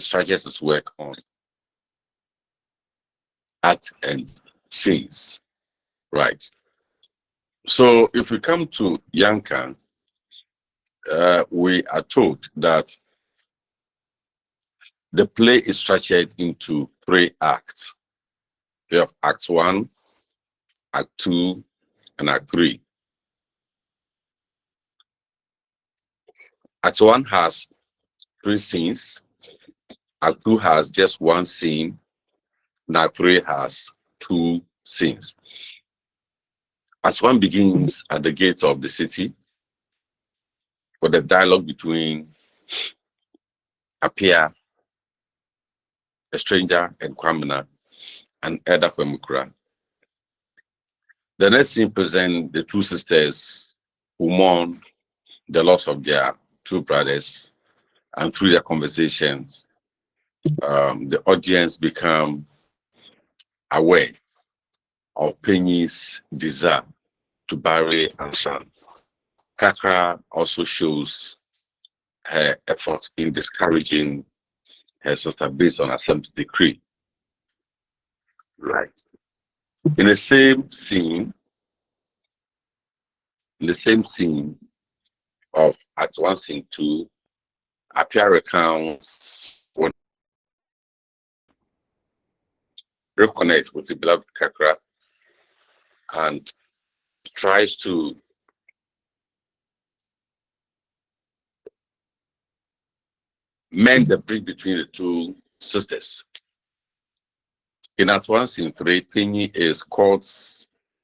structures his work on art and scenes, right? So if we come to Yankan, we are told that the play is structured into 3 acts. We have Act 1, Act 2, and Act 3. Act 1 has 3 scenes. Act 2 has just 1 scene. And Act 3 has 2 scenes. Act 1 begins at the gates of the city with the dialogue between Apia, a stranger, and Kwamina, and Elder Femukra. The next scene presents the 2 sisters who mourn the loss of their 2 brothers, and through their conversations, the audience become aware of Penny's desire to bury her son. Kakra also shows her effort in discouraging her sister based on Assam's decree. Right. In the same scene of Act 1, Scene 2, Apia recounts what reconnects with the beloved Kakra and tries to mend the bridge between the 2 sisters. In Act 1, Scene 3, Penny is caught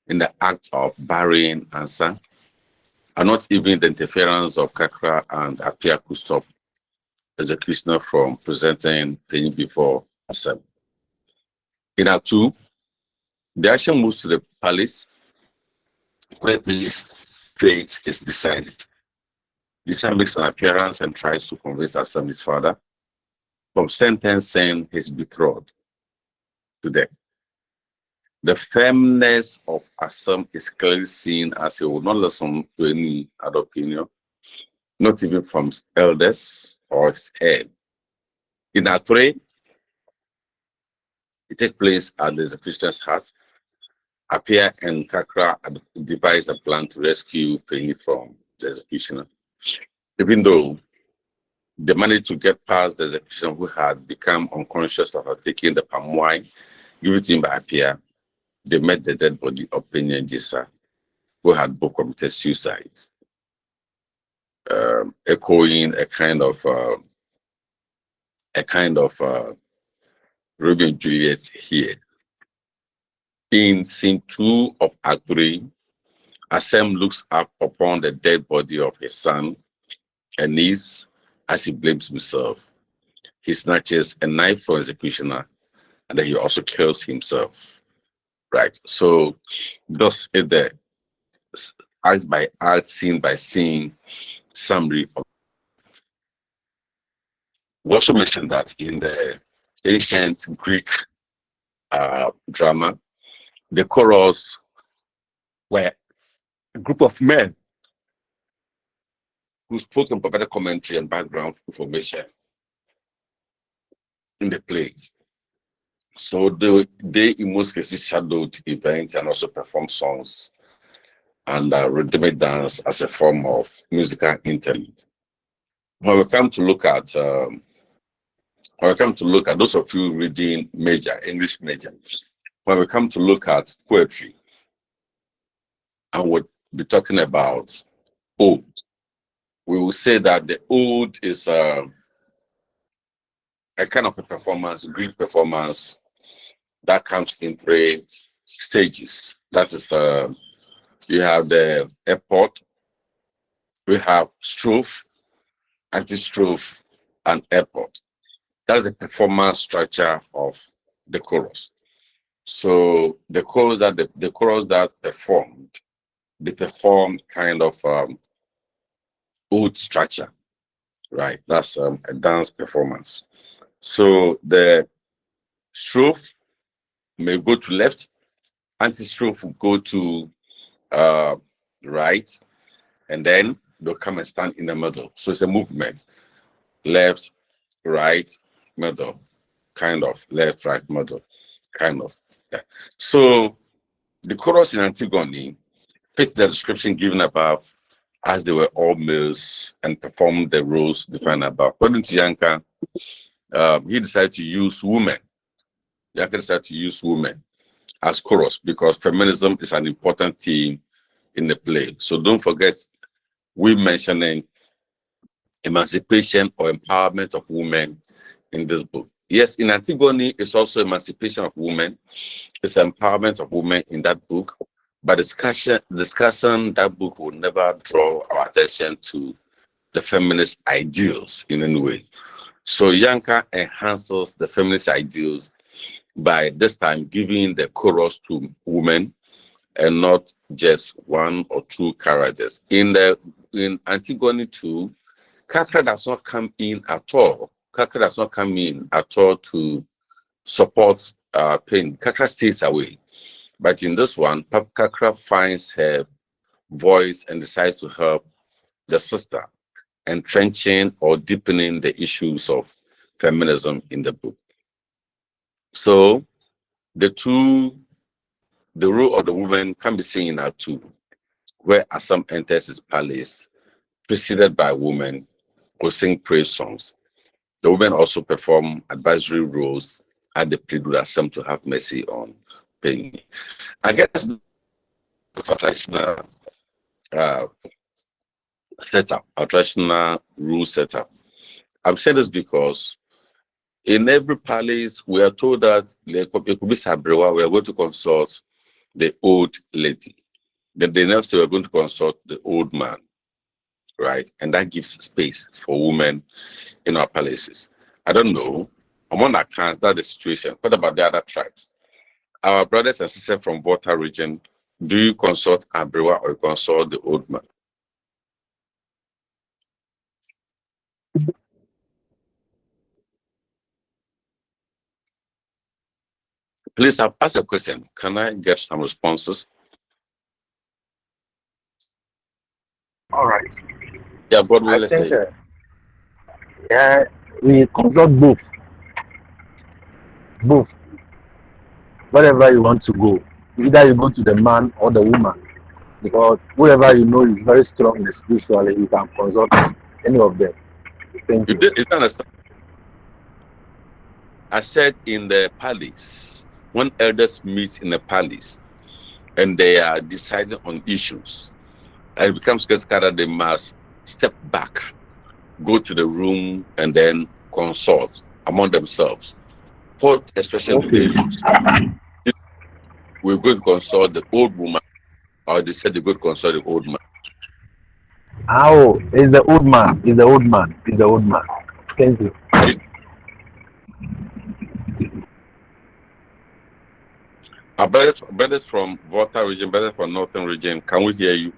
in the act of burying Ansa, and not even the interference of Kakra and Apia could stop executioner from presenting Penny before Assam. In Act 2, the action moves to the palace, where Penny's fate is decided. Lisa makes an appearance and tries to convince Assam, his father, from sentencing his betrothed to death. The firmness of Assam is clearly seen as he will not listen to any other opinion, not even from his elders or his heir. In Act 3, it takes place at the Christian's hut. Apia and Kakra devise a plan to rescue Penny from the executioner. Even though they managed to get past the executioner, who had become unconscious after taking the palm wine given to him by Apia, they met the dead body of Penny and Jisa, who had both committed suicide, echoing a kind of Romeo and Juliet here. In Scene 2 of Act 3, Assam looks up upon the dead body of his son and knees as he blames himself. He snatches a knife from the executioner, and then he also kills himself. Right. So thus is the act by act, scene by scene summary of. We also mentioned that in the ancient Greek drama, the chorus were a group of men who spoke and provided commentary and background information in the play. So they in most cases shadowed events and also performed songs and rhythmic dance as a form of musical interlude. When we come to look at those of you reading English major, when we come to look at poetry, and we'll be talking about ode, we will say that the ode is a kind of a performance, Greek performance that comes in 3 stages. That is, you have the eport, we have strophe, antistrophe, and eport. That's the performance structure of the chorus. So the chorus that performed, they performed kind of ode structure, right? That's a dance performance. So the strophe may go to left, antistrophe will go to right, and then they'll come and stand in the middle. So it's a movement, left, right, model, kind of left right model, kind of. Yeah. So the chorus in Antigone fits the description given above, as they were all males and performed the roles defined above. According to Yanka, he decided to use women. Yanka decided to use women as chorus because feminism is an important theme in the play. So don't forget, we mentioning emancipation or empowerment of women in this book. Yes, in Antigone, it's also emancipation of women. It's empowerment of women in that book. But discussion that book will never draw our attention to the feminist ideals in any way. So Yanka enhances the feminist ideals by this time giving the chorus to women and not just one or two characters. In Antigone 2, Kakra does not come in at all. Kakra does not come in at all to support pain. Kakra stays away. But in this one, Kakra finds her voice and decides to help the sister, entrenching or deepening the issues of feminism in the book. So the role of the woman can be seen in Act 2, where Assam enters his palace, preceded by women who sing praise songs. The women also perform advisory roles at the prelude Assam to have mercy on Penny. I guess traditional setup, a traditional rule setup. I'm saying this because in every palace, we are told that we are going to consult the old lady. Then they never say we're going to consult the old man, right? And that gives space for women in our palaces. I don't know. Among our clans, that's the situation. What about the other tribes? Our brothers and sisters from Volta region, do you consult Abrewa or consult the old man? Please, I've asked a question. Can I get some responses? All right. Yeah, God will I let's think, say. yeah, we consult both. Both. Wherever you want to go. Either you go to the man or the woman. Because whoever you know is very strong spiritually, you can consult any of them. Thank you. You understand? I said in the palace, when elders meet in the palace and they are deciding on issues, and it becomes critical that they must step back, go to the room, and then consult among themselves. For especially the Okay. deluge, we're going to consult the old woman, or they said they're going to consult the old man. Oh, is the old man. Is the old man. Is the old man. Thank you. Our brothers from Volta region, brothers from Northern region, can we hear you?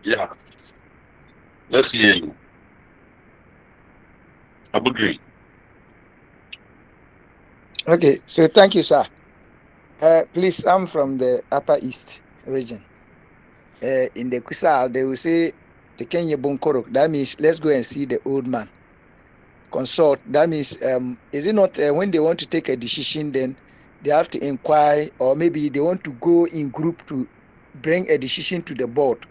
Yeah, let's hear you. I agree. Okay, so thank you, sir. Please, I'm from the Upper East region. In the Kusal, they will say the Kenya Bonkorok. That means let's go and see the old man. Consult. That means is it not when they want to take a decision, then they have to inquire, or maybe they want to go in group to bring a decision to the board.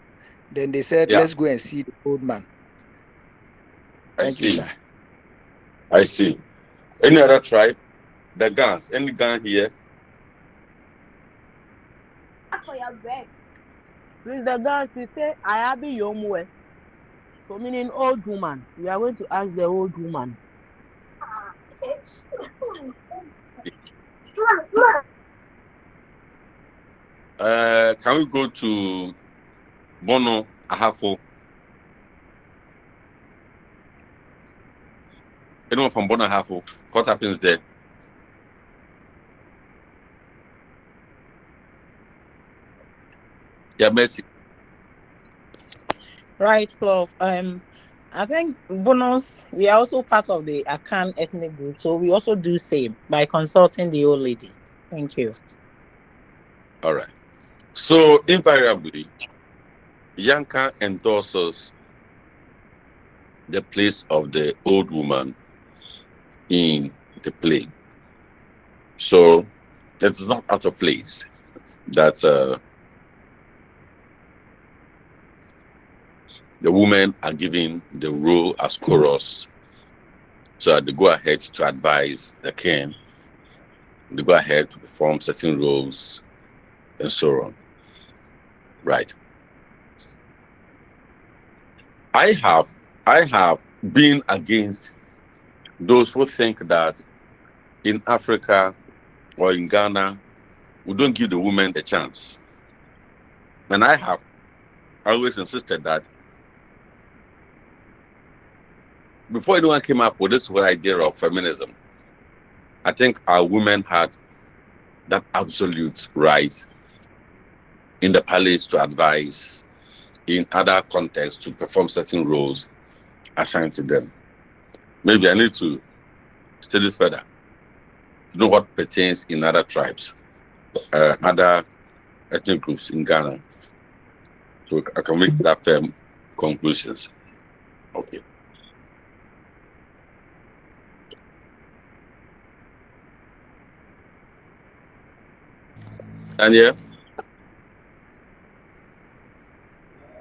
Then they said, Yeah, let's go and see the old man. I Thank you, see. sir. I see. Any other tribe? The Gans, any Gan here? Please, the girls, you say, I have been Yomwe. So, meaning old woman. We are going to ask the old woman. Can we go to Bono Ahafo? Anyone from Bono Ahafo? What happens there? Yeah, Mercy. Right, Prof. I think bonus, we are also part of the Akan ethnic group, so we also do same by consulting the old lady. Thank you. All right. So invariably, Yanka endorses the place of the old woman in the play. So it's not out of place that the women are given the role as chorus. So they go ahead to advise the king. They go ahead to perform certain roles and so on. Right. I have been against those who think that in Africa or in Ghana, we don't give the women the chance. And I have always insisted that before anyone came up with this whole idea of feminism, I think our women had that absolute right in the palace to advise, in other contexts to perform certain roles assigned to them. Maybe I need to study further to know what pertains in other tribes, other ethnic groups in Ghana. So I can make that firm conclusions. Okay. And yeah,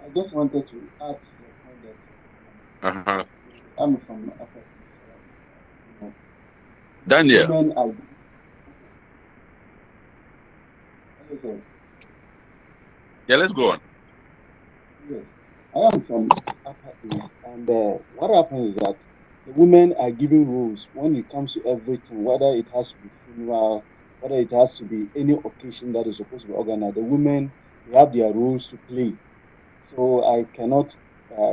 I just wanted to add to the point that uh-huh. I'm from Upper East. You know, Daniel, women are. What is it? yeah, let's go on. Yes, I am from Upper East, and what happens is that the women are given rules when it comes to everything, whether it has to be funeral, whether it has to be any occasion that is supposed to be organized. The women they have their rules to play. So I cannot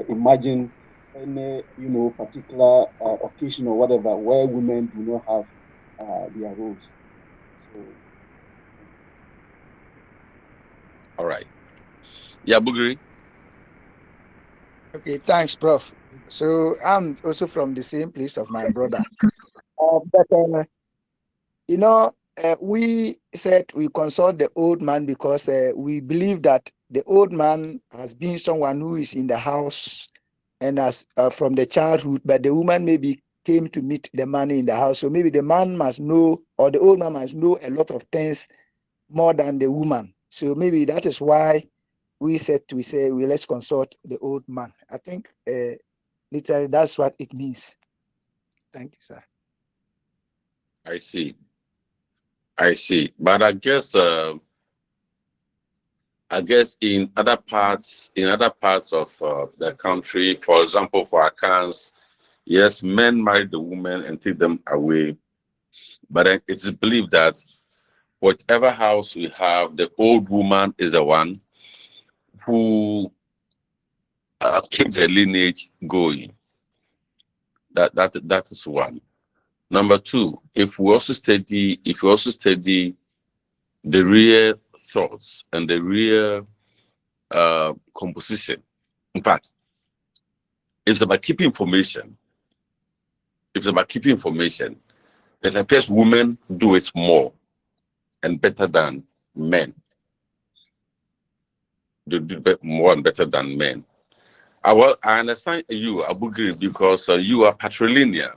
imagine any particular occasion or whatever where women do not have their roles. So All right. Yeah, Bugri. Okay, thanks, Prof. So I'm also from the same place of my brother. But you know, we said we consult the old man because we believe that the old man has been someone who is in the house and as from the childhood, but the woman maybe came to meet the man in the house. So maybe the man must know, or the old man must know a lot of things more than the woman. So maybe that is why we said we say we let's consult the old man. I think literally that's what it means. Thank you, sir. I see. I see. But I guess in other parts of the country, for example, for Akans, yes, men marry the women and take them away. But then it is believed that whatever house we have, the old woman is the one who keeps the lineage going. That is one. Number two, if we also study the real thoughts and the real composition. In fact, it's about keeping information. It's about keeping information. It appears women do it more and better than men. They do more and better than men. I understand you, Abugiri, because you are patrilineal.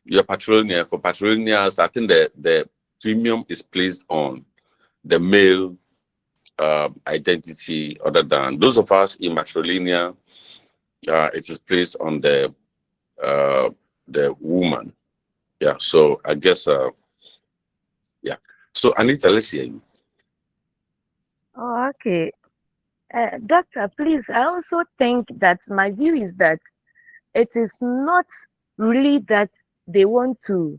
You're patrilineal. For patrilineals, I think the premium is placed on the male identity, other than those of us in matrilineal. It is placed on the woman. Yeah. So I guess yeah. So Anita, let's hear you. Oh, okay. Doctor, please, I also think that my view is that it is not really that they want to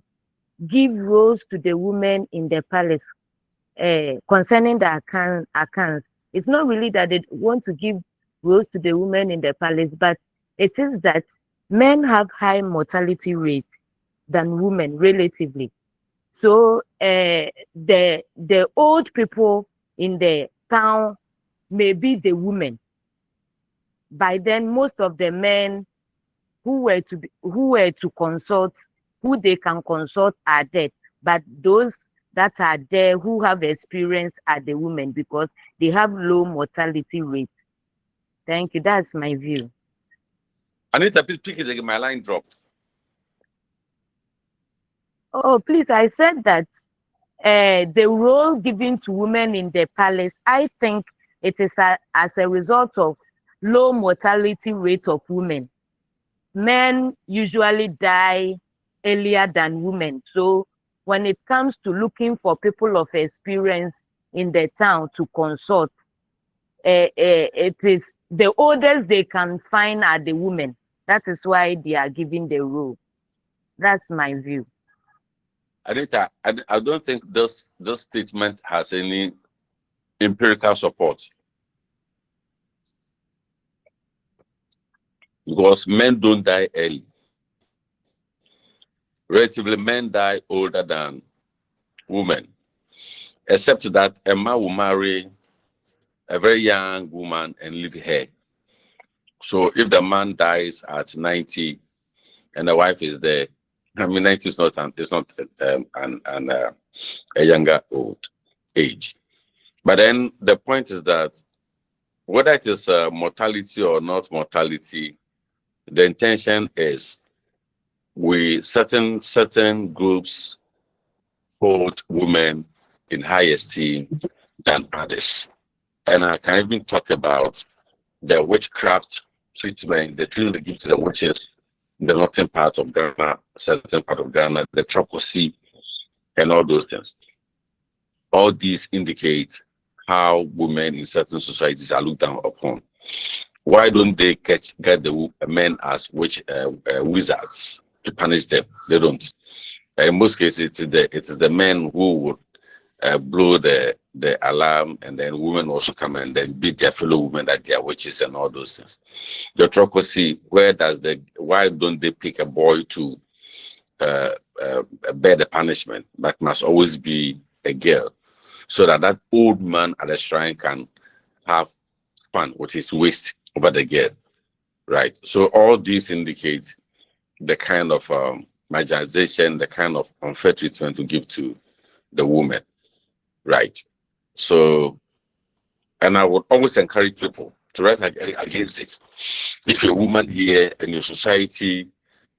give roles to the women in the palace concerning the accounts. It's not really that they want to give roles to the women in the palace, but it is that men have high mortality rate than women relatively. So the old people in the town may be the women. By then, most of the men who were to consult, who they can consult are dead. But those that are there who have experience are the women because they have low mortality rate. Thank you. That's my view. Anita, please pick it again. My line dropped. Oh, please, I said that the role given to women in the palace, I think it is as a result of low mortality rate of women. Men usually die earlier than women. So when it comes to looking for people of experience in the town to consult, it is the oldest they can find are the women. That is why they are given the role. That's my view. Anita, I don't think this statement has any empirical support because men don't die early. Relatively, men die older than women, except that a man will marry a very young woman and leave her. So if the man dies at 90 and the wife is there, I mean 90 is not a younger old age. But then the point is that whether it is mortality or not mortality, the intention is we certain groups hold women in high esteem than others. And I can even talk about the witchcraft treatment, the treatment they give to the witches in the northern part of Ghana, certain part of Ghana, the Troposi, and all those things. All these indicate how women in certain societies are looked down upon. Why don't they get the men as wizards to punish them? They don't. In most cases, it is the men who would blow the alarm, and then women also come and then beat their fellow women that they are witches and all those things. The Trokosi, why don't they pick a boy to uh, bear the punishment? That must always be a girl, so that old man at the shrine can have fun with his waist over the girl, right? So all these indicate the kind of marginalization, the kind of unfair treatment we give to the woman, right? So, and I would always encourage people to rise against it. If you're a woman here in your society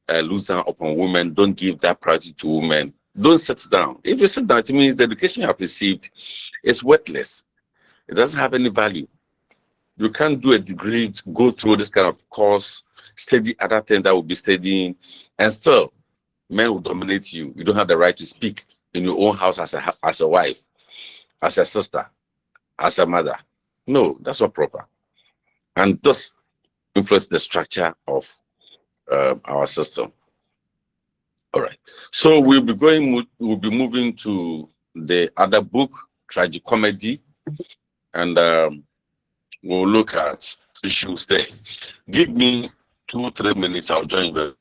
looks down upon women, don't give that priority to women. Don't sit down. If you sit down, it means the education you have received is worthless. It doesn't have any value. You can't do a degree, go through this kind of course, study other things that will be studying, and still men will dominate you. You don't have the right to speak in your own house as a wife, as a sister, as a mother. No, that's not proper. And this influences the structure of our system. All right. So we'll be moving to the other book, Tragicomedy, and we'll look at issues there. Give me 2-3 minutes, I'll join you.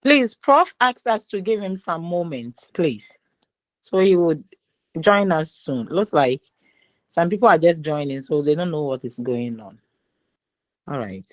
Please, Prof asked us to give him some moments, please. So he would join us soon. Looks like some people are just joining, so they don't know what is going on. All right.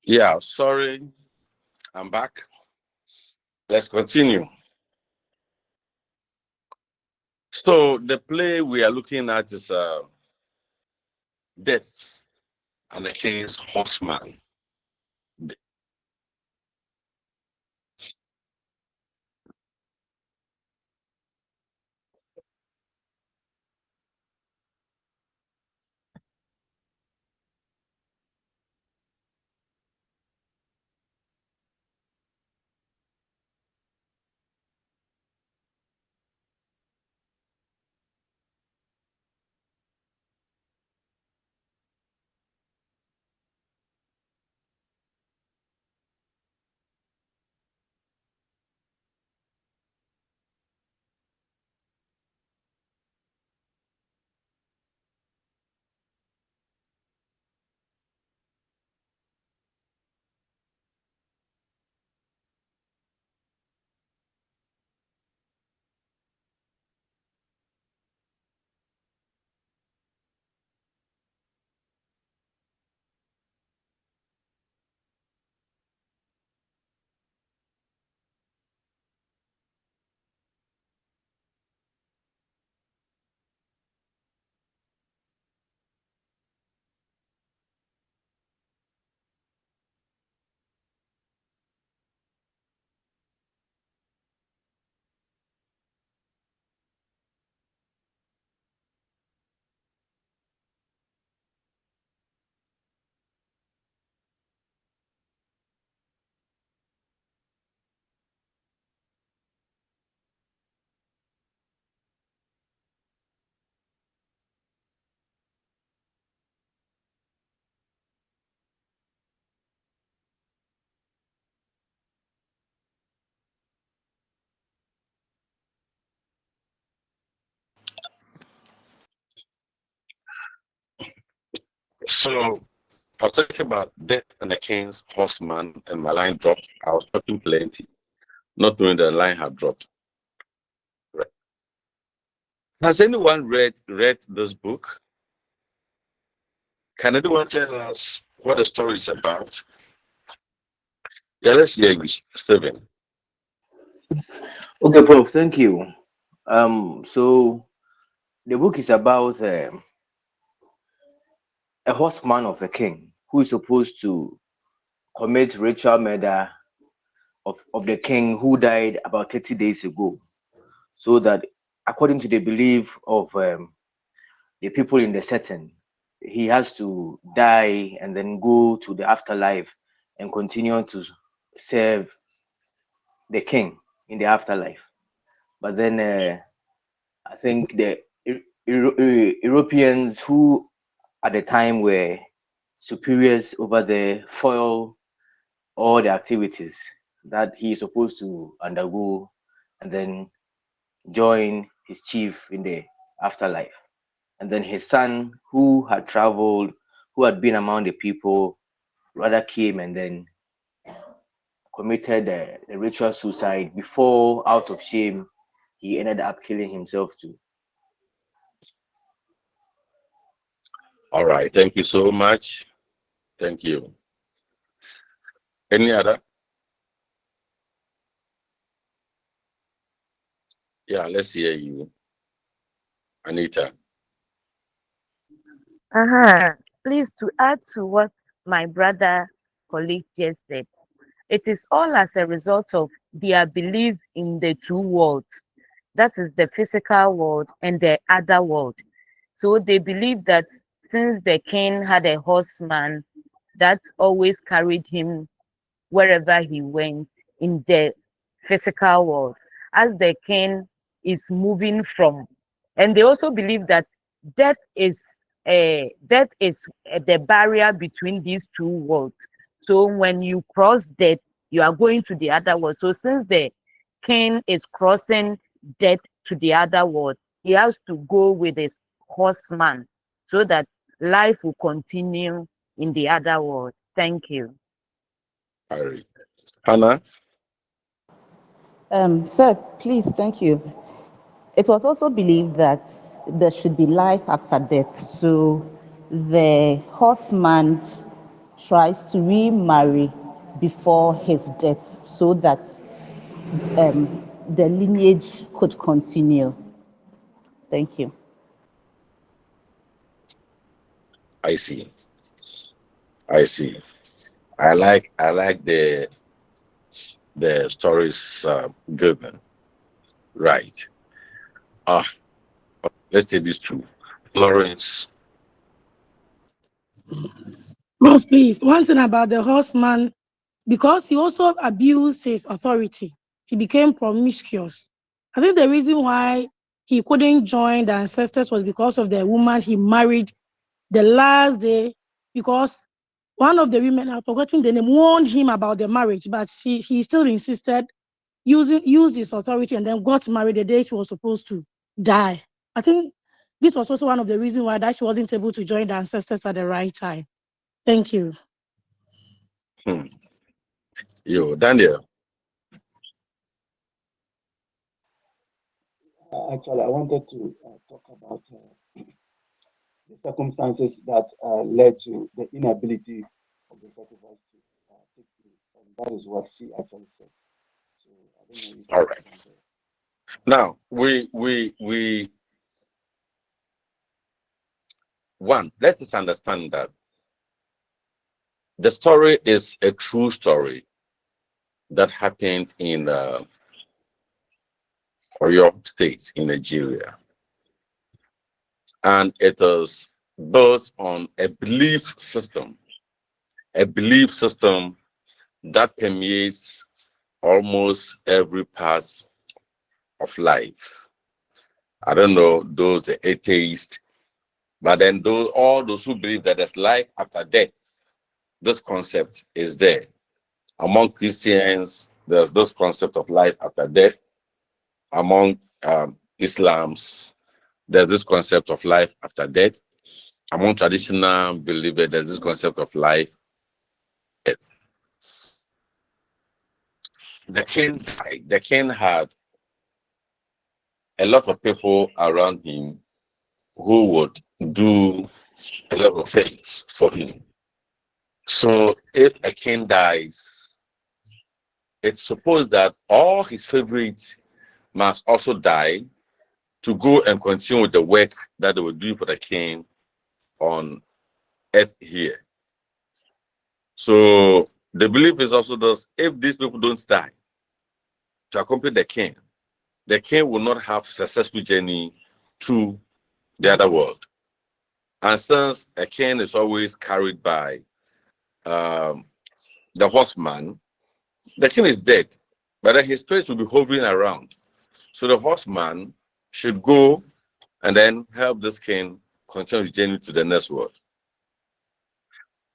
Yeah, sorry. I'm back. Let's continue. So the play we are looking at is Death and the King's Horseman. So I was talking about Death and the King's Horseman, and my line dropped. I was talking plenty, not knowing the line had dropped. Right. Has anyone read this book? Can anyone tell us what the story is about? Yeah, let's hear you, Stephen. Okay, Prof, thank you. So the book is about a horseman of a king who is supposed to commit ritual murder of the king who died about 30 days ago. So that, according to the belief of the people in the setting, he has to die and then go to the afterlife and continue to serve the king in the afterlife. But then I think the Europeans who at the time were superiors over there foil all the activities that he is supposed to undergo and then join his chief in the afterlife. And then his son, who had traveled, who had been among the people, rather came and then committed the ritual suicide before, out of shame, he ended up killing himself too. All right. Thank you so much. Thank you. Any other? Yeah, let's hear you, Anita. Uh-huh. Please, to add to what my brother colleague just said, it is all as a result of their belief in the two worlds. That is the physical world and the other world. So they believe that since the king had a horseman that always carried him wherever he went in the physical world, as the king is moving from, and they also believe that death is the barrier between these two worlds. So when you cross death, you are going to the other world. So since the king is crossing death to the other world, he has to go with his horseman so that life will continue in the other world. Thank you. All right. Hannah. Sir, please, thank you. It was also believed that there should be life after death. So the horseman tries to remarry before his death so that the lineage could continue. Thank you. I see. I see. I like the stories given. Right. Ah, let's take this through. Florence. Boss, please, one thing about the horseman, because he also abused his authority, he became promiscuous. I think the reason why he couldn't join the ancestors was because of the woman he married the last day, because one of the women, I've forgotten the name, warned him about the marriage, but he still insisted, used his authority, and then got married the day she was supposed to die. I think this was also one of the reasons why that she wasn't able to join the ancestors at the right time. Thank you. Hmm. Yo, Daniel. Actually, I wanted to talk about the circumstances that led to the inability of the sacrifice to take place. And that is what she actually said. So I don't know if All you right. can hear. Now we one. Let us understand that the story is a true story that happened in Oyo State in Nigeria, and it is built on a belief system that permeates almost every part of life. I don't know those the atheists, but then all those who believe that there's life after death, this concept is there. Among Christians, there's this concept of life after death. Among Islams, there's this concept of life after death. Among traditional believers, there's this concept of life. The king died. The king had a lot of people around him who would do a lot of things for him. So if a king dies, it's supposed that all his favorites must also die to go and continue with the work that they were doing for the king on earth here. So the belief is also that if these people don't die to accompany the king will not have successful journey to the other world. And since a king is always carried by um, the horseman, the king is dead, but then his spirit will be hovering around. So the horseman should go and then help this king continue his journey to the next world.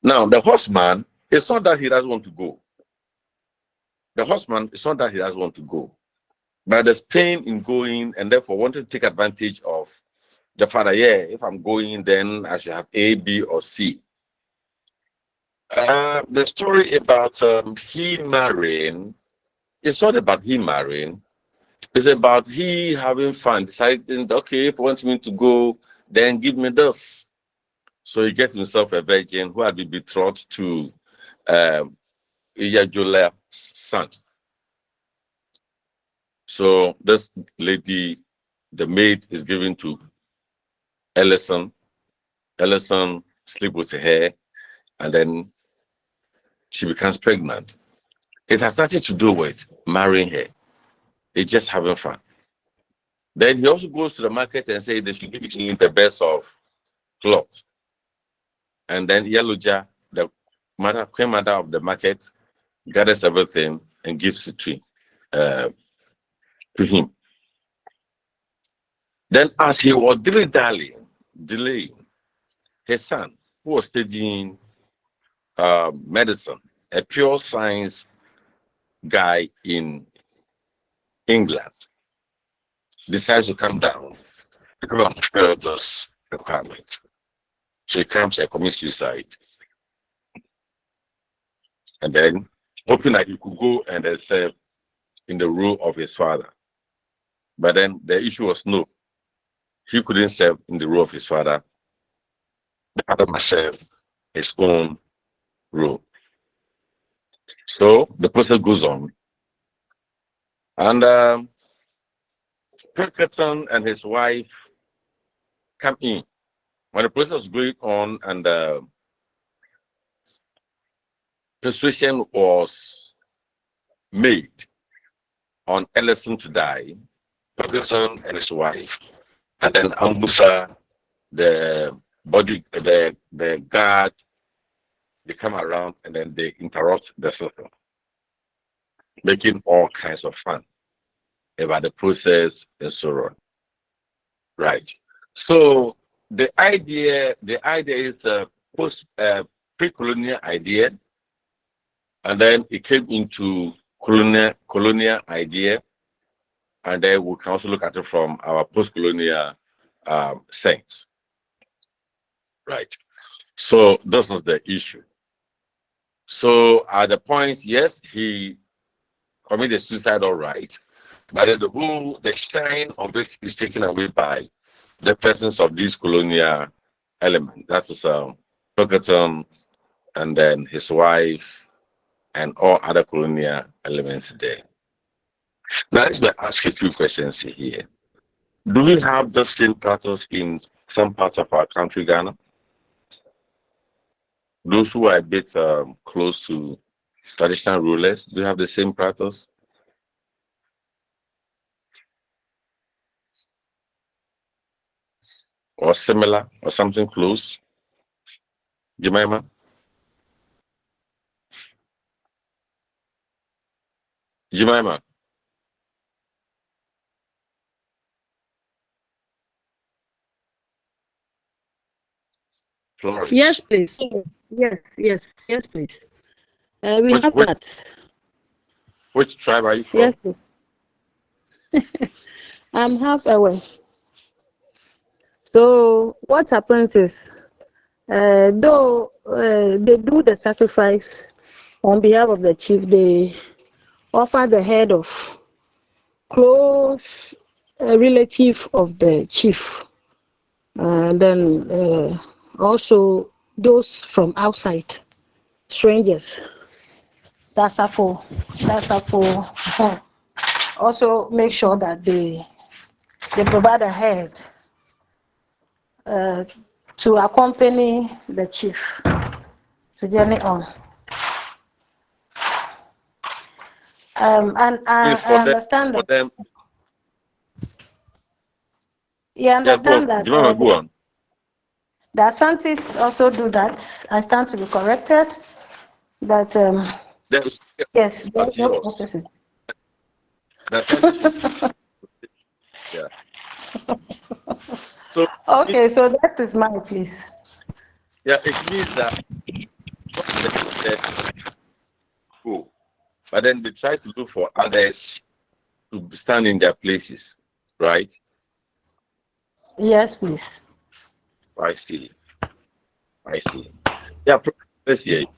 Now, the horseman, it's not that he doesn't want to go. The horseman, it's not that he doesn't want to go, but there's pain in going and therefore wanting to take advantage of the father. Yeah, if I'm going, then I should have A, B, or C. The story about he marrying, it's not about he marrying. It's about he having fun, deciding, okay, if you want me to go, then give me this. So he gets himself a virgin who had been betrothed to Iyajula's son. So this lady, the maid, is given to Ellison. Ellison sleeps with her, and then she becomes pregnant. It has nothing to do with marrying her. It's just having fun. Then he also goes to the market and says they should give him the best of cloth. And then Yellowja, the queen mother of the market, gathers everything and gives it to him. Then as he was delaying, his son, who was studying medicine, a pure science guy in England, decides to come down to go and fulfill this requirement. So he comes and commits suicide. And then hoping that he could go and serve in the role of his father. But then the issue was no, he couldn't serve in the role of his father. The father must serve his own role. So the process goes on. And Pinkerton and his wife come in. When the process was going on and persuasion was made on Ellison to die, Ferguson and his wife, and then Ambusa, the guard, they come around and then they interrupt the system, making all kinds of fun about the process and so on. Right. So the idea is a pre-colonial idea, and then it came into colonial idea, and then we can also look at it from our post-colonial sense. Right. So this is the issue. So at the point, yes, he committed suicide, all right, but then the shine of it is taken away by the presence of these colonial elements. That is Pinkerton, and then his wife, and all other colonial elements there. Now let's ask a few questions here. Do we have the same practice in some parts of our country, Ghana? Those who are a bit close to traditional rulers, do you have the same practice? Or similar, or something close? Jemima? Jemima? Florence? Yes, please. Yes, please. We have that. Which tribe are you from? Yes, please. I'm half away. So what happens is, though they do the sacrifice on behalf of the chief, they offer the head of close relative of the chief, and then also those from outside, strangers. That's for also make sure that they provide a head to accompany the chief to journey on. And I understand that. Them. You understand that go on. the Asantis also do that. I stand to be corrected. But yes, what is it? Yeah. So, okay, so that is mine, please. Yeah, it means that cool. But then they try to look for others to stand in their places, right? Yes, please. I see. Yeah, let's hear it.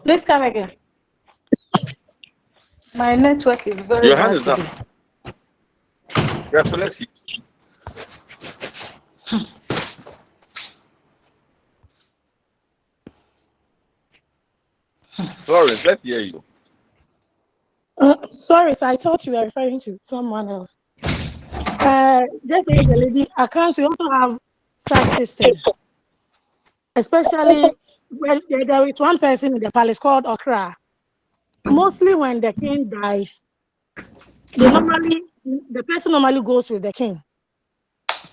Please come again. My network is very Your bad hand is today. up. Yeah, so let's see. Florence, let's hear you. Sorry, sir, I thought you were referring to someone else. Just like the lady accounts, we also have such system, especially when there is one person in the palace called Okra. Mostly when the king dies, the person normally goes with the king.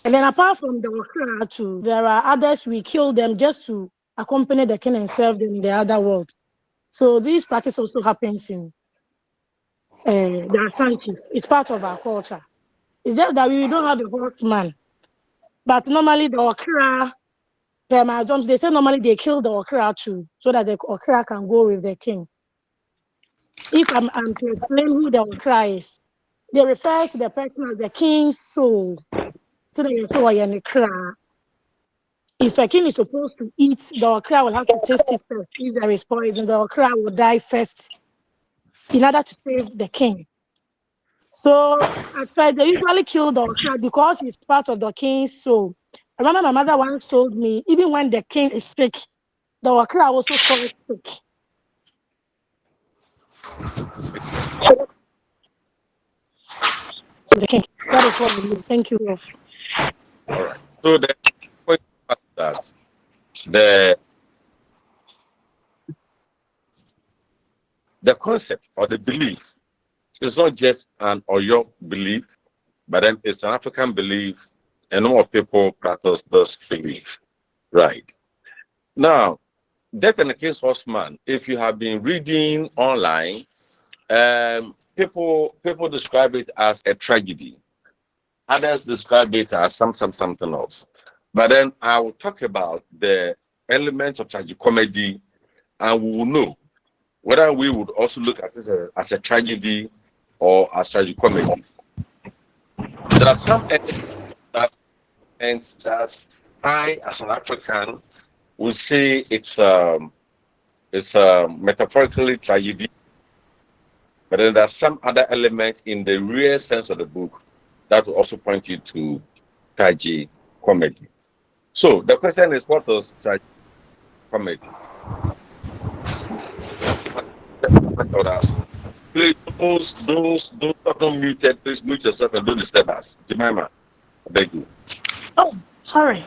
And then apart from the Okra too, there are others we kill them just to accompany the king and serve them in the other world. So these practice also happens in the Ashantis. It's part of our culture. It's just that we don't have a horseman. But normally the Okra, they say normally they kill the Okra too, so that the Okra can go with the king. If I'm to explain who the Okra is, they refer to the person as the king's soul. So they say, if a king is supposed to eat, the Okra will have to taste it first. If there is poison, the Okra will die first in order to save the king. So at first, they usually kill the Okra because it's part of the king's soul. I remember my mother once told me, even when the king is sick, the Okra also falls sick. So the king. That is what I mean. Thank you. All right. So the point is that the concept or the belief is not just an Oyo belief, but then it's an African belief, and more people practice this belief. Right. Now, Death and the King's Horseman, if you have been reading online, people describe it as a tragedy. Others describe it as something else. But then I will talk about the elements of tragicomedy, and we will know whether we would also look at this as a tragedy or as tragicomedy. There are some elements that I, as an African, would say it's metaphorically tragedy, but then there's some other elements in the real sense of the book that will also point you to tragicomedy. So the question is, what is tragicomedy? Please, those unmuted, please mute yourself and don't disturb us. Jemima, I beg you. Oh, sorry.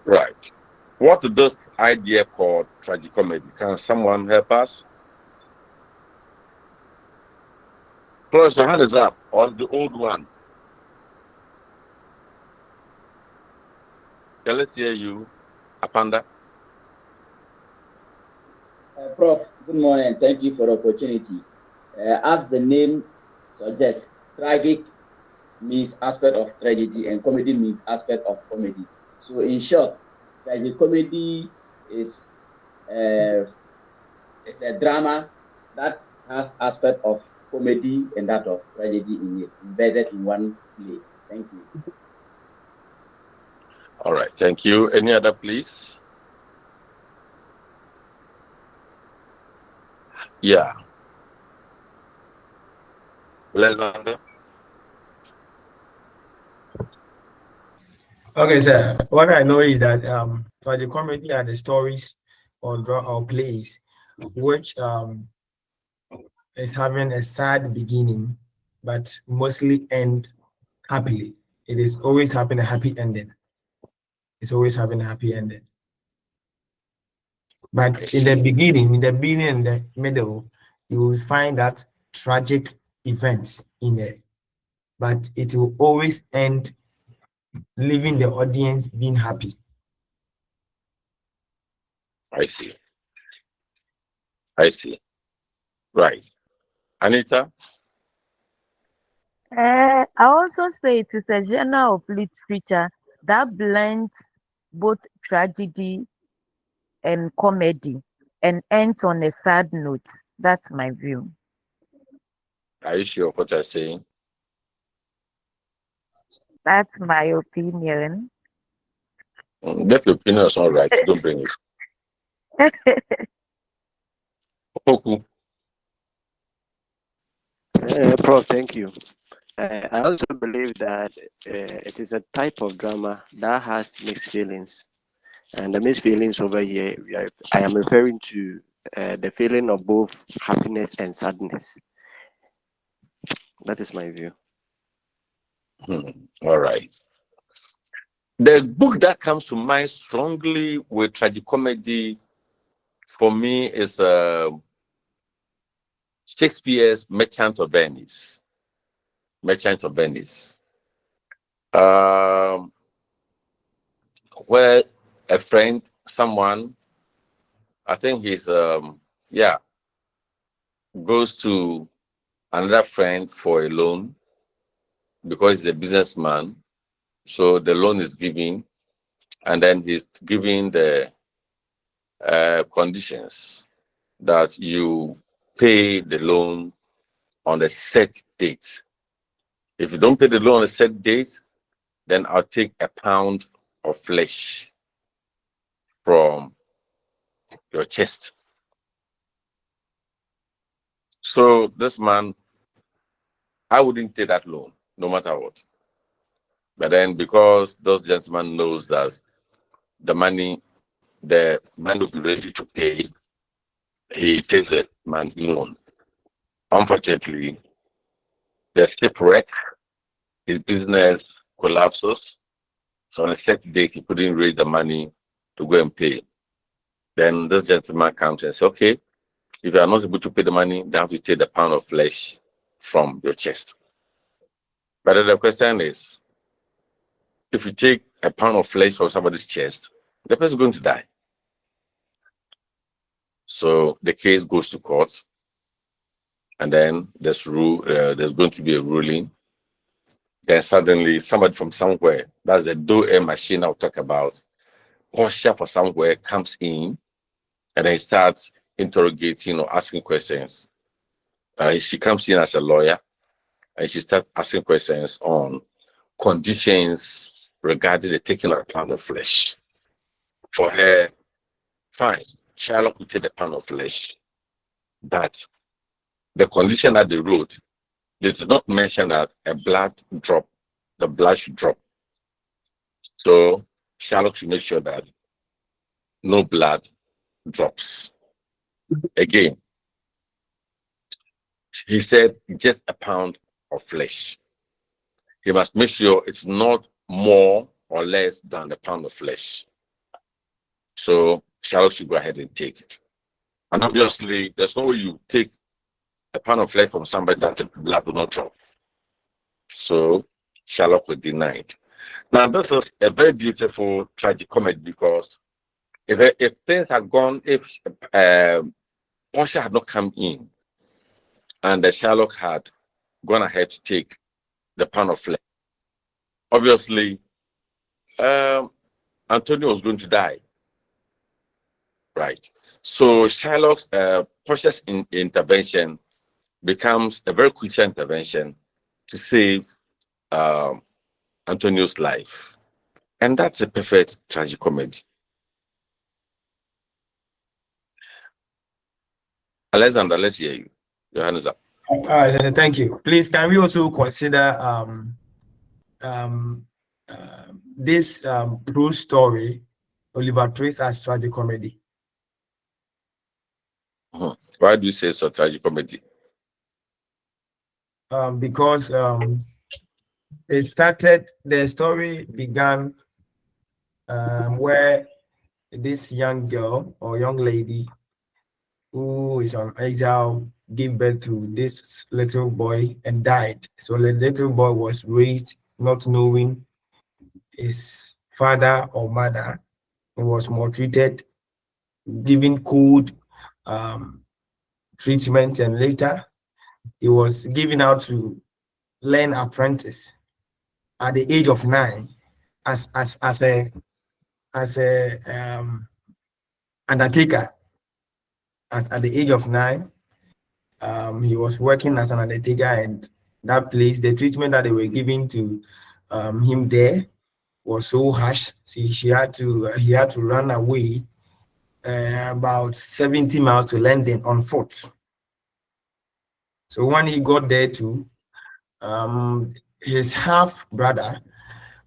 Right. What is this idea called tragicomedy? Can someone help us? Florence, your hand is up, or the old one. Okay, let's hear you, Apanda. Prof, good morning. Thank you for the opportunity. As the name suggests, tragic means aspect of tragedy and comedy means aspect of comedy. So in short, tragicomedy is a drama that has aspect of comedy and that of tragedy in it, embedded in one play. Thank you. All right, thank you. Any other, please? Yeah. Alexander? Okay, sir. What I know is that for the comedy are the stories or plays which is having a sad beginning, but mostly end happily. It is always having a happy ending. It's always having a happy ending. But in the beginning and the middle, you will find that tragic events in there. But it will always end leaving the audience being happy. I see. Right. Anita? I also say it is a genre of literature that blends both tragedy and comedy and ends on a sad note. That's my view. Are you sure of what you're saying? That's my opinion. That opinion is all right. Don't bring it. Opoku. Prof, thank you. I also believe that it is a type of drama that has mixed feelings. And the mixed feelings over here, I am referring to the feeling of both happiness and sadness. That is my view. All right. The book that comes to mind strongly with tragicomedy for me is Shakespeare's Merchant of Venice. Merchant of Venice. Where a friend, someone, I think he's goes to another friend for a loan because he's a businessman. So the loan is given, and then he's giving the conditions that you pay the loan on a set date. If you don't pay the loan on a set date, then I'll take a pound of flesh from your chest. So this man, I wouldn't take that loan, no matter what. But then because those gentlemen knows that the man will be ready to pay, he takes the man loan. Unfortunately, the shipwreck, his business collapses. So on a set date, he couldn't raise the money to go and pay. Then this gentleman comes and says, okay, if you are not able to pay the money, then you have to take the pound of flesh from your chest. But then the question is, if you take a pound of flesh from somebody's chest, the person is going to die. So the case goes to court, and then there's going to be a ruling. Then suddenly somebody from somewhere, that's the door machine I'll talk about, Portia for somewhere comes in, and then he starts interrogating or asking questions. She comes in as a lawyer, and she starts asking questions on conditions regarding the taking of a pound of flesh. For her, fine, Sherlock will take the pound of flesh, but the condition that they wrote, they did not mention that the blood should drop. So Sherlock should make sure that no blood drops. Again, he said just a pound of flesh. He must make sure it's not more or less than the pound of flesh. So Sherlock should go ahead and take it. And obviously, there's no way you take a pound of flesh from somebody that the blood will not drop. So Sherlock was denied. Now, this is a very beautiful tragicomedy because if things had gone, if Portia had not come in and the Sherlock had gone ahead to take the pound of flesh, obviously, Antonio was going to die. Right. So Sherlock's Portia's intervention becomes a very crucial intervention to save Antonio's life. And that's a perfect tragicomedy. Alexander, let's hear you. Your hand is up. All right, thank you. Please, can we also consider this true story, Oliver Twist, as tragicomedy? Why do you say so, tragicomedy? Because the story began where this young girl or young lady who is on exile gave birth to this little boy and died. So the little boy was raised not knowing his father or mother. He was maltreated, given cold treatment, and later he was given out to learn apprentice at the age of 9 as a undertaker. At the age of 9, he was working as an undertaker, and that place, the treatment that they were giving to him there was so harsh. So he had to run away about 70 miles to London on foot. So when he got there too, his half brother,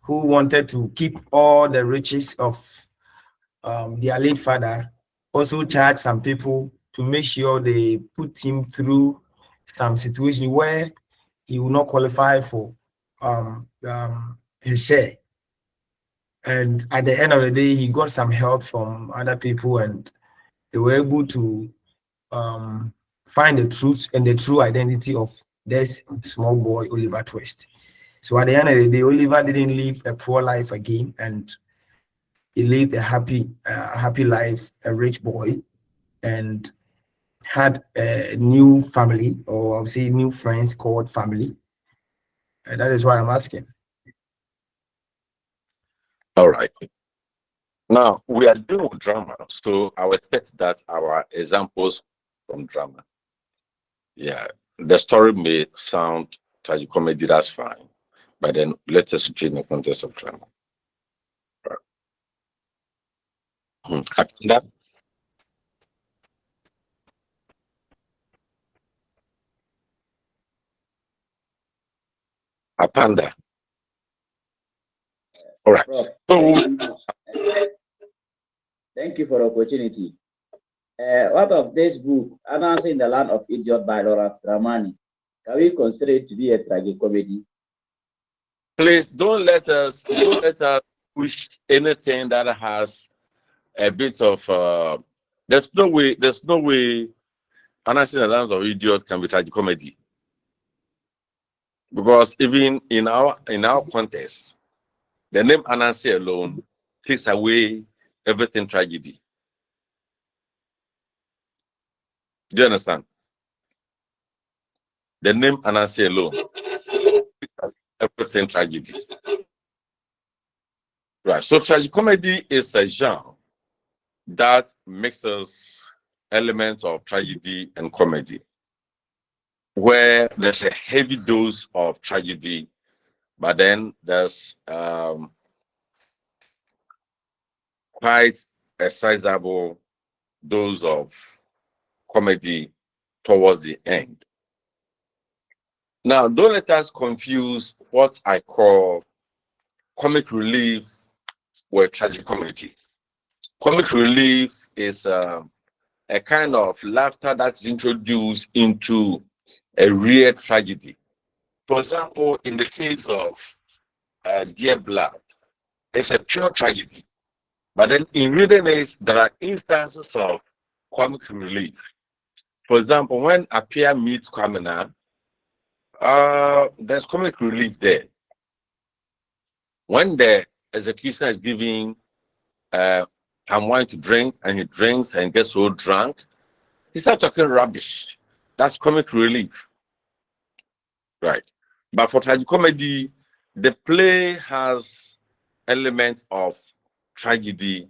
who wanted to keep all the riches of their late father, also charged some people to make sure they put him through some situation where he will not qualify for his share. And at the end of the day, he got some help from other people, and they were able to find the truth and the true identity of this small boy, Oliver Twist. So at the end of the day, Oliver didn't live a poor life again, and he lived a happy life, a rich boy, and had a new family, or I'll say new friends called family. And that is why I'm asking. All right. Now we are doing drama, so I would expect that our examples from drama. Yeah, the story may sound tragicomedy, that's fine, but then let us treat in the context of drama. That a panda. All right. Prof, So thank you for the opportunity. What of this book, Announcing the Land of Idiot by Laura Dramani? Can we consider it to be a tragicomedy? please don't let us push anything that has a bit of there's no way Announcing the Land of Idiot can be tragicomedy. Because even in our context, the name Anansi alone takes away everything tragedy. Do you understand? The name Anansi alone takes everything tragedy. Right. So tragicomedy is a genre that mixes elements of tragedy and comedy, where there's a heavy dose of tragedy, but then there's quite a sizable dose of comedy towards the end. Now, don't let us confuse what I call comic relief with tragicomedy. Comic relief is a kind of laughter that's introduced into a real tragedy. For example, in the case of Dear Blood, it's a pure tragedy. But then in reading it, there are instances of comic relief. For example, when Apia meets Kwamina, there's comic relief there. When the executioner is giving palm wine to drink, and he drinks and gets so drunk, he starts talking rubbish. That's comic relief, right? But for tragicomedy, the play has elements of tragedy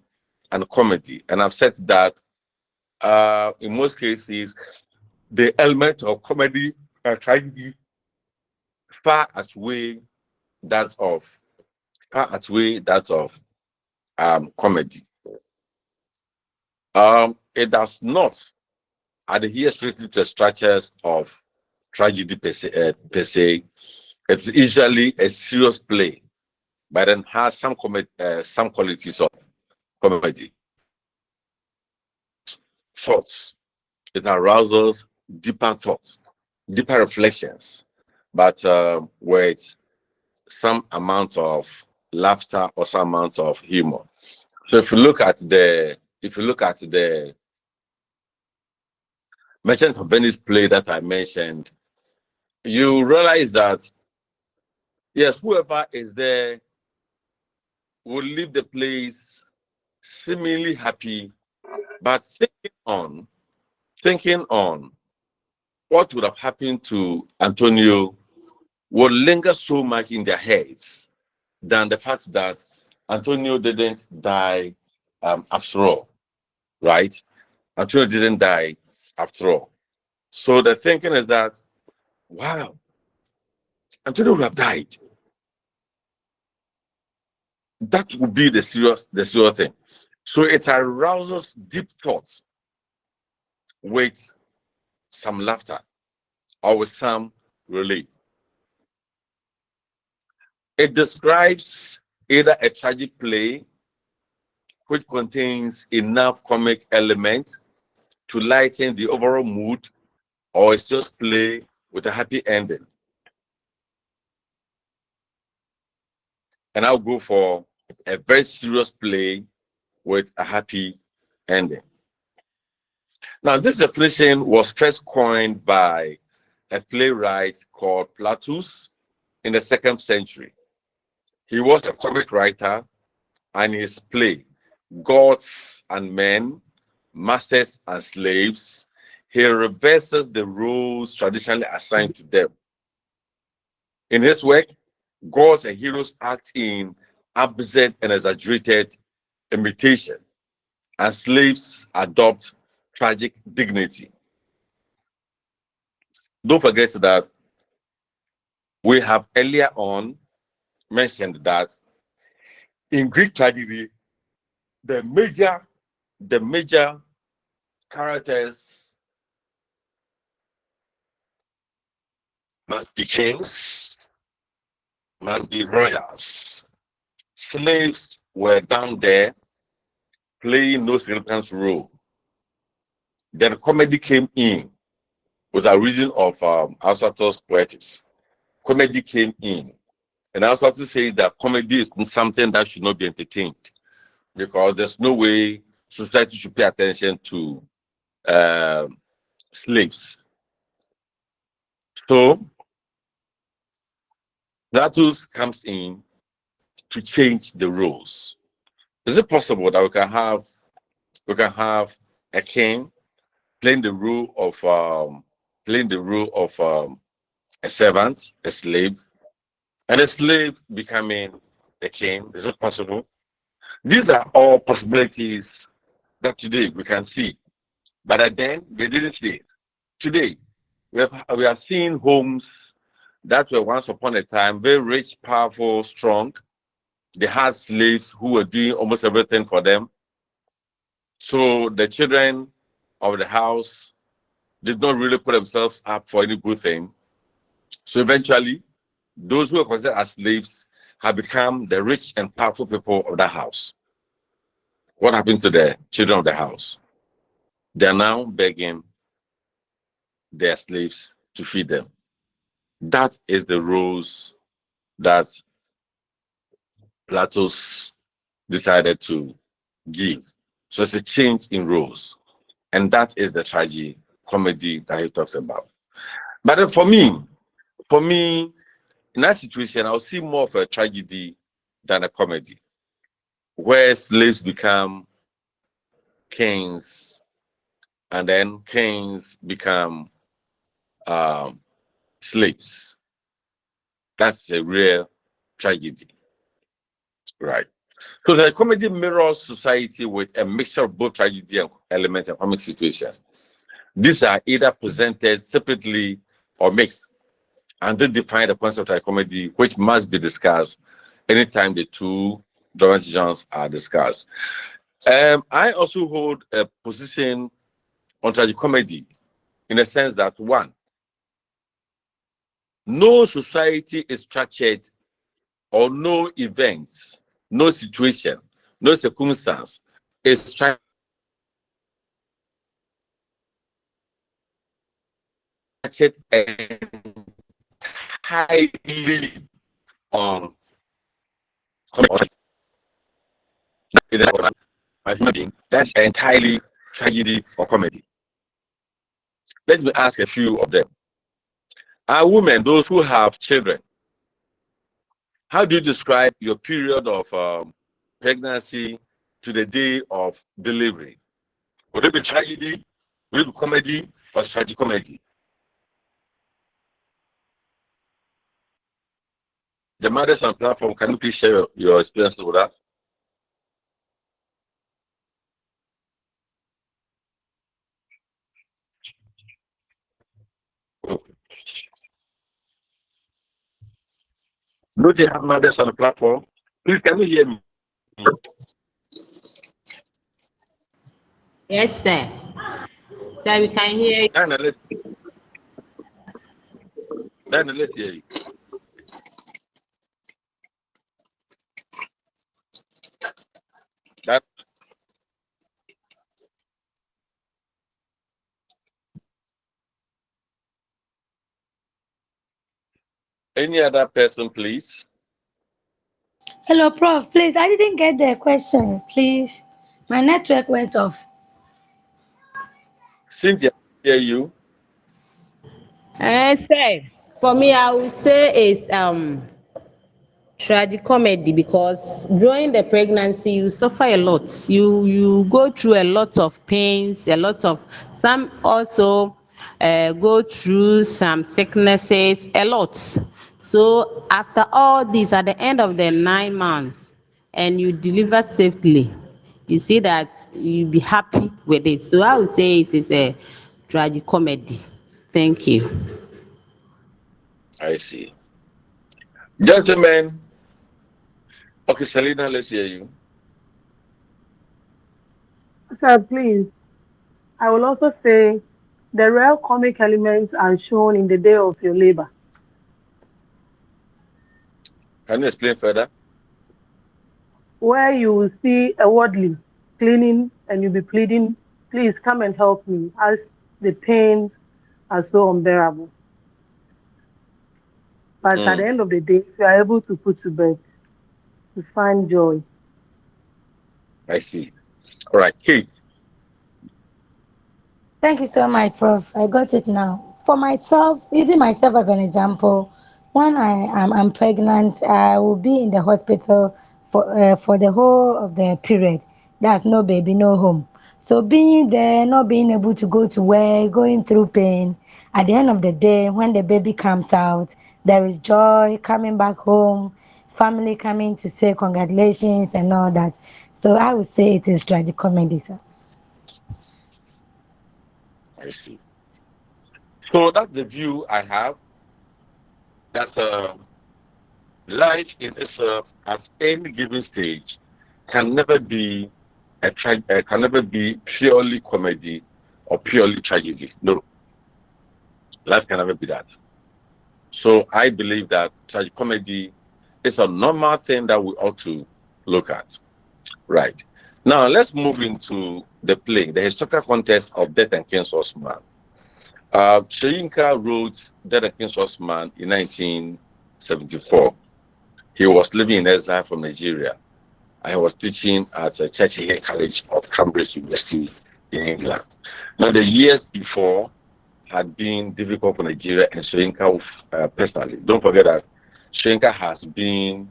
and comedy, and I've said that in most cases, the element of comedy and tragedy far outweigh that of comedy. It does not adhere strictly to the structures of tragedy per se. It's usually a serious play, but then has some qualities of comedy. Thoughts. It arouses deeper thoughts, deeper reflections, but with some amount of laughter or some amount of humor. So if you look at the Merchant of Venice play that I mentioned, you realize that yes, whoever is there will leave the place seemingly happy, but thinking on what would have happened to Antonio will linger so much in their heads than the fact that Antonio didn't die after all, right? Antonio didn't die after all. So the thinking is that, wow, Antonio would have died. That would be the serious thing. So it arouses deep thoughts with some laughter or with some relief. It describes either a tragic play which contains enough comic element to lighten the overall mood, or it's just play with a happy ending. And I'll go for a very serious play with a happy ending. Now, this definition was first coined by a playwright called Plautus in the 2nd century. He was a comic writer, and his play, Gods and Men, Masters and Slaves, he reverses the roles traditionally assigned to them. In his work, gods and heroes act in absurd and exaggerated imitation, and slaves adopt tragic dignity. Don't forget that we have earlier on mentioned that in Greek tragedy, the major characters must be kings, must be royals. Slaves were down there playing no significant role. Then comedy came in with a reason of Aristotle's poetics. Comedy came in. And Aristotle says that comedy is something that should not be entertained, because there's no way society should pay attention to slaves. So Platus comes in to change the rules. Is it possible that we can have a king playing the role of a servant, a slave, and a slave becoming a king? Is it possible? These are all possibilities that today we can see, but then they didn't see it. Today, we are seeing homes that were once upon a time very rich, powerful, strong. They had slaves who were doing almost everything for them. So the children of the house did not really put themselves up for any good thing. So eventually, those who were considered as slaves have become the rich and powerful people of that house. What happened to the children of the house? They are now begging their slaves to feed them. That is the rules that Plautus decided to give. So it's a change in rules. And that is the tragedy comedy that he talks about. But then for me, in that situation, I'll see more of a tragedy than a comedy, where slaves become kings, and then kings become slaves. That's a real tragedy, right? So the comedy mirrors society with a mixture of both tragedy and elements and comic situations. These are either presented separately or mixed, and they define the concept of comedy, which must be discussed anytime the two genres are discussed. I also hold a position on tragicomedy in the sense that, one, no society is structured, or no events, no situation, no circumstance is structured entirely on comedy. A human being, that's entirely tragedy or comedy. Let me ask a few of them. Are women, those who have children, how do you describe your period of pregnancy to the day of delivery? Would it be tragedy, would it be comedy, or tragicomedy? The mothers on platform, can you please share your experiences with us? Do they have mothers on the platform? Please, can you hear me? Yes, sir. Sir, we can hear you. Then let's hear you. Any other person, please? Hello, Prof. Please, I didn't get the question. Please, my network went off. Cynthia, hear you. Sir, for me, I would say it's tragicomedy because during the pregnancy you suffer a lot. You go through a lot of pains, a lot of some also go through some sicknesses, a lot. So after all this, at the end of the 9 months, and you deliver safely, you see that you be happy with it. So I would say it is a tragicomedy. Thank you. I see. Gentlemen, okay, Selena, let's hear you. Sir, please, I will also say the real comic elements are shown in the day of your labor. Can you explain further? Where you will see a worldly cleaning and you'll be pleading, please come and help me, as the pains are so unbearable. But at the end of the day, if you are able to put to bed, you find joy. I see. All right, Kate. Thank you so much, Prof. I got it now. For myself, using myself as an example, when I'm pregnant, I will be in the hospital for the whole of the period. That's no baby, no home. So being there, not being able to go to work, going through pain. At the end of the day, when the baby comes out, there is joy coming back home, family coming to say congratulations and all that. So I would say it is tragic comedy, sir. I see. So that's the view I have. That's life in itself at any given stage can never be can never be purely comedy or purely tragedy. No, life can never be that. So I believe that tragicomedy is a normal thing that we ought to look at. Right. Now let's move into the play, the historical context of Death and King's Horseman. Soyinka wrote Death and King's Horseman in 1974. He was living in exile from Nigeria. I was teaching at Churchill College of Cambridge University in England. Now, the years before had been difficult for Nigeria and Soyinka personally. Don't forget that Soyinka has been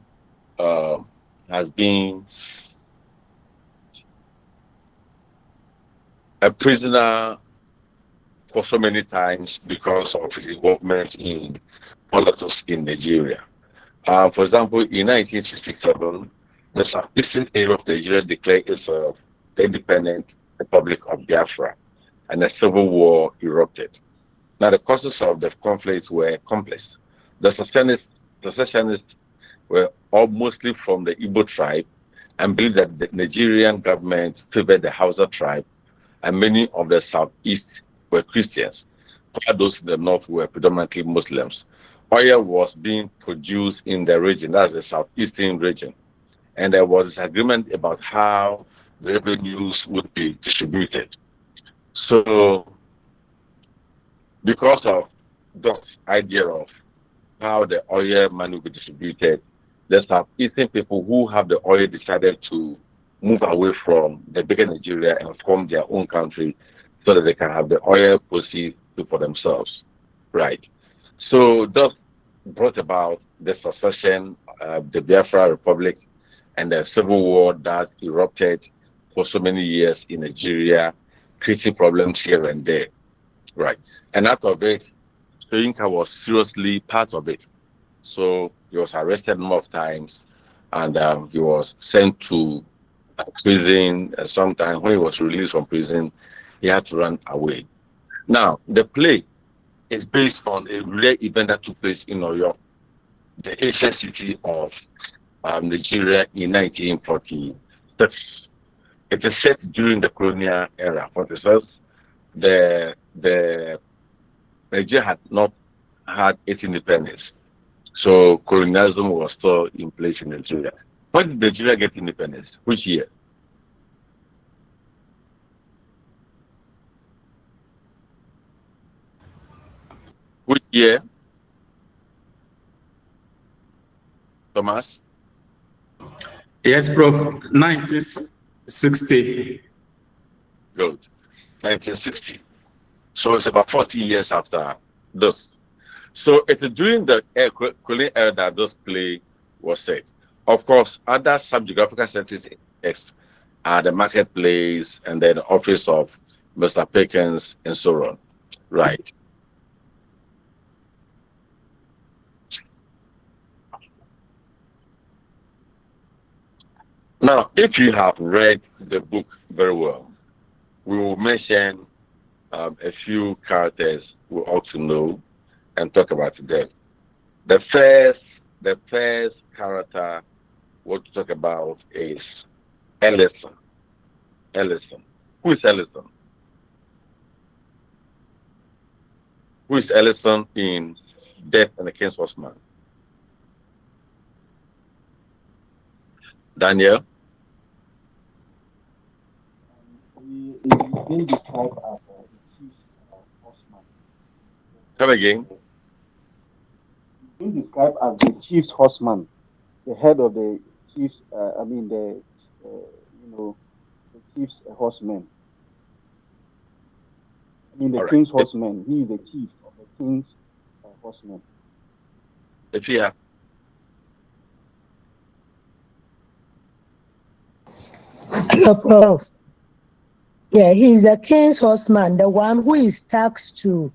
a prisoner for so many times because of his involvement in politics in Nigeria. For example, in 1967, the southeastern area of Nigeria declared itself the independent Republic of Biafra, and a civil war erupted. Now, the causes of the conflict were complex. The secessionists were all mostly from the Igbo tribe and believed that the Nigerian government favored the Hausa tribe, and many of the southeast were Christians, while those in the north were predominantly Muslims. Oil was being produced in the region, that's the southeastern region, and there was disagreement about how the revenues would be distributed. So, because of that idea of how the oil money will be distributed, the southeastern people who have the oil decided to move away from the bigger Nigeria and form their own country so that they can have the oil proceeds for themselves. Right. So that brought about the secession, the Biafra Republic, and the civil war that erupted for so many years in Nigeria, creating problems here and there. Right. And out of it, Soyinka was seriously part of it. So he was arrested a number of times, and he was sent to prison. Sometime when he was released from prison, he had to run away. Now, the play is based on a real event that took place in New York, the ancient city of Nigeria in 1946. It is set during the colonial era. For the first, the Nigeria had not had its independence. So colonialism was still in place in Nigeria. When did Nigeria get independence? Which year? Which year? Thomas? Yes, Prof. 1960. Good. 1960. So it's about 40 years after this. So it is during the colonial era that this play was set. Of course, other sub-geographical settings are the marketplace and then the office of Mr. Pickens and so on. Right. Now, if you have read the book very well, we will mention a few characters we ought to know and talk about them. The first character we'll talk about is Ellison. Ellison. Who is Ellison? Who is Ellison in Death and the King's Horseman? Daniel? He is being described as the chief's horseman. Come again. He's being described as the chief's horseman, the head of the chief's. The chief's horseman. I mean, the All king's right. horseman. He is the chief of the king's horsemen. Ifia. Prof. Yeah, he's the king's horseman, the one who is tasked to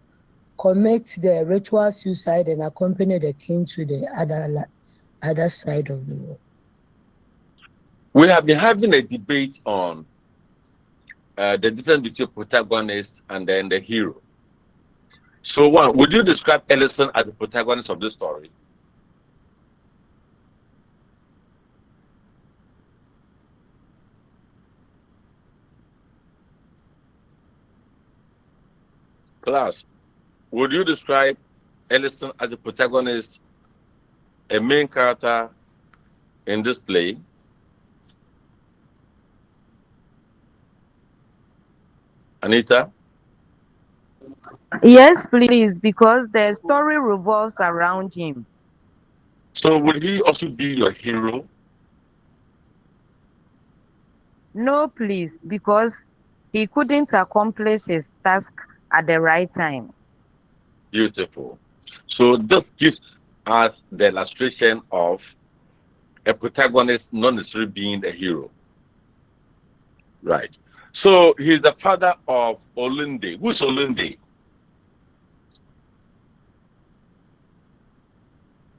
commit the ritual suicide and accompany the king to the other side of the world. We have been having a debate on the difference between protagonist and then the hero. So, one, would you describe Ellison as the protagonist of this story? Class, would you describe Ellison as the protagonist, a main character in this play? Anita? Yes, please, because the story revolves around him. So would he also be your hero? No, please, because he couldn't accomplish his task at the right time. Beautiful. So this gives us the illustration of a protagonist not necessarily being a hero. Right. So he's the father of Olunde. Who's Olunde?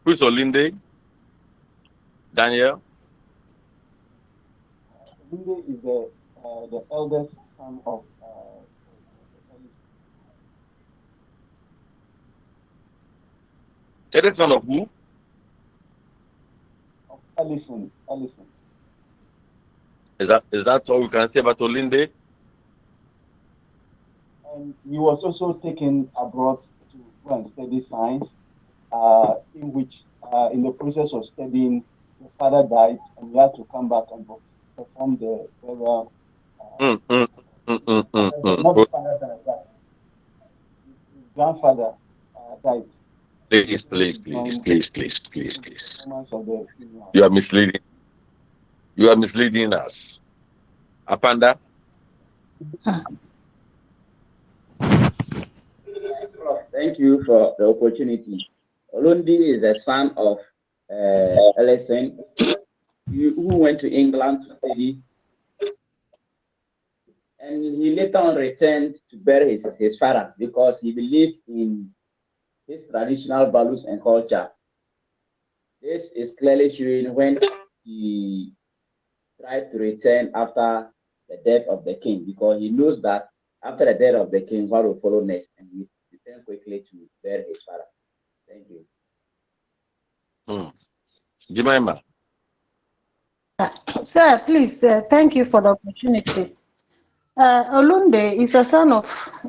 Who's Olunde? Daniel? Olunde is the eldest son of Eldest son of who? Of Ellison. Is that all we can say about Olunde? And he was also taken abroad to go and study science, in which, in the process of studying, the father died, and he had to come back and perform the burial. Not the father died, his grandfather died. Please. You are misleading. You are misleading us. Apanda? Thank you for the opportunity. Olundi is the son of Ellison, who went to England to study, and he later on returned to bury his father because he believed in his traditional values and culture. This is clearly showing when he tried to return after the death of the king, because he knows that after the death of the king, what will follow next, and he returned quickly to bury his father. Thank you. Jemima. Sir, please, thank you for the opportunity. Olunde is a son of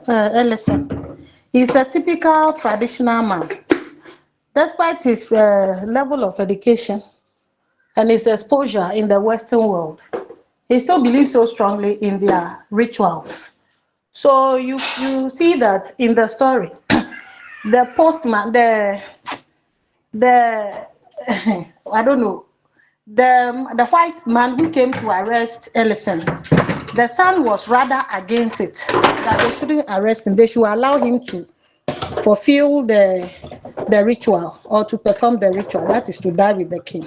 Ellison. He's a typical traditional man. Despite his level of education and his exposure in the Western world, he still believes so strongly in their rituals. So you see that in the story, the postman, the I don't know, the white man who came to arrest Ellison, the son was rather against it, that they shouldn't arrest him. They should allow him to fulfill the ritual, or to perform the ritual, that is to die with the king.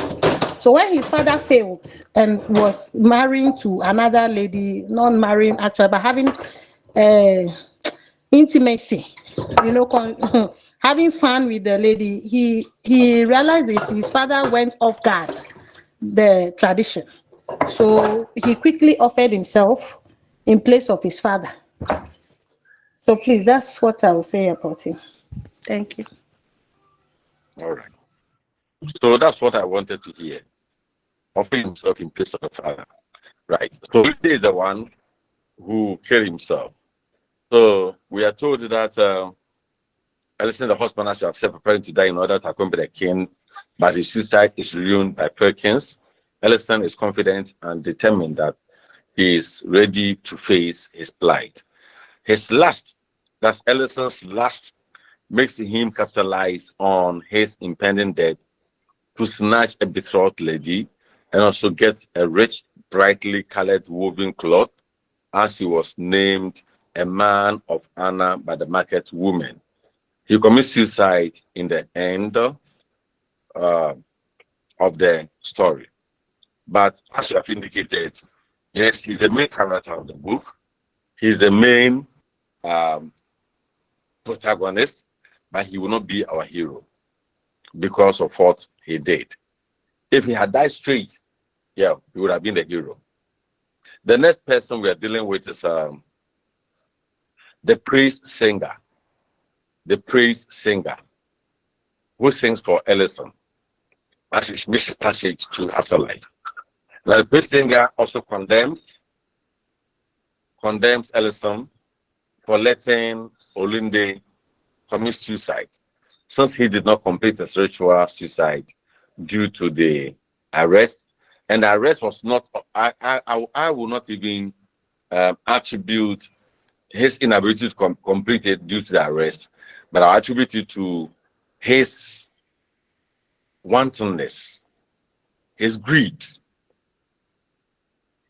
So when his father failed and was marrying to another lady, not marrying actually, but having intimacy, having fun with the lady, he realized that his father went off guard the tradition. So he quickly offered himself in place of his father. So please, that's what I will say about him. Thank you. All right. So that's what I wanted to hear. Offering himself in place of the father. Right. So he is the one who killed himself. So we are told that Ellison, the husband, has to have preparing to die in order to accompany the king, but his suicide is ruined by Perkins. Ellison is confident and determined that he is ready to face his plight. His last, that's Ellison's last, makes him capitalize on his impending death to snatch a betrothed lady and also get a rich, brightly colored woven cloth, as he was named a man of honor by the market woman. He commits suicide in the end of the story. But as you have indicated, yes, he's the main character of the book. He's the main protagonist, but he will not be our hero because of what he did. If he had died straight, yeah, he would have been the hero. The next person we are dealing with is the praise singer. The praise singer who sings for Ellison as he makes passage to afterlife. Now, the praise singer also condemns Ellison for letting Olunde commit suicide, since he did not complete his ritual suicide due to the arrest. And the arrest was not, I will not even attribute his inability to complete it due to the arrest, but I'll attribute it to his wantonness, his greed.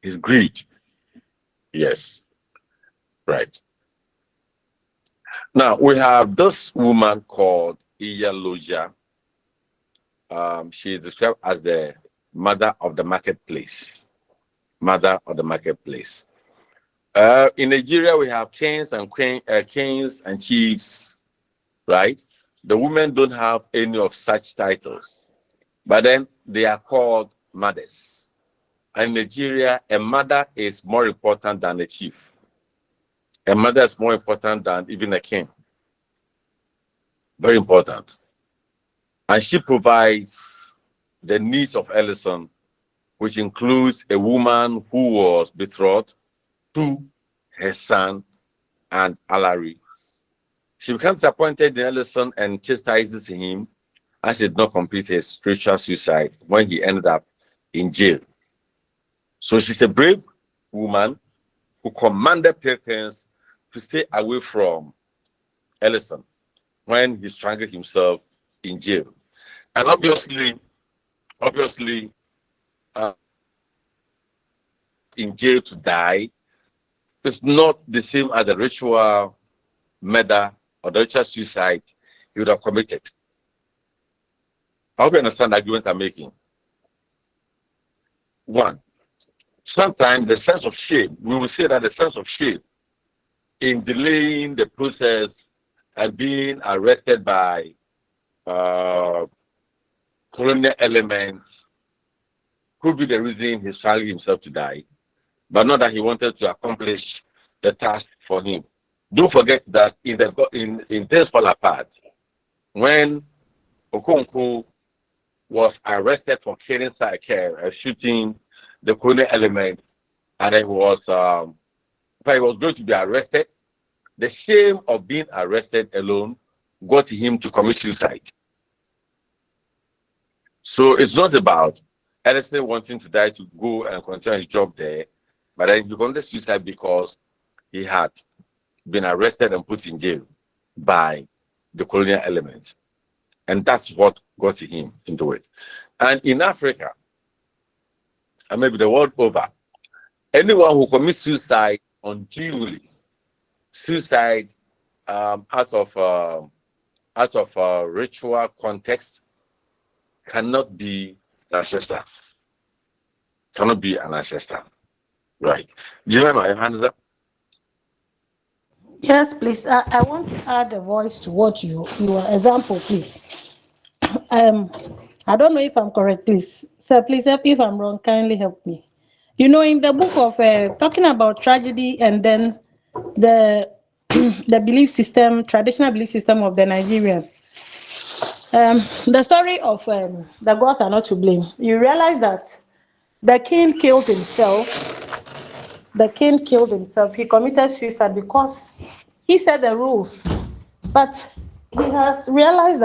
His greed. Yes. Right. Now, we have this woman called Iyaloja. She is described as the mother of the marketplace. Mother of the marketplace. In Nigeria, we have kings and kings and chiefs, right? The women don't have any of such titles, but then they are called mothers. In Nigeria, a mother is more important than a chief. A mother is more important than even a king. Very important. And she provides the needs of Ellison, which includes a woman who was betrothed to her son and Alary. She becomes disappointed in Ellison and chastises him as he did not complete his spiritual suicide when he ended up in jail. So she's a brave woman who commanded Perkins to stay away from Ellison when he strangled himself in jail. And obviously, in jail to die is not the same as the ritual murder or the ritual suicide he would have committed. I hope you understand the argument I'm making. One, sometimes the sense of shame, we will say that the sense of shame in delaying the process and being arrested by colonial elements could be the reason he strangled himself to die, but not that he wanted to accomplish the task for him. Don't forget that in Things Fall Apart, when Okonkwo was arrested for killing shooting the colonial element, and he was going to be arrested, the shame of being arrested alone got him to commit suicide. So it's not about Ellison wanting to die to go and continue his job there, but then he committed suicide because he had been arrested and put in jail by the colonial elements. And that's what got him into it. And in Africa, and maybe the world over, anyone who commits suicide unduly, suicide out of ritual context, cannot be an ancestor. Cannot be an ancestor. Right. Do you remember your hands up? Yes, please. I want to add a voice to what your example, please. Um, I don't know if I'm correct, please. Sir, please help if I'm wrong, kindly help me. You know, in the book of talking about tragedy and then the the belief system, traditional belief system of the Nigerians, the story of the gods are not to blame. You realize that the king killed himself. The king killed himself. He committed suicide because he set the rules, but he had realized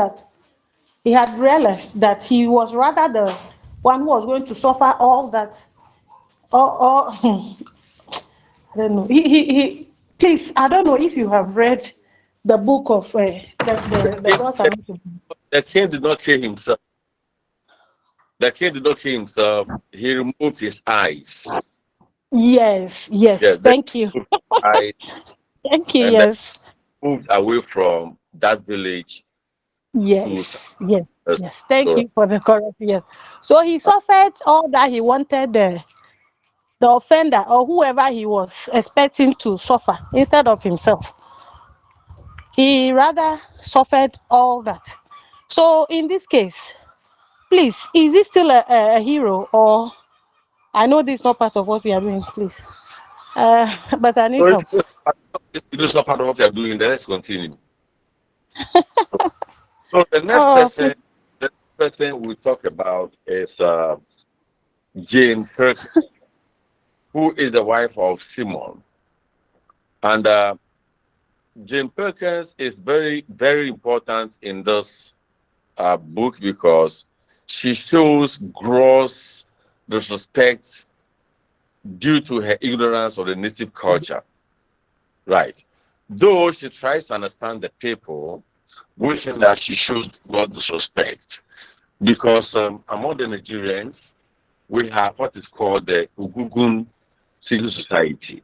that he was rather the one who was going to suffer all that. All I don't know. Please, I don't know if you have read the book of the gods are not to blame. The king did not kill himself. The king did not kill himself. He removed his eyes. Yes, yes. Yes, they Thank you. removed his eyes Thank you. and then Yes, moved away from that village to yes, yes, yes. Thank so you for the correct. Yes. So he suffered all that he wanted the offender or whoever he was expecting to suffer instead of himself. He rather suffered all that. So in this case, please, is he still a hero or I know this is not part of what we are doing, please. But I need so help. it is not part of what they are doing. Then let's continue. So Oh, please. the next person we talk about is Jane Perkins, who is the wife of Simon. And Jane Perkins is very, very important in this book because she shows gross disrespect due to her ignorance of the native culture. Right. Though she tries to understand the people, we think that she shows gross disrespect because among the Nigerians, we have what is called the Ugugun Civil Society.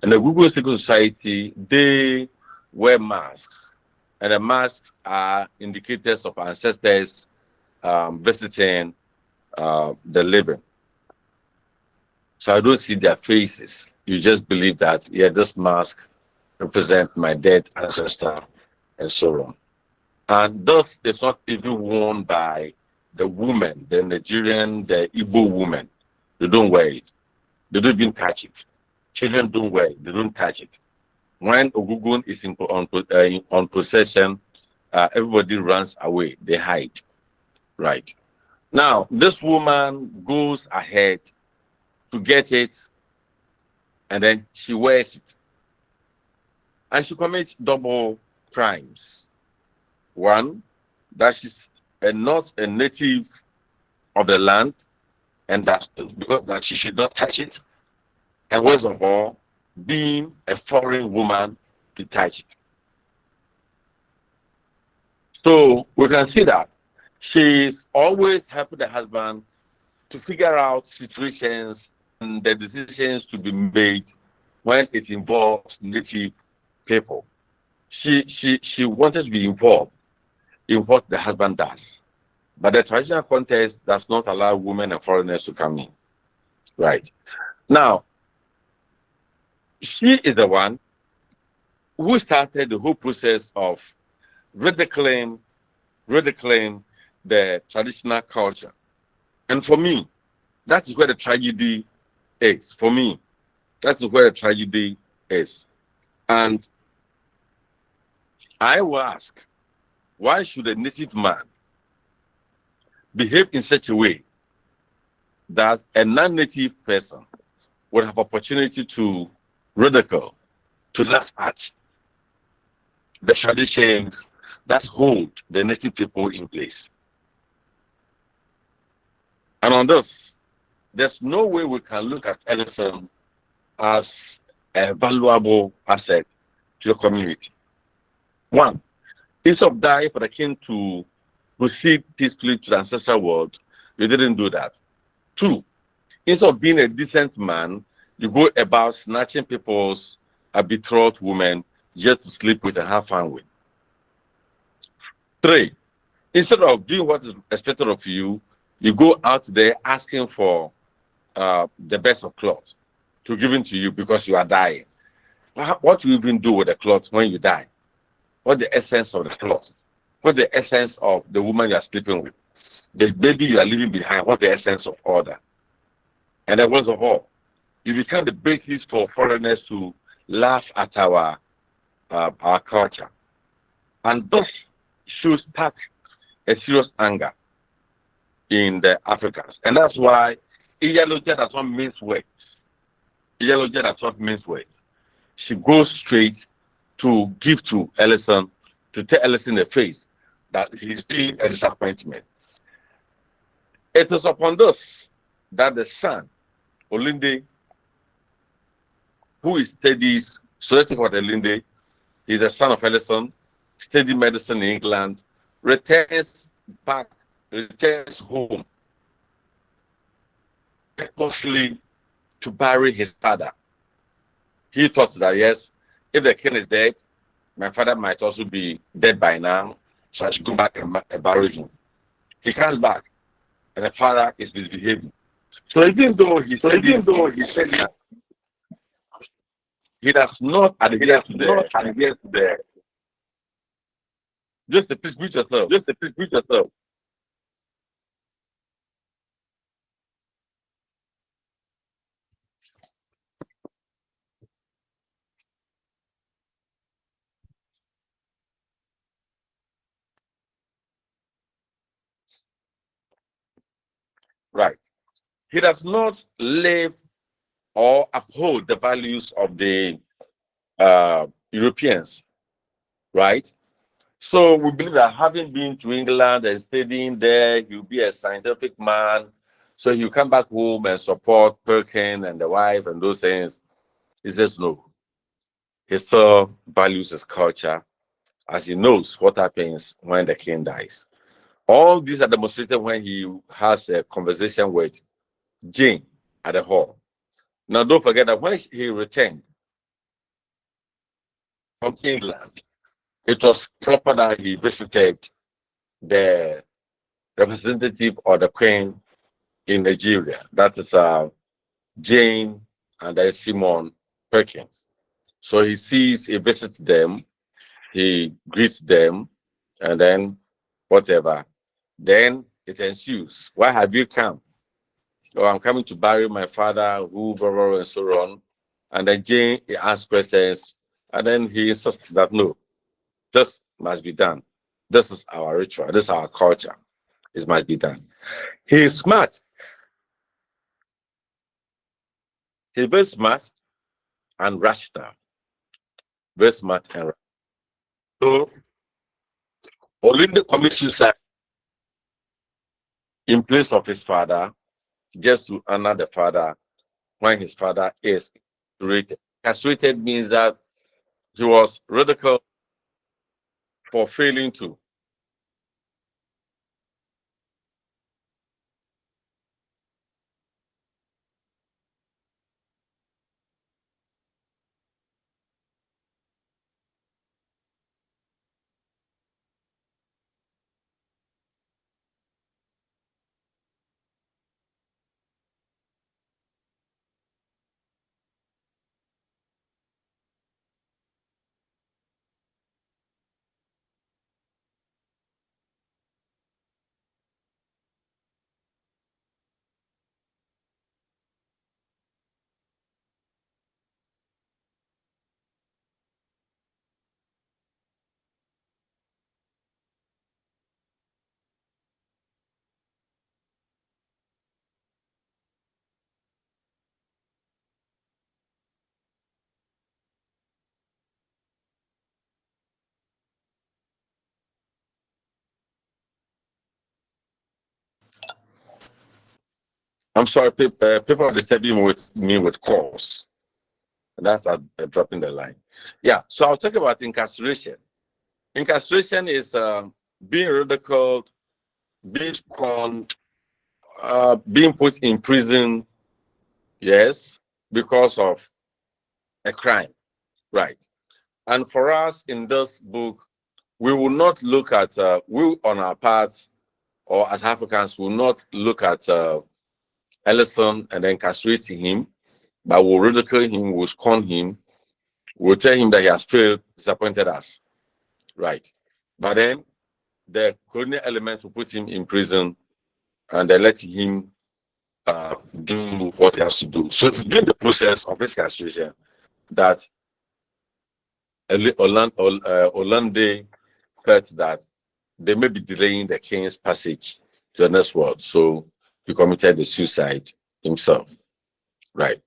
And the Ugugun Civil Society, they wear masks. And the masks are indicators of ancestors visiting the living. So I don't see their faces. You just believe that, yeah, this mask represents my dead ancestor and so on. And thus, it's not even worn by the women, the Nigerian, the Igbo women. They don't wear it. They don't even touch it. Children don't wear it. They don't touch it. When Ogugun is on possession, everybody runs away. They hide. Right. Now, this woman goes ahead to get it, and then she wears it. And she commits double crimes. One, that she's not a native of the land, and that's because that she should not touch it. And worst of all, being a foreign woman to touch it. So we can see that she's always helping the husband to figure out situations and the decisions to be made when it involves native people. She wanted to be involved in what the husband does. But the traditional context does not allow women and foreigners to come in. Right. Now, she is the one who started the whole process of ridiculing the traditional culture. And for me, that is where the tragedy is. For me, that's where the tragedy is. And I will ask, why should a native man behave in such a way that a non-native person would have opportunity to ridicule, to laugh at the traditions that hold the native people in place? And on this, there's no way we can look at Ellison as a valuable asset to your community. One, instead of dying for the king to proceed peacefully to the ancestral world, You didn't do that. 2, instead of being a decent man, you go about snatching people's betrothed women just to sleep with and have fun with. 3, instead of doing what is expected of you, you go out there asking for the best of clothes to give to you because you are dying. What do you even do with the clothes when you die? What the essence of the cloth? What the essence of the woman you are sleeping with? The baby you are leaving behind, what the essence of all that? And then worst of all, you become the basis for foreigners to laugh at our culture. And thus should start a serious anger in the Africans. And that's why Iyaloja does not mince words. Iyaloja does not mince words. She goes straight to give to Ellison, to tell Ellison in the face that he's being a disappointment. It is upon this that the son, Olinde, who studies, so let's talk about Olinde, he's the son of Ellison, studied medicine in England, returns home, purposely to bury his father. He thought that, yes, if the king is dead, my father might also be dead by now, so I should go back and bury him. He comes back, and the father is misbehaving. So even though he said that, he does not adhere to the. Just please mute yourself. Right. He does not live or uphold the values of the Europeans, right? So we believe that having been to England and studying there, he'll be a scientific man. So he'll come back home and support Perkin and the wife and those things. He says no. He still values his culture as he knows what happens when the king dies. All these are demonstrated when he has a conversation with Jane at the hall. Now, don't forget that when he returned from England, it was proper that he visited the representative of the queen in Nigeria. That is Jane and then Simon Perkins. So he visits them, he greets them, and then whatever. Then it ensues. Why have you come? Oh, I'm coming to bury my father, who, blah, blah, blah, and so on. And then Jane asks questions, and then he insists that no, this must be done. This is our ritual. This is our culture. It must be done. He is smart. He's very smart and rational. Very smart and rational. So, Olinde commits suicide in place of his father, just to honor the father when his father is castrated. Castrated means that he was ridiculed for failing to. I'm sorry, people are disturbing me with calls. That's dropping the line. Yeah, so I'll talk about incarceration. Incarceration is being ridiculed, being scorned, being put in prison, yes, because of a crime, right? And for us in this book, we will not look at, we on our part, or as Africans, will not look at Ellison and then castrating him, but we'll ridicule him, we'll scorn him, we'll tell him that he has failed, disappointed us, right? But then the colonial element will put him in prison and they let him do what he has to do. So it's during the process of this castration that Olande felt that they may be delaying the king's passage to the next world. So he committed the suicide himself. Right.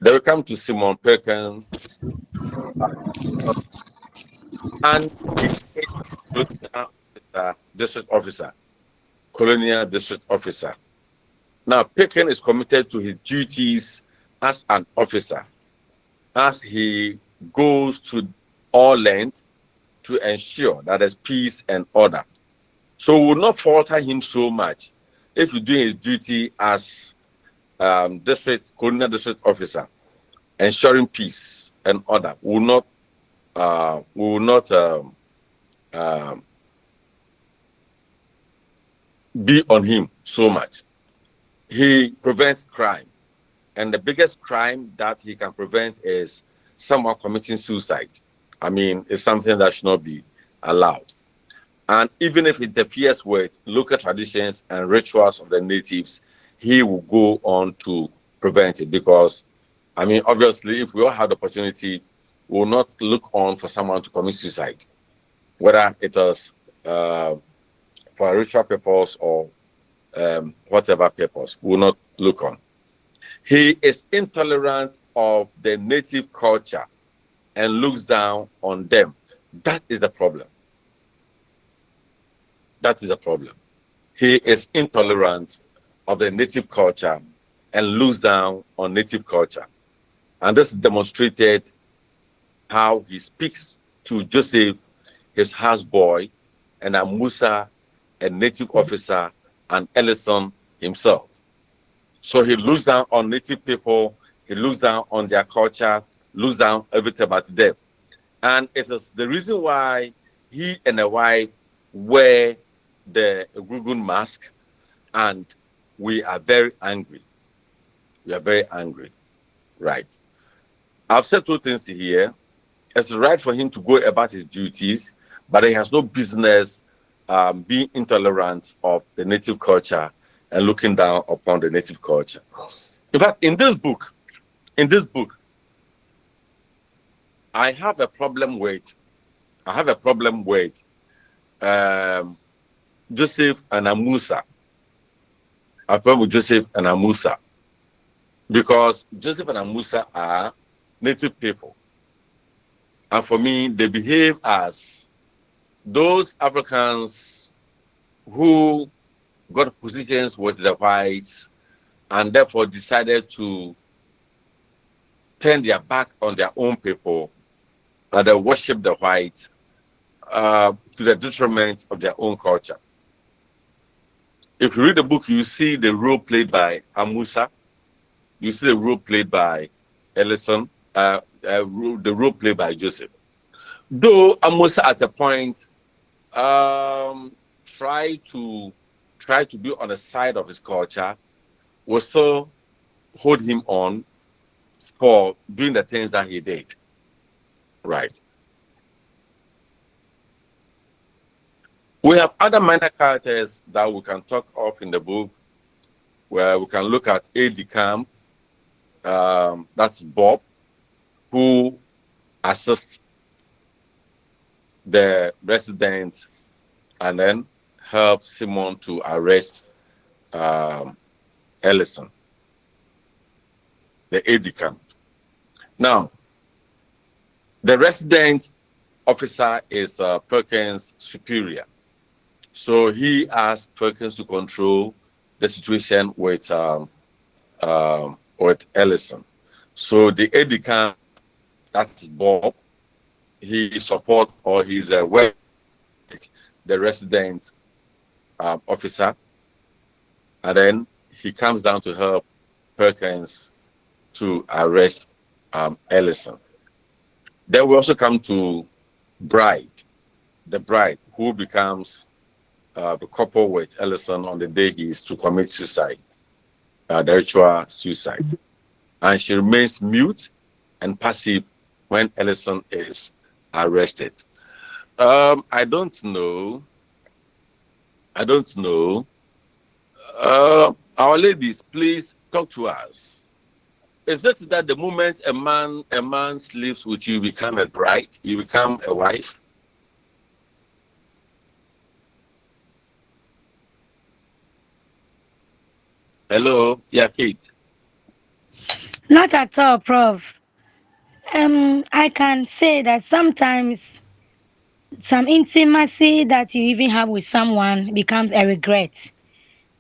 Then we come to Simon Perkins, and district officer, colonial district officer. Now, Perkins is committed to his duties as an officer, as he goes to all length to ensure that there's peace and order. So we will not falter him so much if he's doing his duty as colonial district officer, ensuring peace and order. We will not be on him so much. He prevents crime, and the biggest crime that he can prevent is someone committing suicide. I mean, it's something that should not be allowed. And even if it interferes with local traditions and rituals of the natives, he will go on to prevent it. Because, I mean, obviously, if we all had the opportunity, we will not look on for someone to commit suicide, whether it was for a ritual purpose or whatever purpose, we will not look on. He is intolerant of the native culture and looks down on them. That is the problem. That is the problem. He is intolerant of the native culture and looks down on native culture. And this demonstrated how he speaks to Joseph, his houseboy, and Amusa, a native officer, and Ellison himself. So he looks down on native people, he looks down on their culture, looks down everything about them. And it is the reason why he and the wife wear the Gugun mask, and we are very angry. We are very angry, right? I've said two things here. It's right for him to go about his duties, but he has no business being intolerant of the native culture and looking down upon the native culture. In fact, in this book, I have a problem with Joseph and Amusa. I have a problem with Joseph and Amusa because Joseph and Amusa are native people. And for me, they behave as those Africans who got positions with the whites and therefore decided to turn their back on their own people and they worship the whites to the detriment of their own culture. If you read the book, you see the role played by Amusa, you see the role played by Ellison, the role played by Joseph. Though Amusa at a point try to be on the side of his culture, will still hold him on for doing the things that he did. Right. We have other minor characters that we can talk of in the book, where we can look at A.D. Camp, that's Bob, who assists the resident and then helps Simon to arrest Ellison, the A.D. Camp. Now, the resident officer is Perkins' superior. So he asked Perkins to control the situation with Ellison. So the A.D. Camp, that's Bob, he supports or he's the resident officer, and then he comes down to help Perkins to arrest Ellison. Then we also come to the bride who becomes the couple with Ellison on the day he is to commit suicide, the ritual suicide. And she remains mute and passive when Ellison is arrested. I don't know. Our ladies, please talk to us. Is it that the moment a man sleeps with you, become a bride, you become a wife? Hello, yeah, Kate. Not at all, Prof. I can say that sometimes some intimacy that you even have with someone becomes a regret.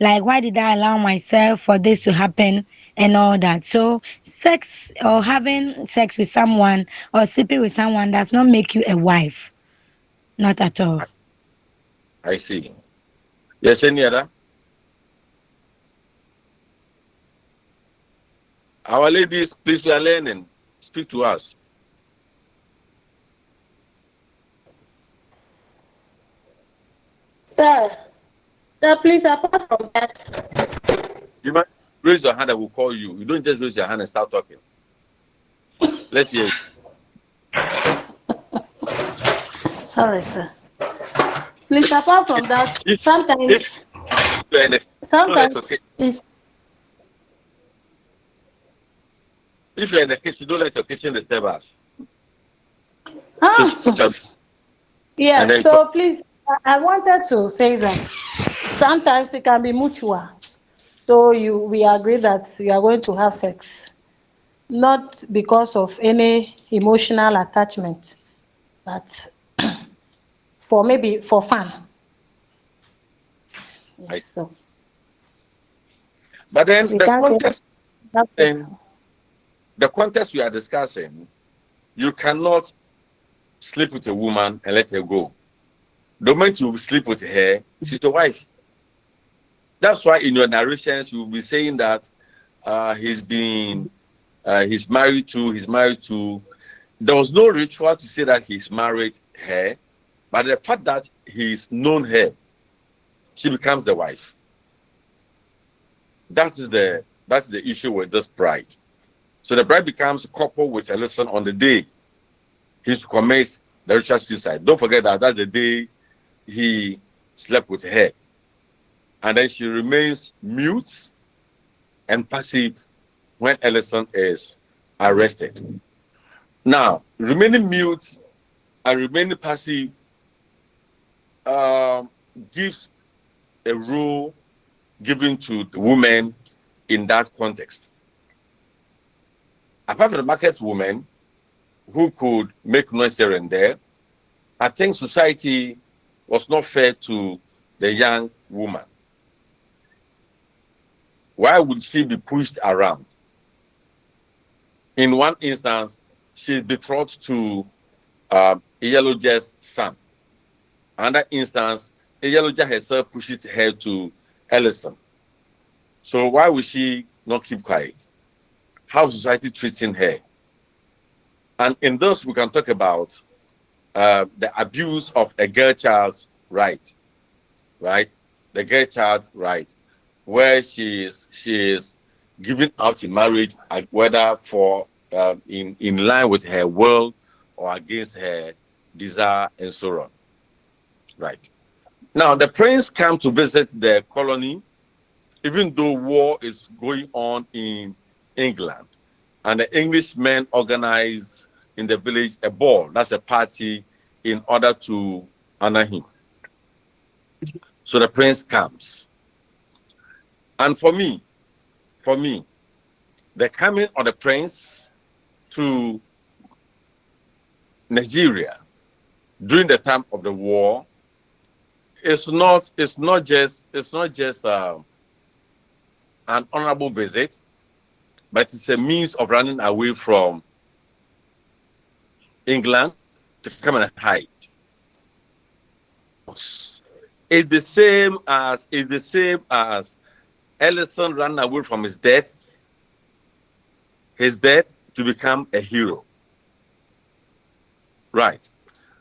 Like, why did I allow myself for this to happen and all that? So, sex or having sex with someone or sleeping with someone does not make you a wife. Not at all. I see. Yes, any other? Our ladies, please, we are learning. Speak to us. Sir, please, apart from that. You might raise your hand, I will call you. You don't just raise your hand and start talking. Let's hear it. Sorry, sir. Please, apart from that, sometimes it's... If you're in the kitchen, don't let your kitchen disturb us. Yeah, so please, I wanted to say that sometimes it can be mutual. So we agree that we are going to have sex, not because of any emotional attachment, but maybe for fun. Yes, so. But then the context we are discussing, you cannot sleep with a woman and let her go. The moment you sleep with her, she's your wife. That's why in your narrations you will be saying that he's married to. There was no ritual to say that he's married her, but the fact that he's known her, she becomes the wife. That is the issue with this bride. So the bride becomes a couple with Ellison on the day he commits the ritual suicide. Don't forget that that's the day he slept with her. And then she remains mute and passive when Ellison is arrested. Now, remaining mute and remaining passive gives a role given to the woman in that context. Apart from the market woman who could make noise here and there, I think society was not fair to the young woman. Why would she be pushed around? In one instance, she is betrothed to Iyaloja's son. Another instance, Iyaloja herself pushes her to Ellison. So why would she not keep quiet? How is society treating her? And in this, we can talk about the abuse of a girl child's right? The girl child right, where she is given out in marriage, whether for in line with her will or against her desire and so on. Right. Now the prince came to visit the colony, even though war is going on in England, and the Englishmen organize in the village a ball, that's a party, in order to honor him. So the prince comes. And for me, the coming of the prince to Nigeria during the time of the war it's not just an honorable visit, but it's a means of running away from England to come and hide. It's the same as Ellison ran away from his death to become a hero. Right.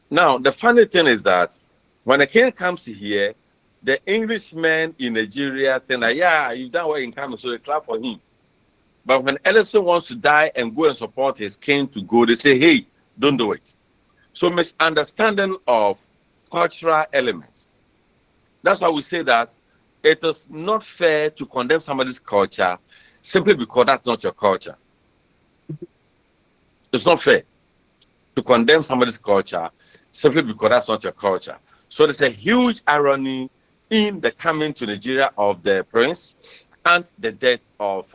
Now, the funny thing is that when a king comes here, the Englishmen in Nigeria think that, yeah, you've done well in coming, so they clap for him. But when Ellison wants to die and go and support his king to go, they say, hey, don't do it. So misunderstanding of cultural elements. That's why we say that it is not fair to condemn somebody's culture simply because that's not your culture. It's not fair to condemn somebody's culture simply because that's not your culture. So there's a huge irony in the coming to Nigeria of the prince and the death of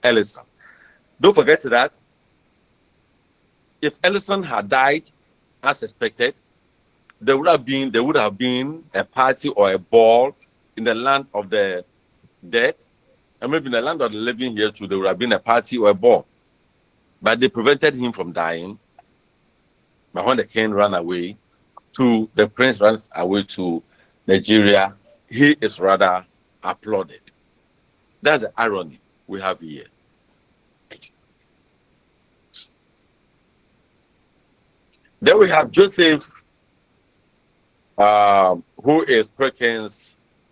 Ellison. Don't forget that if Ellison had died as expected, there would have been a party or a ball in the land of the dead, and maybe in the land of the living here too, there would have been a party or a ball. But they prevented him from dying. But when the king ran away, the prince runs away to Nigeria, he is rather applauded. That's the irony we have here. Then we have Joseph, who is Perkins'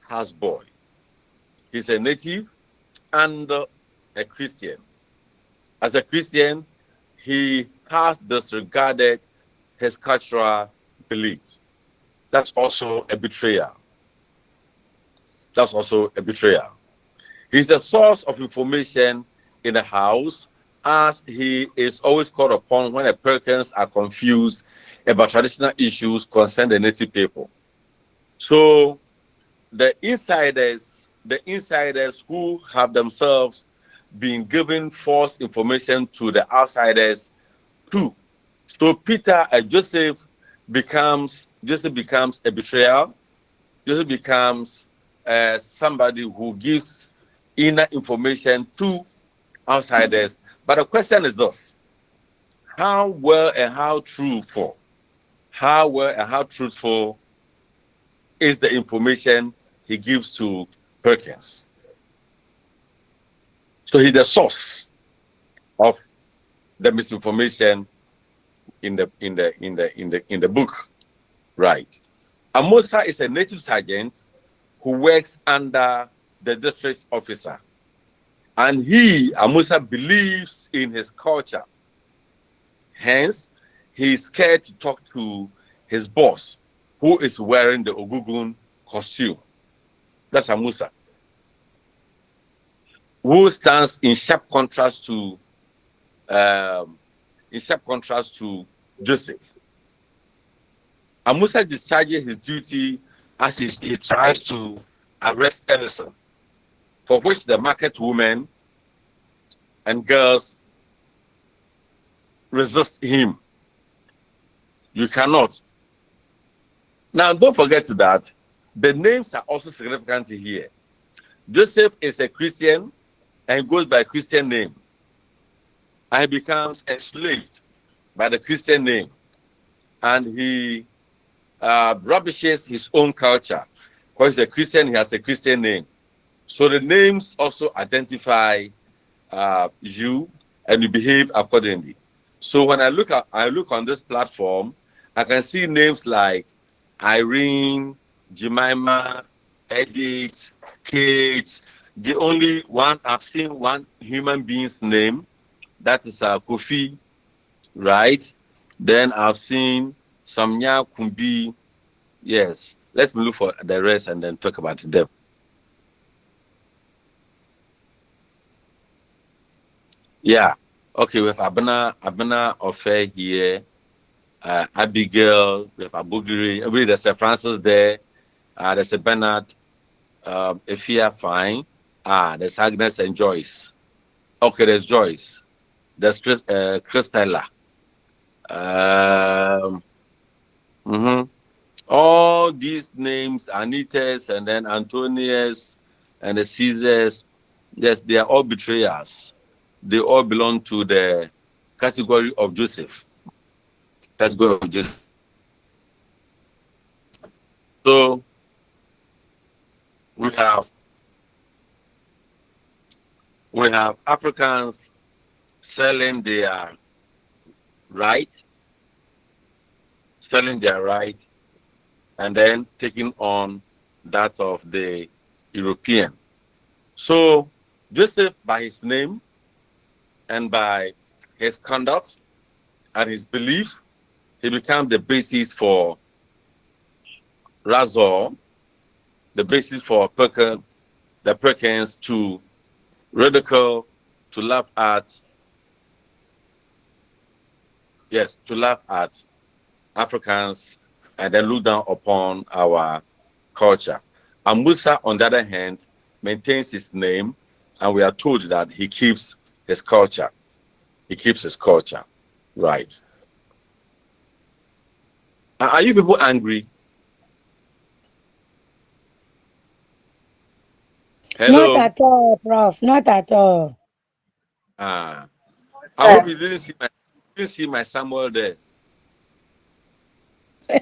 houseboy. He's a native and a Christian. As a Christian, he has disregarded his cultural beliefs. That's also a betrayal. That's also a betrayal. He's a source of information in the house, as he is always called upon when the Perkins are confused about traditional issues concerning the native people. So the insiders who have themselves been given false information to the outsiders too. So Joseph becomes a betrayal. Joseph becomes somebody who gives inner information to outsiders. But the question is this: how well and how truthful is the information he gives to Perkins? So he's the source of the misinformation in the book, right? Amosa is a native sergeant who works under the district officer, and Amosa believes in his culture. Hence, he is scared to talk to his boss, who is wearing the Ogugun costume. That's Amosa, who stands in sharp contrast to Joseph. Amusa discharges his duty as he tries to arrest Ellison, for which the market women and girls resist him. You cannot. Now, don't forget that the names are also significant here. Joseph is a Christian and goes by a Christian name, and he becomes enslaved by the Christian name, and he rubbishes his own culture. Because he's a Christian, he has a Christian name. So the names also identify you, and you behave accordingly. So when I look on this platform, I can see names like Irene, Jemima, Edith, Kate. The only one I've seen one human being's name, that is Kofi, right? Then I've seen Samnya Kumbi. Yes, let me look for the rest and then talk about them. Yeah. Okay, we have Abena Ofe here, Abigail, we have Abugiri, there's a Francis there, there's a Bernard, Efia Fine, there's Agnes and Joyce. Okay, there's Joyce. There's Christella. All these names, Anitas and then Antonius and the Caesars, yes, they are all betrayers. They all belong to the category of Joseph. So we have Africans selling their right, selling their right, and then taking on that of the European. So Joseph, by his name and by his conduct and his belief, he became the basis for Razor, the basis for the Perkins to ridicule, to laugh at, yes, to laugh at Africans and then look down upon our culture. And Musa, on the other hand, maintains his name, and we are told that he keeps his culture. He keeps his culture. Right. Are you people angry? Hello? Not at all, Prof. Not at all. I hope you didn't see my Samuel there. Is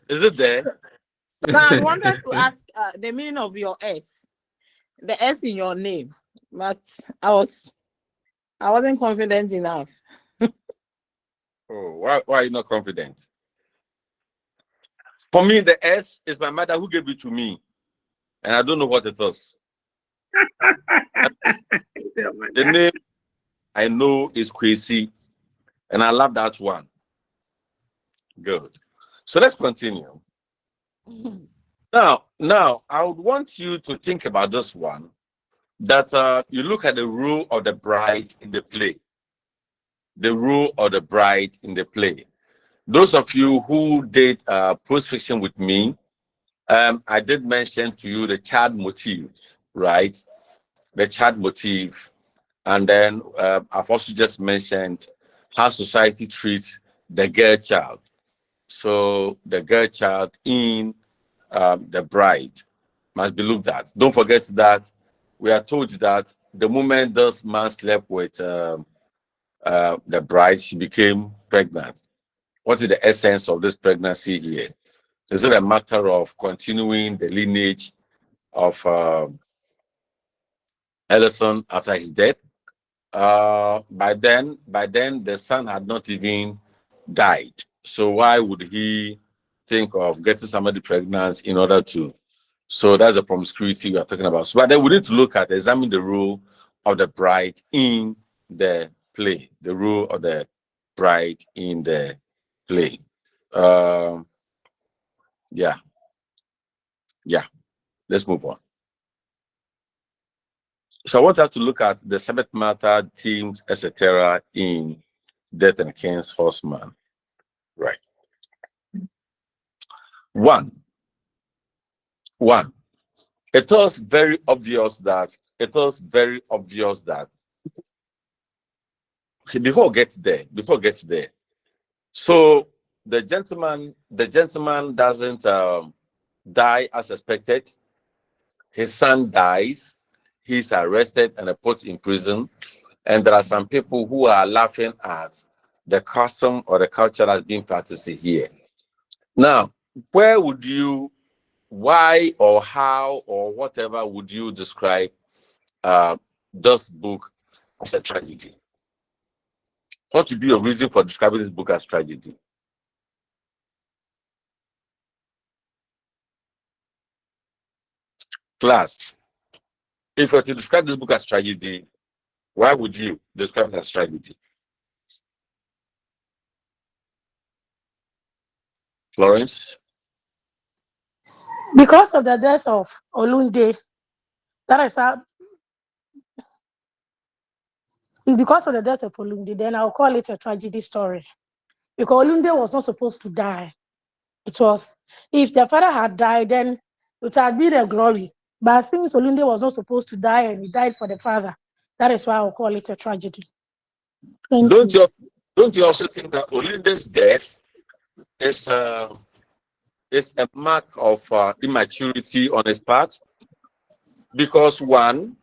it there? So I wanted to ask the meaning of your S, the S in your name, but I wasn't confident enough. Oh, why are you not confident? For me, the S is my mother who gave it to me, and I don't know what it is. The name I know is Kwesi, and I love that one. Good. So let's continue. Now, I would want you to think about this one, that you look at the role of the bride in the play. The role of the bride in the play. Those of you who did post-fiction with me, I did mention to you the child motif, right? The child motif. And then I've also just mentioned how society treats the girl child. So the girl child in the bride must be looked at. Don't forget that we are told that the moment this man slept with the bride, she became pregnant. What is the essence of this pregnancy here? Is it a matter of continuing the lineage of Ellison after his death? By then, the son had not even died. So why would he think of getting somebody pregnant in order to? So that's the promiscuity we are talking about. So, but then we need to examine the role of the bride in the play. The role of the bride in the play. Yeah. Let's move on. So I want us to look at the subject matter, themes, etc. in Death and King's Horseman. Right. One. It was very obvious that before it gets there. So the gentleman doesn't die as expected. His son dies. He's arrested and put in prison. And there are some people who are laughing at the custom or the culture that's being practiced here. Now, why or how or whatever would you describe this book as a tragedy? What would be your reason for describing this book as tragedy? Class, if you were to describe this book as tragedy, why would you describe it as tragedy? Florence? Because of the death of Olunde, that is how. It's because of the death of Olunde, then I'll call it a tragedy story. Because Olunde was not supposed to die. It was, if the father had died, then it would have been a glory. But since Olunde was not supposed to die and he died for the father, that is why I'll call it a tragedy. Don't you also think that Olunde's death is a mark of immaturity on his part? Because one,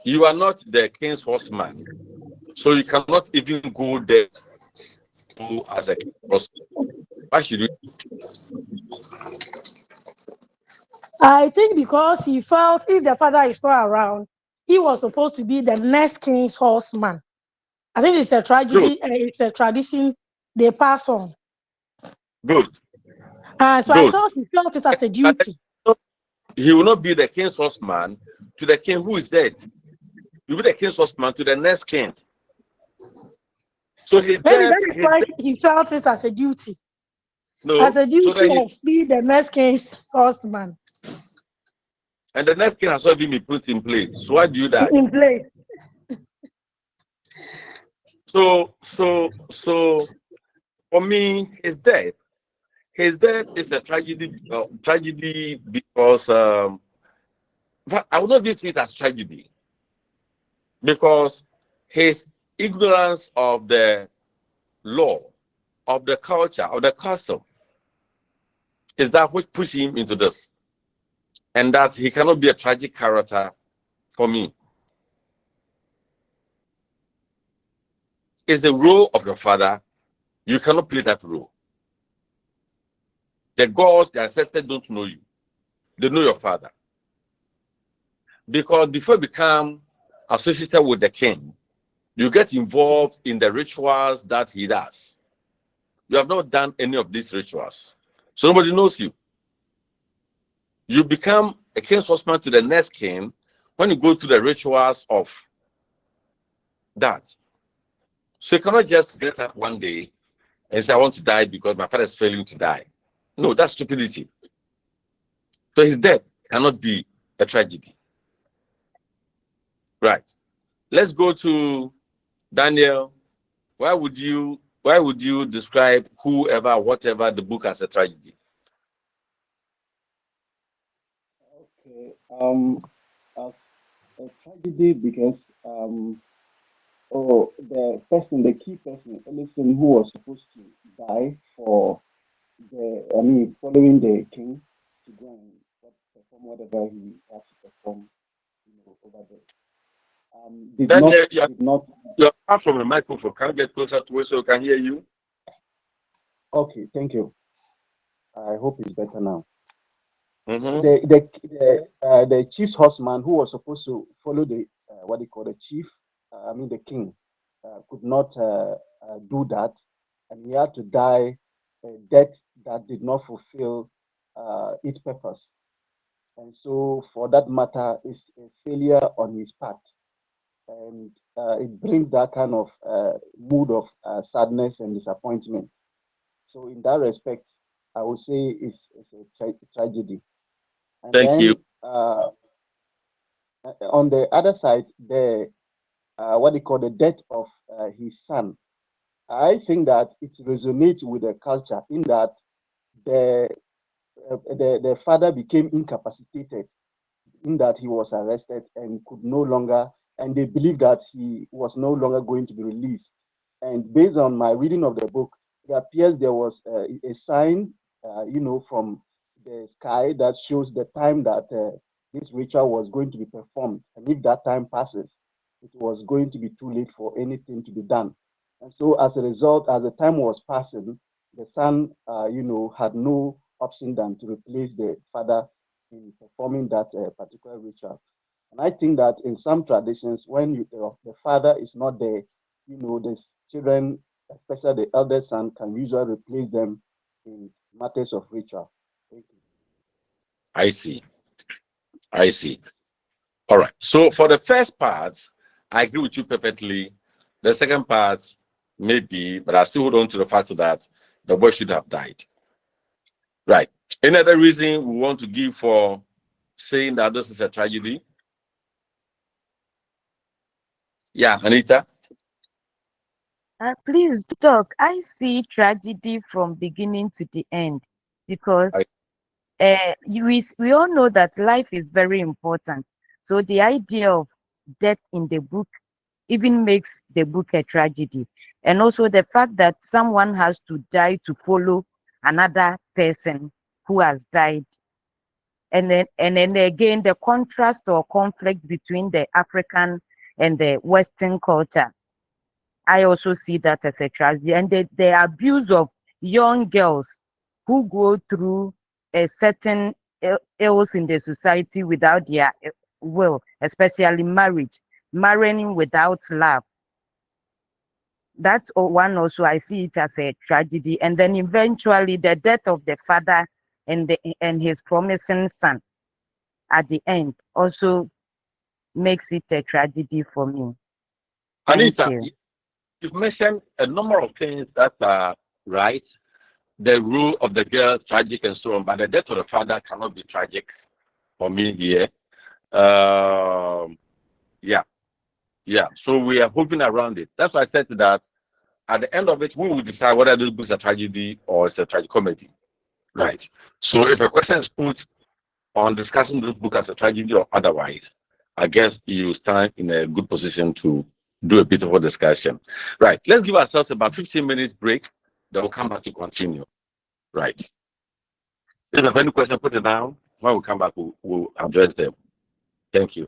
you are not the king's horseman, so you cannot even go there as a king's horseman. Why should we? I think because he felt if the father is not around, he was supposed to be the next king's horseman. I think it's a tragedy, it's a tradition they pass on. Good. So I thought he felt it as a duty. He will not be the king's horseman to the king who is dead. He will be the king's horseman to the next king. So his Maybe death, that is why he felt it as a duty. No, as a duty so that of be the next king's horseman. And the next king has already been put in place. So why do you die? In place. So for me, his death is a tragedy because I would not see it as tragedy because his ignorance of the law, of the culture, of the custom is that which pushed him into this. And that he cannot be a tragic character for me. It's the role of your father. You cannot play that role. The gods, the ancestors don't know you. They know your father. Because before you become associated with the king, you get involved in the rituals that he does. You have not done any of these rituals. So nobody knows you. You become a king's horseman to the next king when you go through the rituals of that. So you cannot just get up one day and say, I want to die because my father is failing to die. No, that's stupidity. So his death cannot be a tragedy. Right. Let's go to Daniel. Why would you describe whoever, whatever the book as a tragedy? Okay. As a tragedy because the key person, Ellison, who was supposed to die following the king to go and perform whatever he has to perform, over there. Did not. You're far from the microphone. Can you get closer to it so I can hear you? Okay, thank you. I hope it's better now. Mm-hmm. The chief's horseman who was supposed to follow the the king, could not do that, and he had to die a death that did not fulfill its purpose. And so, for that matter, it's a failure on his part, and it brings that kind of mood of sadness and disappointment. So, in that respect, I would say it's a tragedy. And Thank you. On the other side, the death of his son. I think that it resonates with the culture in that the father became incapacitated, in that he was arrested and could no longer, and they believe that he was no longer going to be released. And based on my reading of the book, it appears there was a sign, from the sky that shows the time that this ritual was going to be performed. And if that time passes, it was going to be too late for anything to be done. And so, as a result, as the time was passing, the son, had no option than to replace the father in performing that particular ritual. And I think that in some traditions, when the father is not there, the children, especially the elder son, can usually replace them in matters of ritual. Thank you. I see. All right. So for the first part, I agree with you perfectly. The second part, maybe, but I still hold on to the fact that the boy should have died. Right. Any other reason we want to give for saying that this is a tragedy? Yeah, Anita? Please, Doc, I see tragedy from beginning to the end because we all know that life is very important. So the idea of death in the book even makes the book a tragedy. And also the fact that someone has to die to follow another person who has died. And then again, the contrast or conflict between the African and the Western culture. I also see that as a tragedy. And the abuse of young girls who go through a certain ills in the society without their will, especially marriage, marrying without love. That's one also I see it as a tragedy. And then eventually the death of the father and his promising son at the end also makes it a tragedy for me. Thank Anita, you. you've mentioned a number of things that are right. The rule of the girl tragic and so on, but the death of the father cannot be tragic for me here. Yeah, yeah. So we are hoping around it. That's why I said that at the end of it, we will decide whether this book is a tragedy or it's a tragicomedy. Right. So if a question is put on discussing this book as a tragedy or otherwise, I guess you stand in a good position to do a bit of a discussion. Right. Let's give ourselves about 15 minutes break. Then we'll come back to continue. Right. If you have any question, put it down. When we come back, we'll address them. Thank you.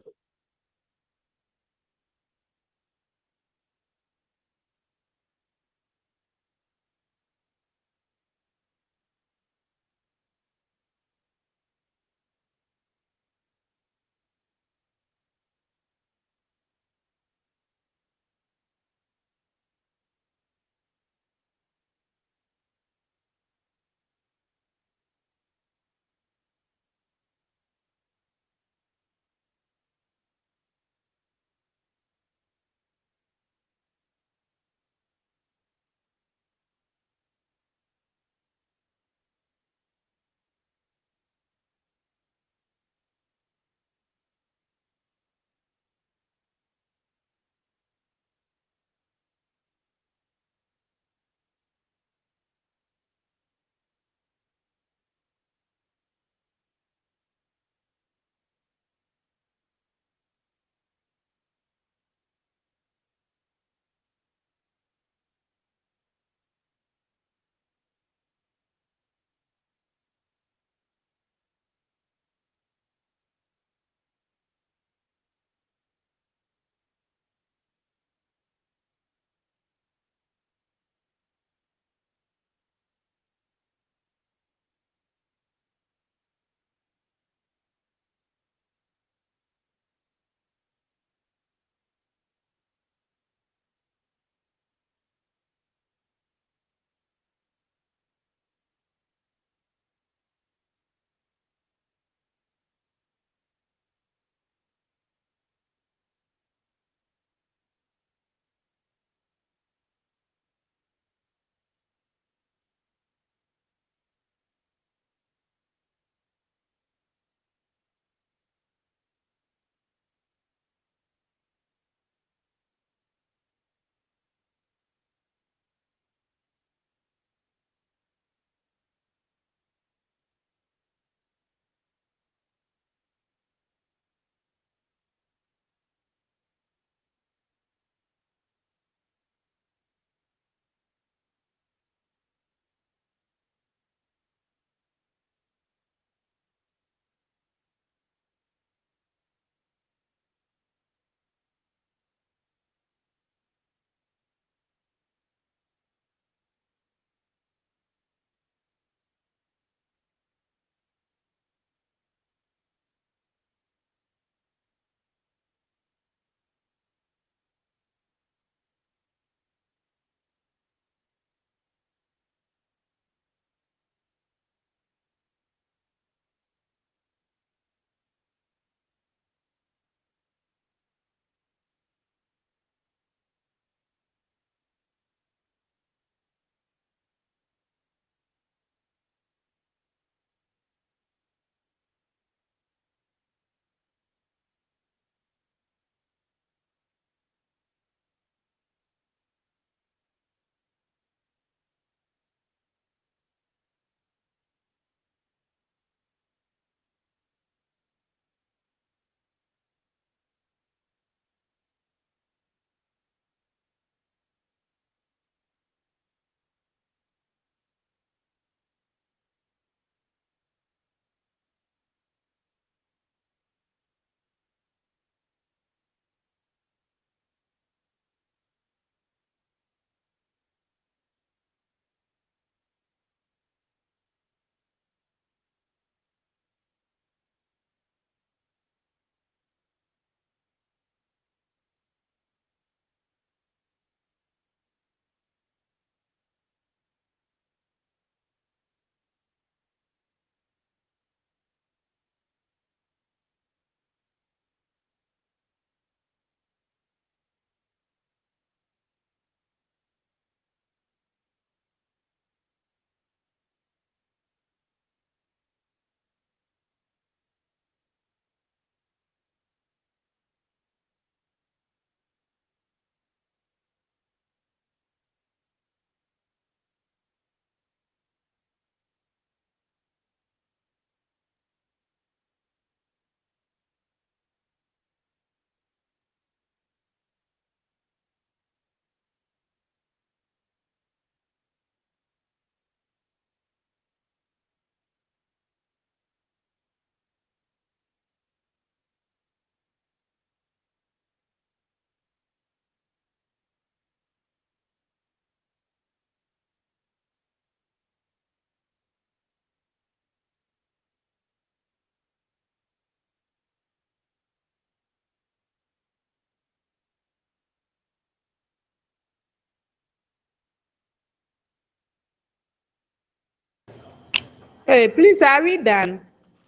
Hey, please, are we done?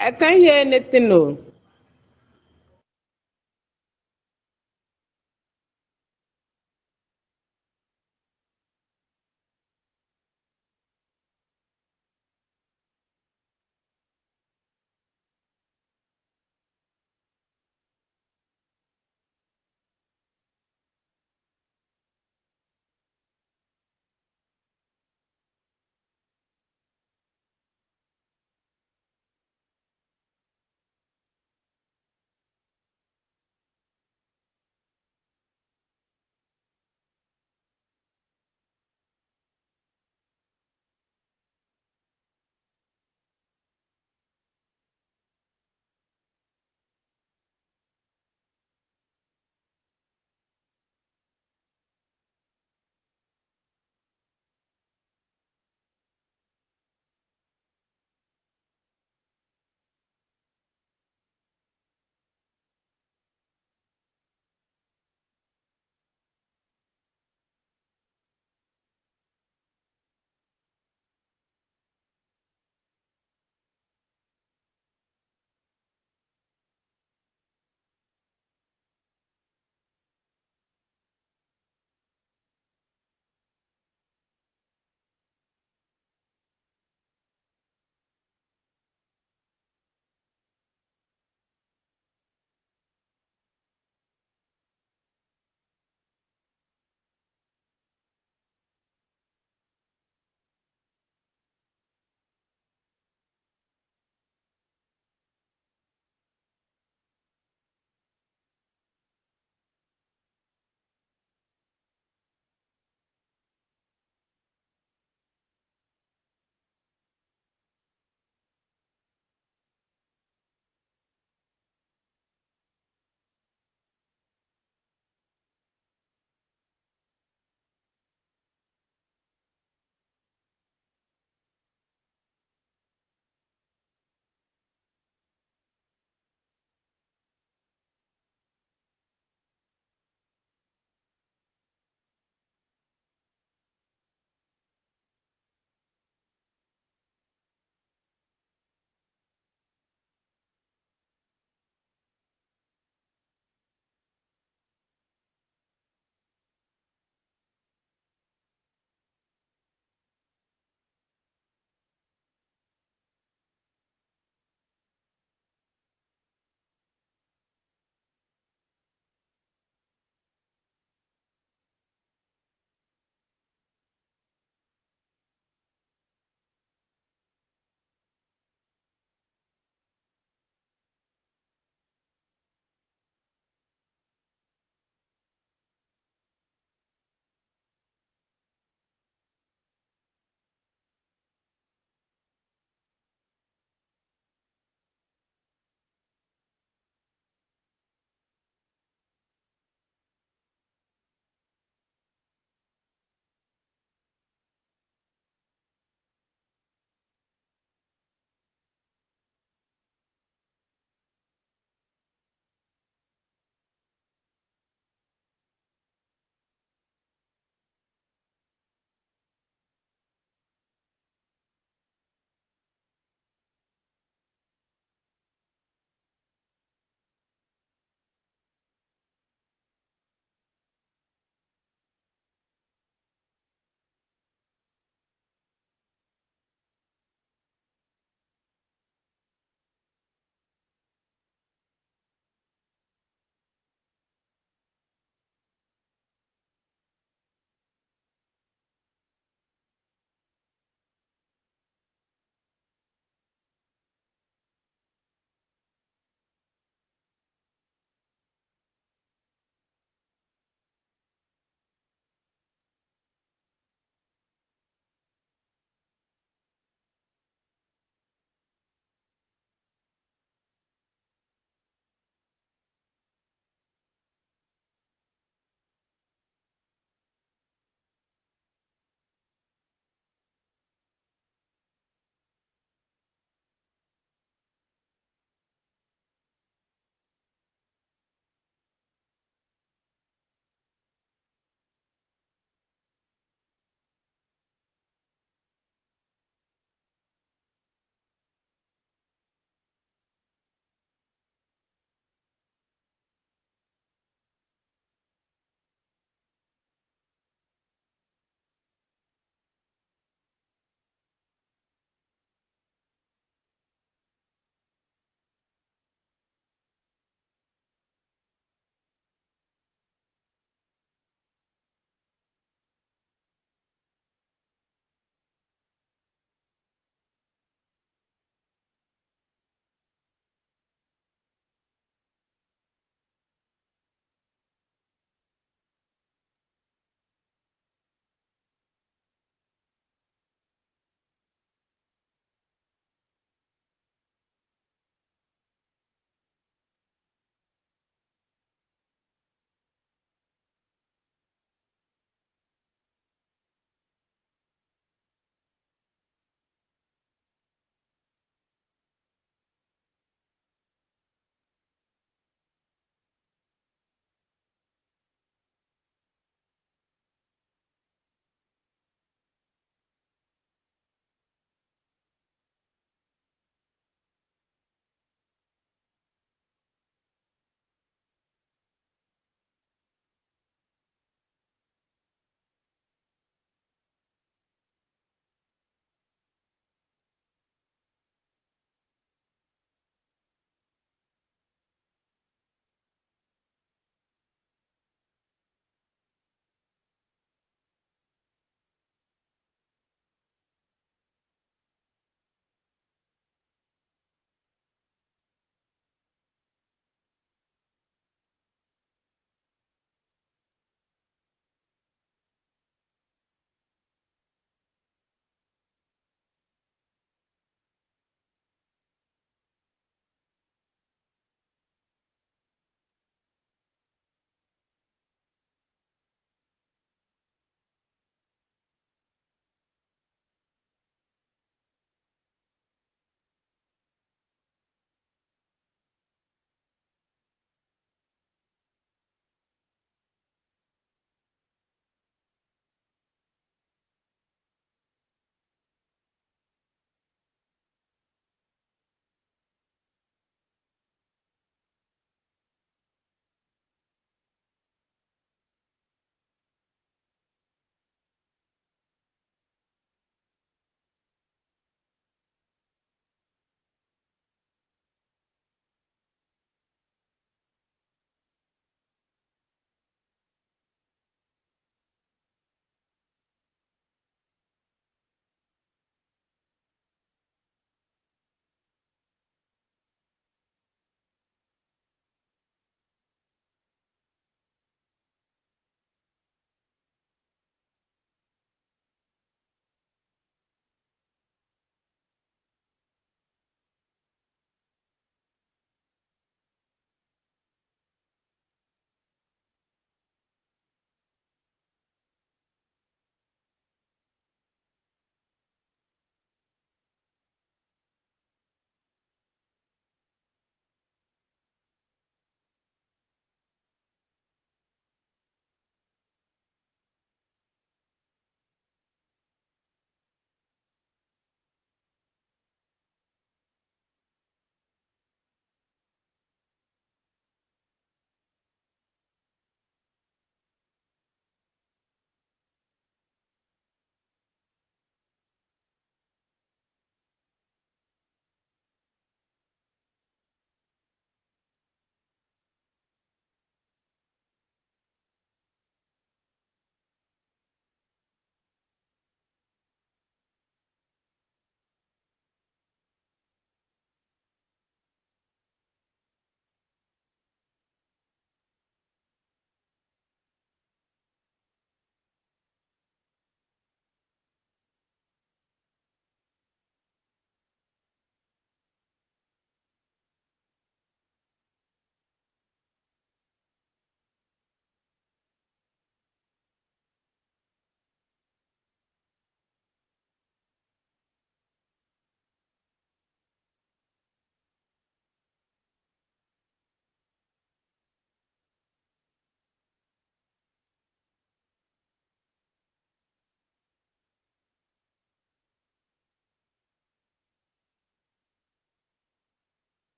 I can't hear anything. No.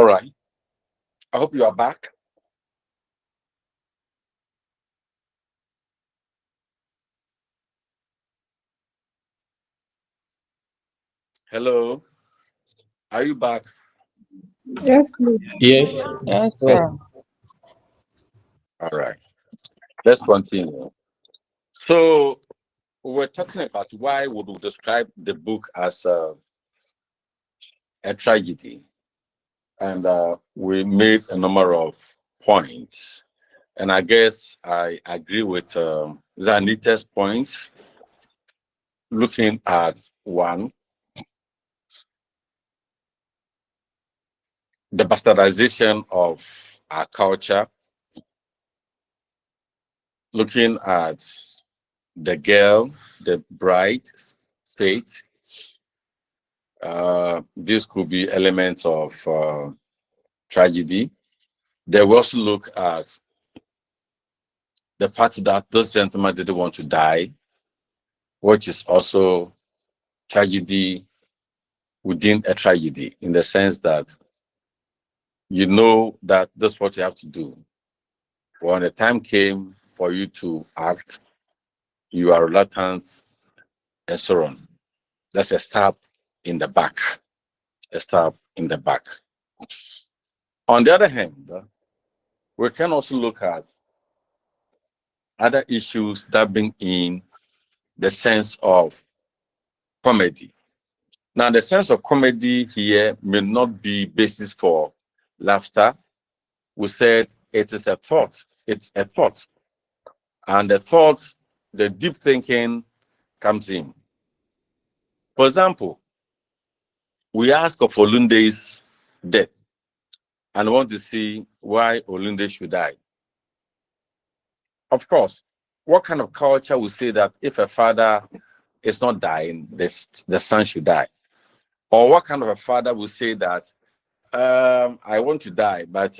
All right. I hope you are back. Hello. Are you back? Yes, please. Yes. Yes, Yes. sir. All right. Let's continue. So we're talking about why would we describe the book as a tragedy, and we made a number of points. And I guess I agree with Zanita's point, looking at one, the bastardization of our culture, looking at the girl, the bride, fate. This could be elements of tragedy. They will also look at the fact that this gentleman didn't want to die, which is also tragedy within a tragedy, in the sense that you know that that's what you have to do. When the time came for you to act, you are reluctant and so on. That's a stab in the back. A stab in the back. On the other hand, we can also look at other issues that bring in the sense of comedy. Now, the sense of comedy here may not be basis for laughter. We said it is a thought. It's a thought. And the thought, the deep thinking comes in. For example, we ask of Olunde's death and want to see why Olunde should die. Of course, what kind of culture will say that if a father is not dying, the son should die? Or what kind of a father will say that I want to die, but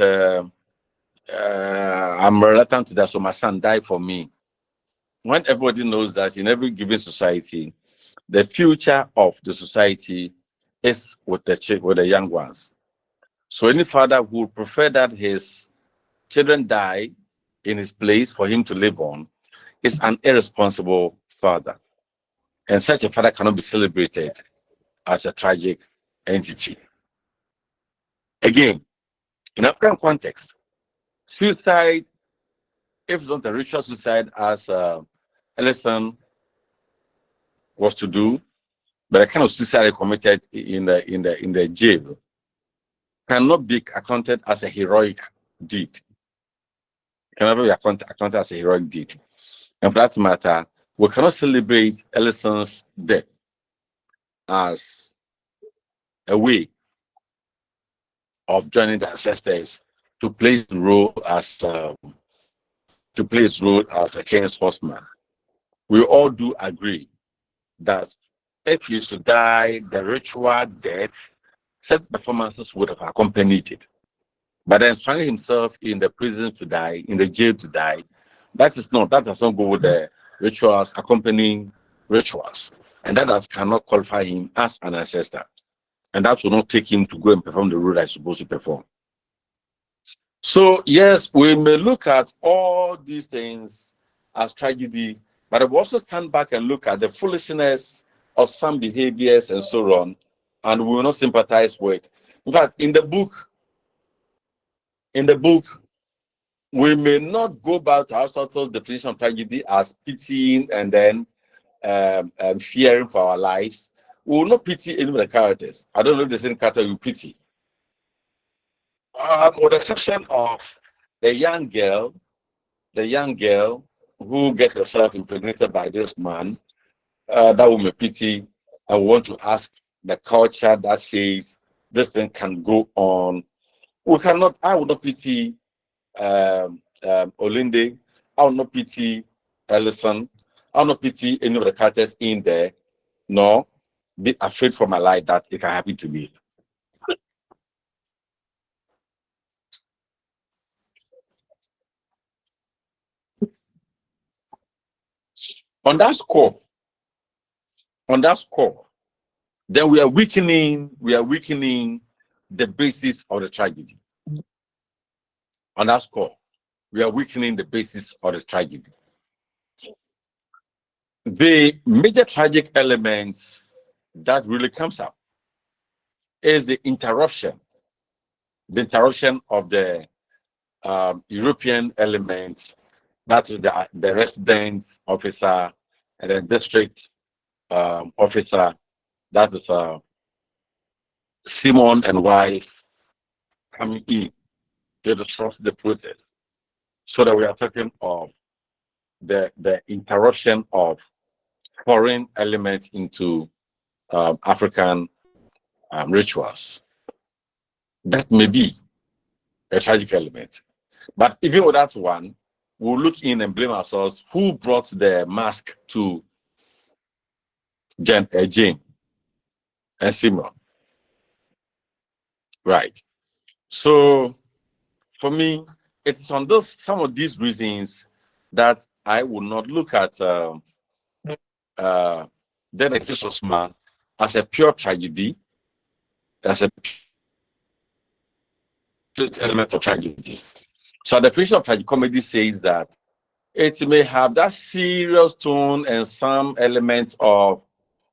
I'm reluctant to die, so my son die for me? When everybody knows that in every given society, the future of the society is with the young ones. So any father who would prefer that his children die in his place for him to live on is an irresponsible father. And such a father cannot be celebrated as a tragic entity. Again, in African context, suicide, if it's not a ritual suicide as Ellison was to do, but a kind of suicide committed in the jail cannot be accounted as a heroic deed. Can never be accounted as a heroic deed. And for that matter, we cannot celebrate Ellison's death as a way of joining the ancestors to play his role as a king's horseman. We all do agree that if he should die the ritual death, certain performances would have accompanied it. But then finding himself in the prison to die, in the jail to die, that does not go with the rituals accompanying rituals. And cannot qualify him as an ancestor. And that will not take him to go and perform the role that he's supposed to perform. So yes, we may look at all these things as tragedy, but we also stand back and look at the foolishness of some behaviors and so on, and we will not sympathize with. In fact, in the book, we may not go back to Aristotle's definition of tragedy as pitying and then fearing for our lives. We will not pity any of the characters. I don't know if there's any character you pity. With the exception of the young girl who gets herself impregnated by this man, that will be pity. I want to ask the culture that says this thing can go on. I would not pity Olinde. I will not pity Ellison. I will not pity any of the characters in there, nor be afraid for my life that it can happen to me. On that score, then we are weakening the basis of the tragedy. On that score, we are weakening the basis of the tragedy. The major tragic elements that really comes up is the interruption of the European element, that is the resident officer and the district officer, that is Simon and wife coming in to disrupt the process. So that we are talking of the interruption of foreign elements into African rituals. That may be a tragic element. But even with that one, we'll look in and blame ourselves. Who brought the mask to Jane and Simon? Right. So for me, it's on some of these reasons that I will not look at then Jesus man as a pure tragedy, as a element of tragedy. So the definition of tragicomedy says that it may have that serious tone and some elements of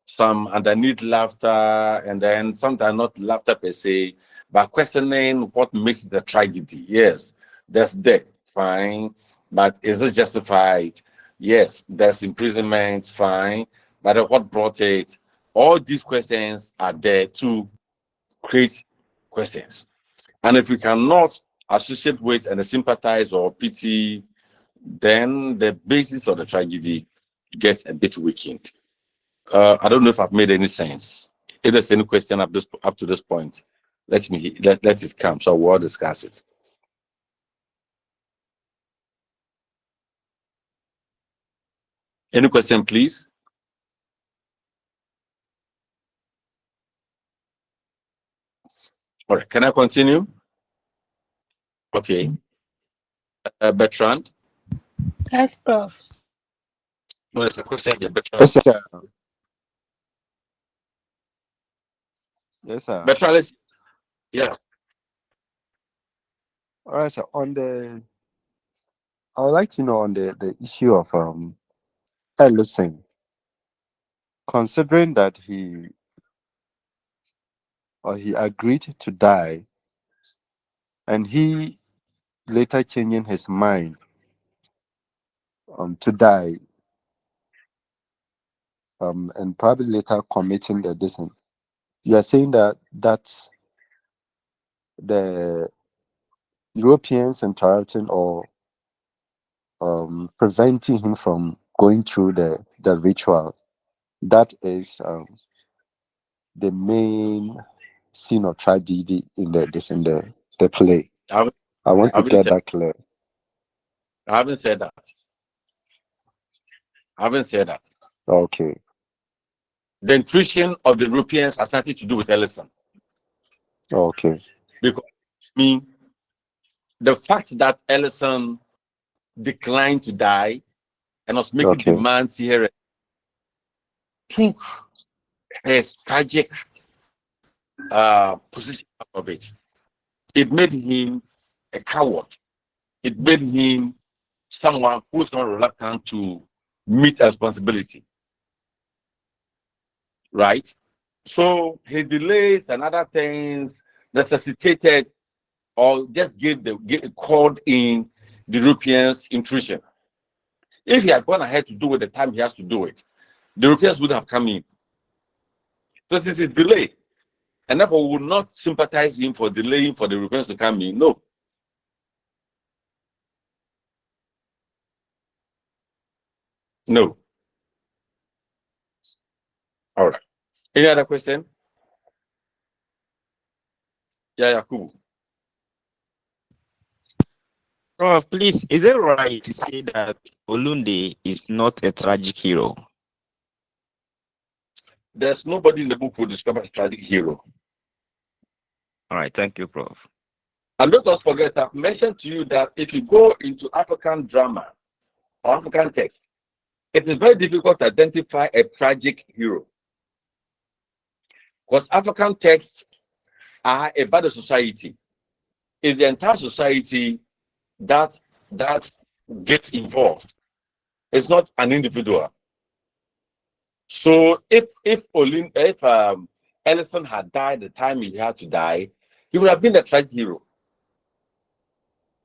some underneath laughter, and then sometimes not laughter per se, but questioning what makes it a tragedy. Yes, there's death, fine, but is it justified? Yes, there's imprisonment, fine, but what brought it? All these questions are there to create questions. And if we cannot associate with and sympathize or pity, then the basis of the tragedy gets a bit weakened. I don't know if I've made any sense. If there's any question up to this point, let it come so we'll discuss it. Any question, please? All right, can I continue? Okay. Bertrand? Yes, Prof. No, there's a question here, Bertrand. Yes, sir. Yes, sir. Bertrand, yeah. All right, sir. I would like to know on the issue of Ellison, considering that he agreed to die, and he later changing his mind to die, and probably later committing the sin. You are saying that the Europeans interrupting or preventing him from going through the ritual, that is the main scene of tragedy in the play. I want to get that clear. I haven't said that. Okay. The intrusion of the Europeans has nothing to do with Ellison. Okay. Because the fact that Ellison declined to die and was making demands here took his tragic position out of it. It made him a coward. It made him someone who's not reluctant to meet a responsibility. Right? So his delays and other things necessitated or just called in the Europeans' intrusion. If he had gone ahead to do it the time he has to do it, the Europeans would have come in. This is a delay. And therefore, we would not sympathize him for delaying for the Europeans to come in. No. No. All right. Any other question? Yeah, cool. Prof, please, is it right to say that Olunde is not a tragic hero? There's nobody in the book who discovers a tragic hero. All right, thank you, Prof. And let us forget, I've mentioned to you that if you go into African drama or African text, it is very difficult to identify a tragic hero. Because African texts are about the society. It's the entire society that gets involved. It's not an individual. So if Ellison had died the time he had to die, he would have been a tragic hero.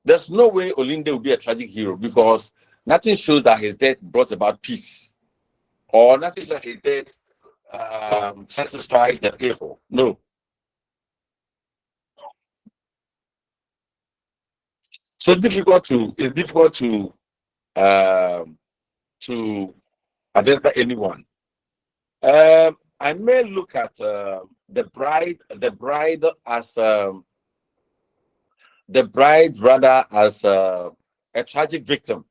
There's no way Olinde would be a tragic hero because nothing shows that his death brought about peace, or nothing shows that his death satisfied the people. No. So it's difficult to identify anyone. I may look at the bride as the bride rather as a tragic victim,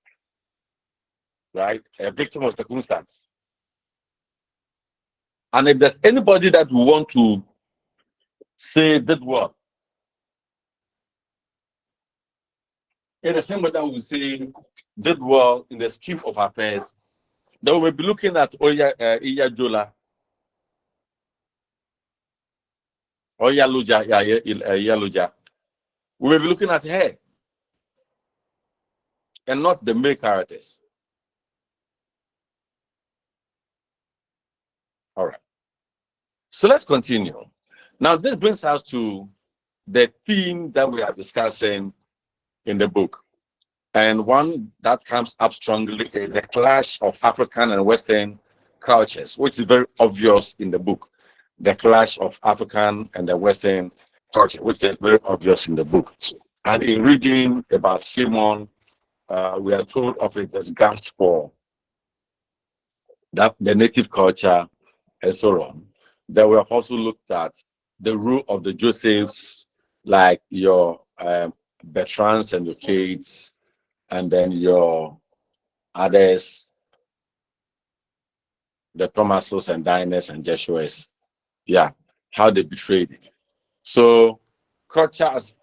right? A victim of circumstance. And if there's anybody that we want to say did what, in the same way that we say did well in the scheme of affairs, then we'll be looking at Iya Jola, or Yaluja, Yaluja. We will be looking at her and not the male characters. All right. So let's continue. Now, this brings us to the theme that we are discussing in the book. And one that comes up strongly is the clash of African and Western cultures, which is very obvious in the book. The clash of African and the Western culture, which is very obvious in the book. And in reading about Simon, we are told of it as gasp for that the native culture and so on. Then we have also looked at the role of the Josephs, like your Bertrands and your Kates, and then your others, the Thomases and Diners and Jeshuas. Yeah, how they betrayed it. So culture as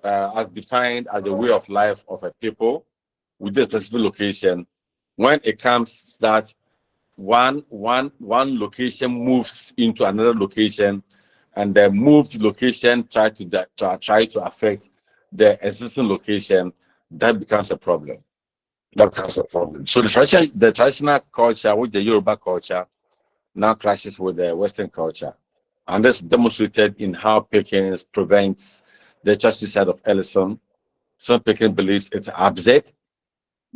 defined as a way of life of a people with a specific location. When it comes that one location moves into another location, and the moved location try to affect the existing location, that becomes a problem. That becomes a problem. So the traditional culture with the Yoruba culture now clashes with the Western culture, and this demonstrated in how Perkins prevents the justice side of Ellison. Some Perkins believes it's absurd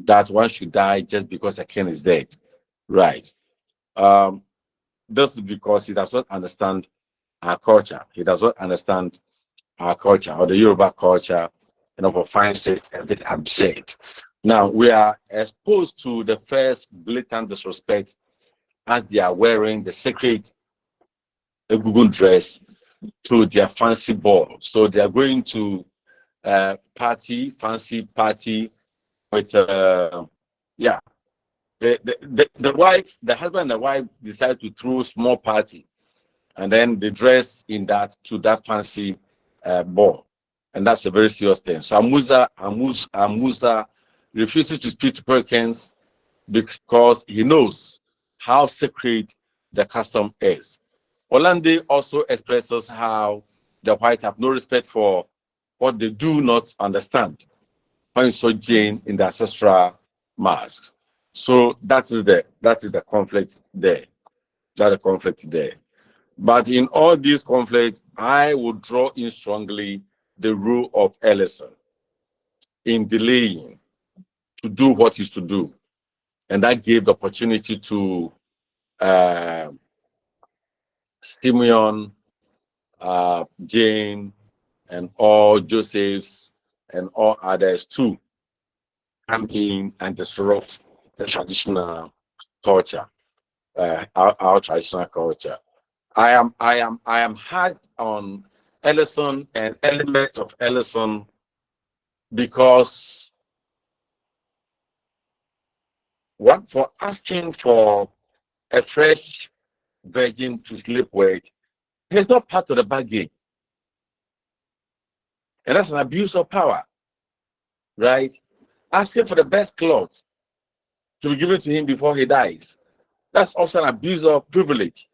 that one should die just because a king is dead. Right. This is because he does not understand our culture. He does not understand our culture or the Yoruba culture, finds it a bit absurd. Now, we are exposed to the first blatant disrespect as they are wearing the sacred Egungun dress to their fancy ball. So they are going to fancy party with, yeah. The husband and the wife decide to throw a small party, and then they dress in that fancy ball, and that's a very serious thing. So Amusa refuses to speak to Perkins because he knows how sacred the custom is. Olande also expresses how the whites have no respect for what they do not understand when you saw Jane in the ancestral masks. So that is the conflict there. That's the conflict there. But in all these conflicts, I would draw in strongly the role of Ellison in delaying to do what he's to do. And that gave the opportunity to Simeon, Jane, and all Josephs and all others to come in and disrupt the traditional culture, our traditional culture. I am hard on Ellison and elements of Ellison because one for asking for a fresh virgin to sleep with is not part of the bargain. And that's an abuse of power, right? Asking for the best clothes to be given to him before he dies. That's also an abuse of privilege.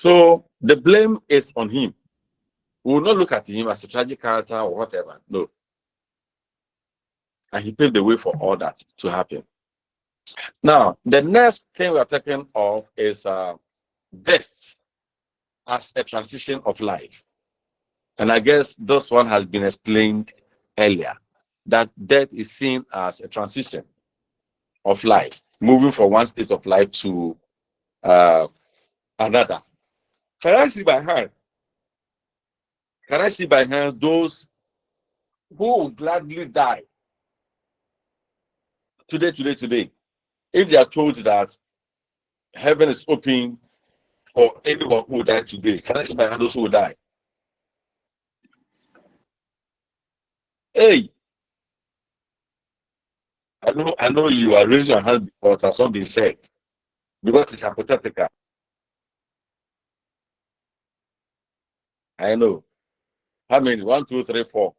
So the blame is on him. We will not look at him as a tragic character or whatever. No. And he paved the way for all that to happen. Now, the next thing we are talking of is death as a transition of life. And I guess this one has been explained earlier, that death is seen as a transition of life, moving from one state of life to another. Can I see by hand? Can I see by hand those who will gladly die today, if they are told that heaven is open for anyone who died today? Can I see by hand those who will die? Hey, I know you are raising your hand because it has not been said, because it's hypothetical. I know. How many? 1, 2, 3, 4.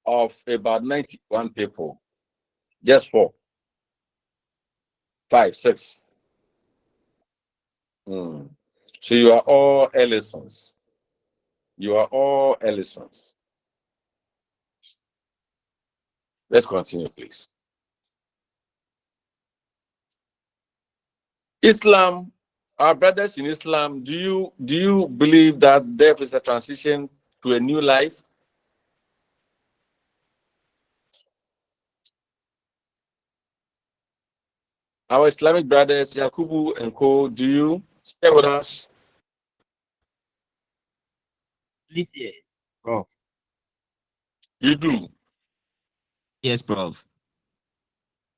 Of about 91 people. Just 4. 5, 6. So you are all Ellisons. You are all Ellisons. Let's continue, please. Islam, our brothers in Islam, do you believe that death is a transition to a new life? Our Islamic brothers, Yakubu and Co, do you stay with us? Please, yes, Prof. You do. Yes, Prof.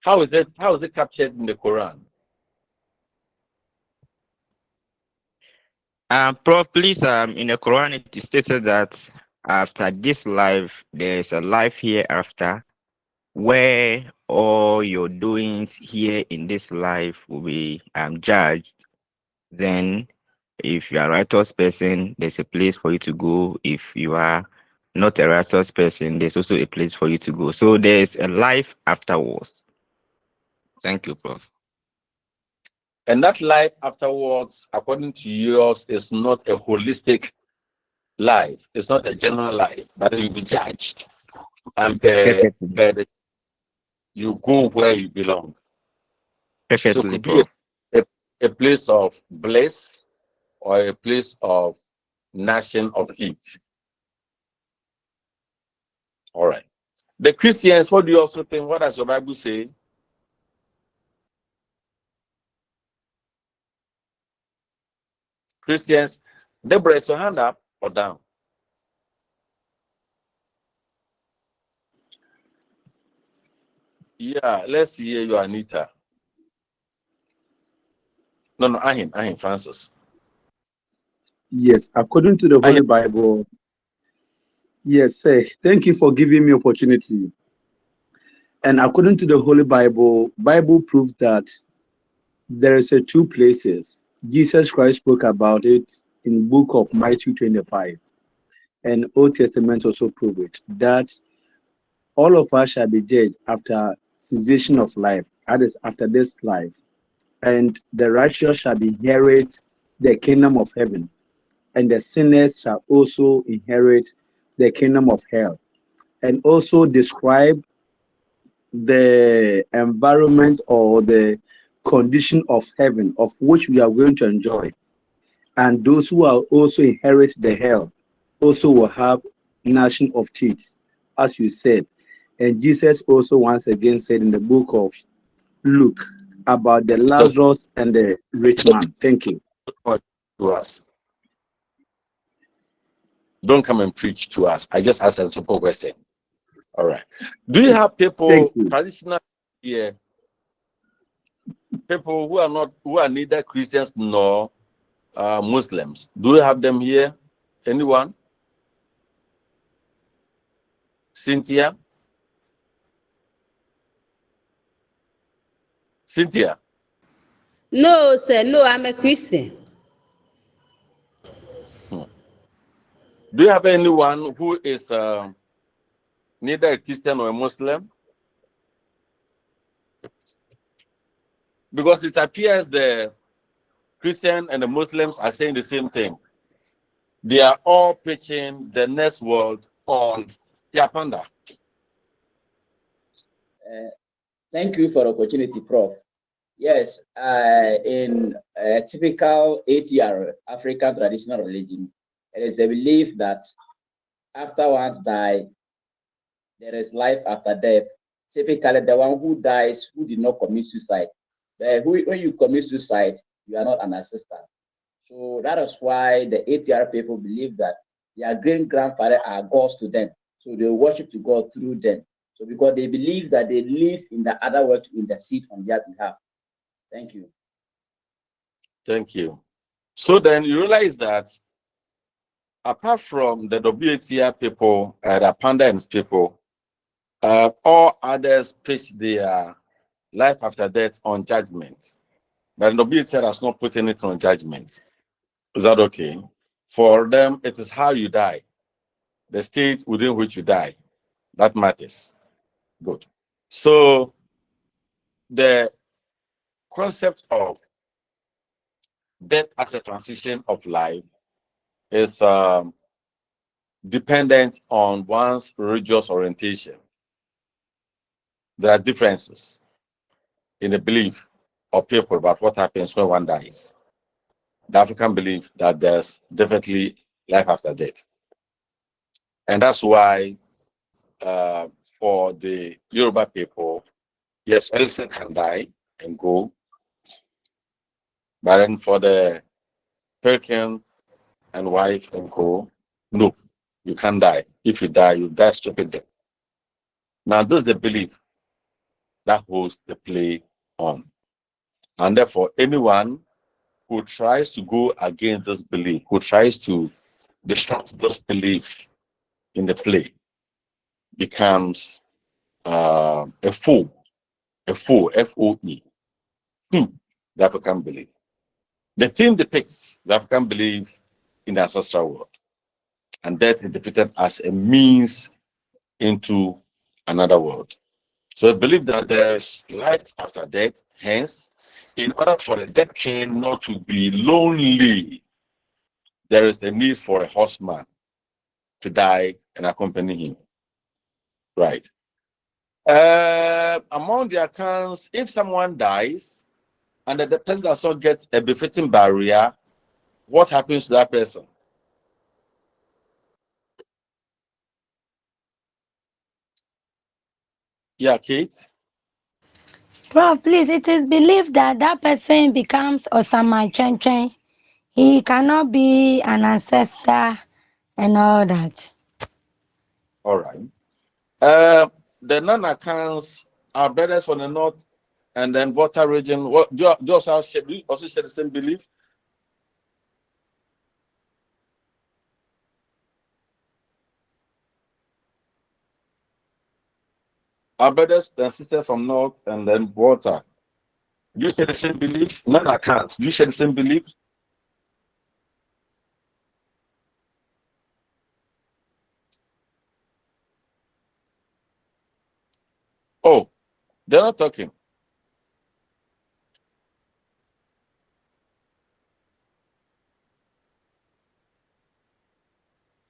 How is it captured in the Quran? Prof, please, in the Quran it is stated that after this life, there is a life hereafter, where all your doings here in this life will be judged. Then, if you are a righteous person, there's a place for you to go. If you are not a righteous person, there's also a place for you to go. So there's a life afterwards. Thank you, Prof. And that life afterwards, according to yours, is not a holistic life. It's not a general life, but you'll be judged. And you go where you belong. So it could be a place of bliss or a place of gnashing of teeth. All right. The Christians, what do you also think? What does your Bible say? Christians, Deborah, is your hand up or down? Yeah, let's hear you, Anita. No, Ahin Francis. Yes, according to the Holy Bible. Yes, sir. Thank you for giving me opportunity. And according to the Holy Bible proves that there is a two places. Jesus Christ spoke about it in book of Matthew 25. And Old Testament also prove it, that all of us shall be judged after cessation of life, that is after this life. And the righteous shall inherit the kingdom of heaven, and the sinners shall also inherit the kingdom of hell. And also describe the environment or the condition of heaven, of which we are going to enjoy. And those who are also inherit the hell also will have gnashing of teeth, as you said. And Jesus also once again said in the book of Luke about the Lazarus and the rich man. Thank you. To us. Don't come and preach to us. I just asked a simple question. All right. Do you have people traditional here? People who are neither Christians nor Muslims. Do you have them here? Anyone? Cynthia? No, sir. No, I'm a Christian. Do you have anyone who is neither a Christian or a Muslim? Because it appears the Christian and the Muslims are saying the same thing. they are all pitching the next world on Yapanda. Thank you for the opportunity, Prof. Yes, in a typical ATR, African traditional religion, it is the belief that after one's die, there is life after death. Typically, the one who dies who did not commit suicide. When you commit suicide, you are not an ancestor. So that is why the ATR people believe that their great grandfather are gods to them. So they worship to God through them. So because they believe that they live in the other world to intercede on their behalf. Thank you. Thank you. So then you realize that apart from the WATR people, the Pandans people, all others pitch their life after death on judgment. But the WATR has not put anything on judgment. Is that okay? For them, it is how you die, the state within which you die, that matters. Good. So the concept of death as a transition of life is dependent on one's religious orientation. There are differences in the belief of people about what happens when one dies. The African belief that there's definitely life after death. And that's why for the Yoruba people, yes, Elson can die and go. But then for the Perkin and wife and co, no, you can't die. If you die stupid death. Now, this is the belief that holds the play on. And therefore, anyone who tries to go against this belief, who tries to disrupt this belief in the play, becomes a fool, F-O-E, the African belief. The theme depicts the African belief in the ancestral world, and death is depicted as a means into another world. So I believe that there is life after death. Hence, in order for the dead king not to be lonely, there is a need for a horseman to die and accompany him. Right. Among the accounts, if someone dies and the person does not get a befitting barrier, what happens to that person? Yeah, Kate? Prof, please, it is believed that that person becomes Osama Chenchen. He cannot be an ancestor and all that. All right. The non-accounts are brothers from the north and then water region. What do you also share the same belief? Our brothers and sisters from north and then water. Do you share the same belief? Non-accounts. Do you share the same belief? Oh, they're not talking.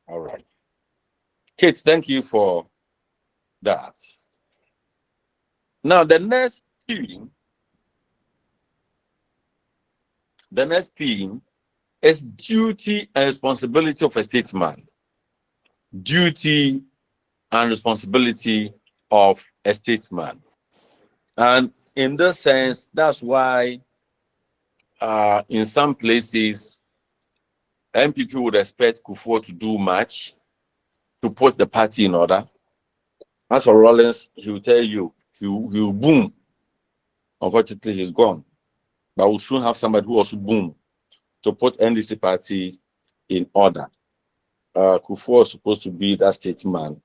All right. Kate, thank you for that. Now, the next theme is duty and responsibility of a statesman. Duty and responsibility of a statesman. And in this sense, that's why in some places, MPP would expect Kufuor to do much to put the party in order. As for Rollins, he will tell you, he will boom. Unfortunately, he's gone. But we'll soon have somebody who also boom to put NDC party in order. Kufuor is supposed to be that statesman,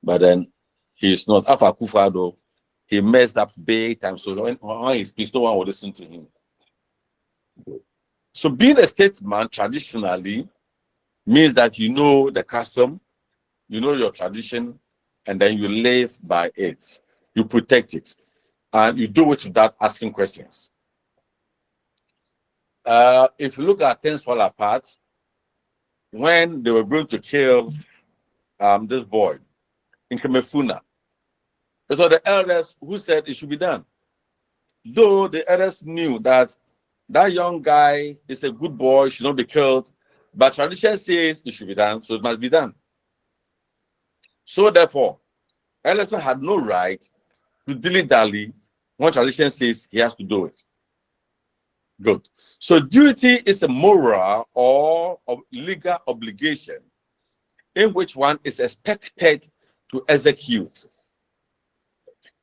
but then he's not. After Akufo-Addo, he messed up big time. So when he speaks, no one will listen to him. So being a statesman traditionally means that you know the custom, you know your tradition, and then you live by it. You protect it, and you do it without asking questions. If you look at things fall apart, when they were going to kill this boy in Kemefuna. It was the elders who said it should be done. Though the elders knew that that young guy is a good boy, should not be killed, but tradition says it should be done, so it must be done. So therefore, Ellison had no right to dilly-dally when tradition says he has to do it. Good. So duty is a moral or legal obligation in which one is expected to execute.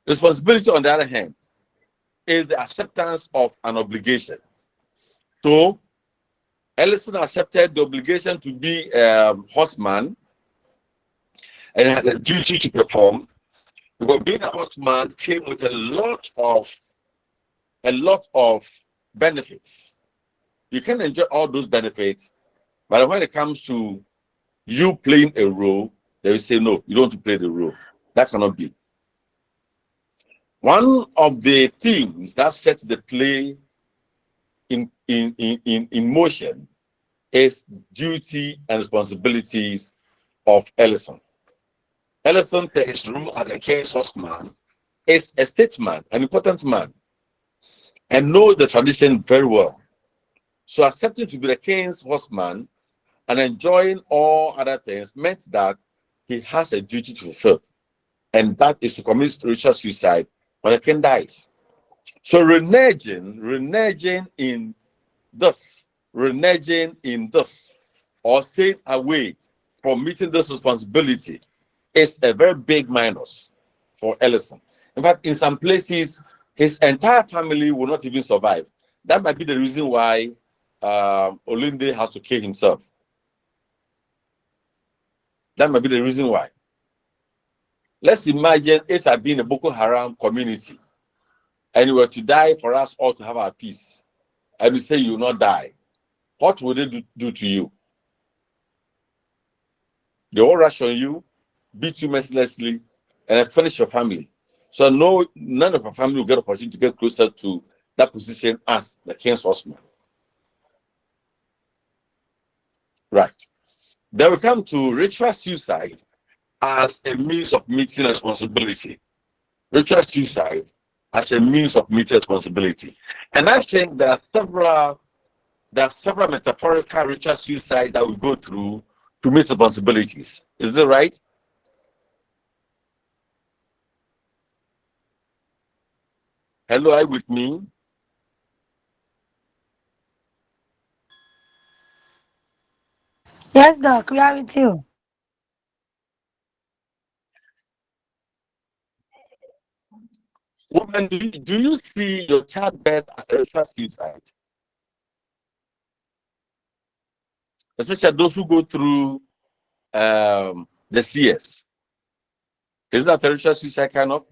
Responsibility, on the other hand, is the acceptance of an obligation. So Ellison accepted the obligation to be a horseman and has a duty to perform, because being a horseman came with a lot of benefits. You can enjoy all those benefits, but when it comes to you playing a role, they will say, no, you don't want to play the role. That cannot be. One of the things that sets the play in motion is duty and responsibilities of Ellison. Ellison, his role as a king's horseman, is a statesman, an important man, and knows the tradition very well. So accepting to be the king's horseman and enjoying all other things meant that he has a duty to fulfill, and that is to commit ritual suicide when the king dies. So reneging in this, or staying away from meeting this responsibility is a very big minus for Ellison. In fact, in some places, his entire family will not even survive. That might be the reason why Olinde has to kill himself. That might be the reason why. Let's imagine it had been a Boko Haram community and you were to die for us all to have our peace, and we say you will not die. What would they do to you? They will rush on you, beat you mercilessly, and finish your family. So none of our family will get opportunity to get closer to that position as the king's horseman. Right. Then we come to ritual suicide as a means of meeting responsibility. Ritual suicide as a means of meeting responsibility. And I think there are several metaphorical ritual suicide that we go through to meet responsibilities. Is that right? Hello, are you with me? Yes, Doc, we are with you. Woman, do you see your childbirth as a ritual suicide? Especially those who go through the CS. Is that a ritual suicide kind of?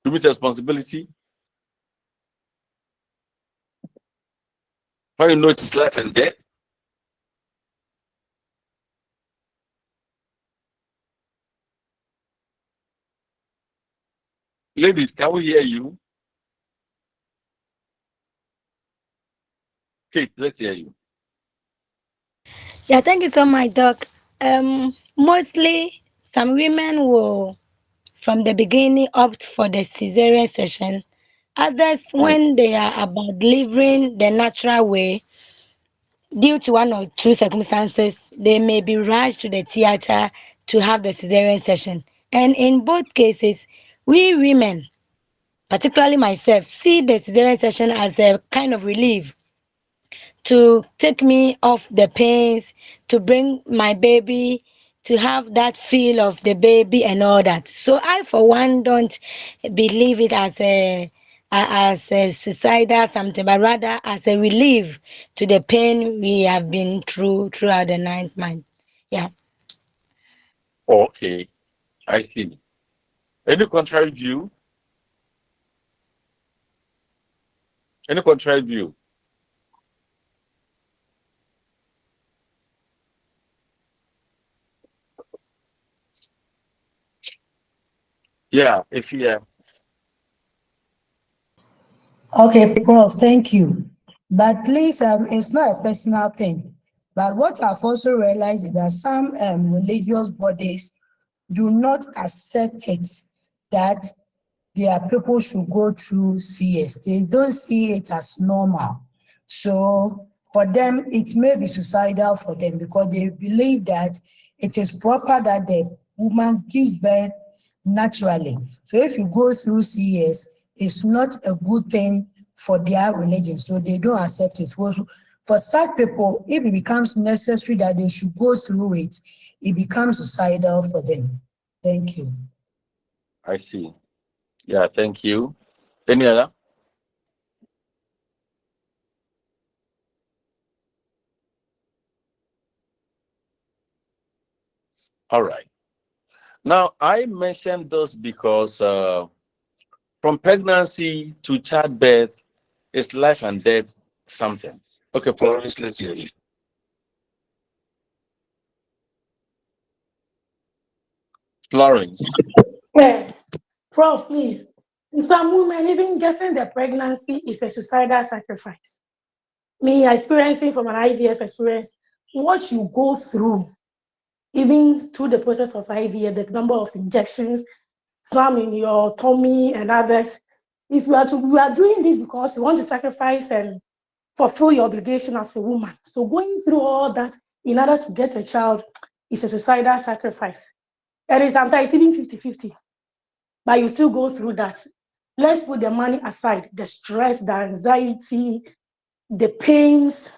To meet responsibility? How you know it's life and death? Ladies, can we hear you? Kate, let's hear you. Yeah, thank you so much, Doc. Mostly, some women will, from the beginning, opt for the cesarean section. Others, when they are about delivering the natural way, due to one or two circumstances, they may be rushed to the theater to have the cesarean section. And in both cases, we women, particularly myself, see the cesarean section as a kind of relief to take me off the pains, to bring my baby, to have that feel of the baby and all that. So I, for one, don't believe it as a suicidal something, but rather as a relief to the pain we have been throughout the 9 months. Yeah. Okay, I see. Any contrary view? Any contrary view? Yeah, if yeah. Okay, Prof, thank you. But please, it's not a personal thing. But what I've also realized is that some religious bodies do not accept it that their people should go through CS. They don't see it as normal. So for them, it may be suicidal for them because they believe that it is proper that the woman give birth naturally. So if you go through CS, it's not a good thing for their religion. So they don't accept it. For such people, if it becomes necessary that they should go through it, it becomes suicidal for them. Thank you. I see. Yeah, thank you. Any other? All right. Now, I mentioned this because from pregnancy to childbirth is life and death something. Okay, Florence, let's hear you. Florence. Yeah. Prof, please. Some women, even getting the pregnancy is a suicidal sacrifice. Me experiencing from an IVF experience, what you go through, even through the process of IVF, the number of injections, some in your tummy and others. If you are doing this because you want to sacrifice and fulfill your obligation as a woman. So going through all that in order to get a child is a suicidal sacrifice. And sometimes even 50-50, but you still go through that. Let's put the money aside, the stress, the anxiety, the pains.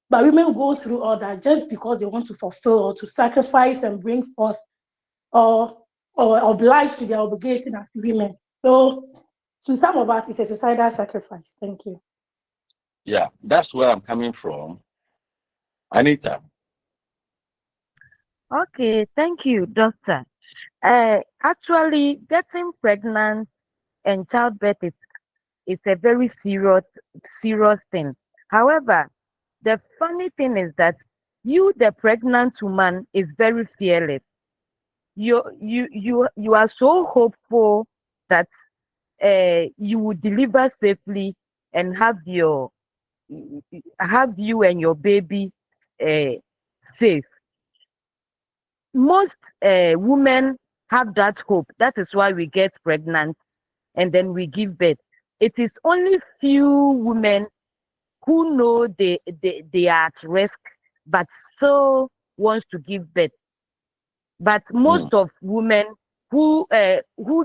But women go through all that just because they want to fulfill or to sacrifice and bring forth or oblige to their obligation as women. So to some of us, it's a suicidal sacrifice. Thank you. Yeah, that's where I'm coming from. Anita. Okay, thank you, doctor. Actually, getting pregnant and childbirth is a very serious thing. However, the funny thing is that you, the pregnant woman, is very fearless. You are so hopeful that you will deliver safely and have you and your baby uh, safe. Most women have that hope. That is why we get pregnant and then we give birth. It is only few women who know they are at risk but still wants to give birth. But most of women who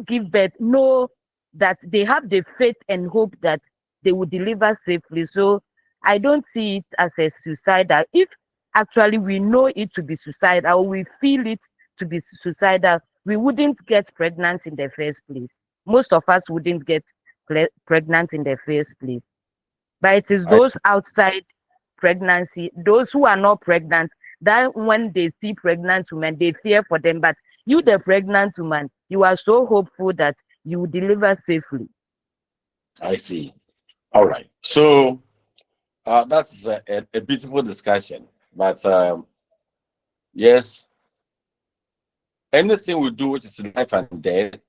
give birth know that they have the faith and hope that they will deliver safely. So I don't see it as a suicidal. If actually we know it to be suicidal, or we feel it to be suicidal, we wouldn't get pregnant in the first place. Most of us wouldn't get pregnant in the first place. But it is those outside pregnancy, those who are not pregnant, that when they see pregnant women, they fear for them. But you, the pregnant woman, you are so hopeful that you will deliver safely. I see. All right. So that's a beautiful discussion. But yes, anything we do which is life and death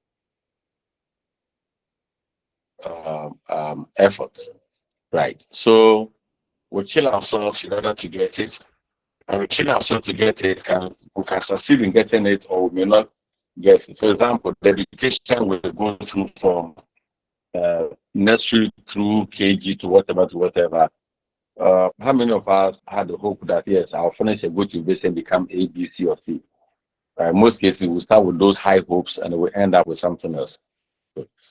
effort, right? So we kill ourselves in order to get it, and we kill ourselves to get it, and we can succeed in getting it, or we may not get it. For example, the education we go through from nursery through KG to whatever. How many of us had the hope that yes, I'll finish a good university and become A, B, C, or C? In most cases, we start with those high hopes and we end up with something else.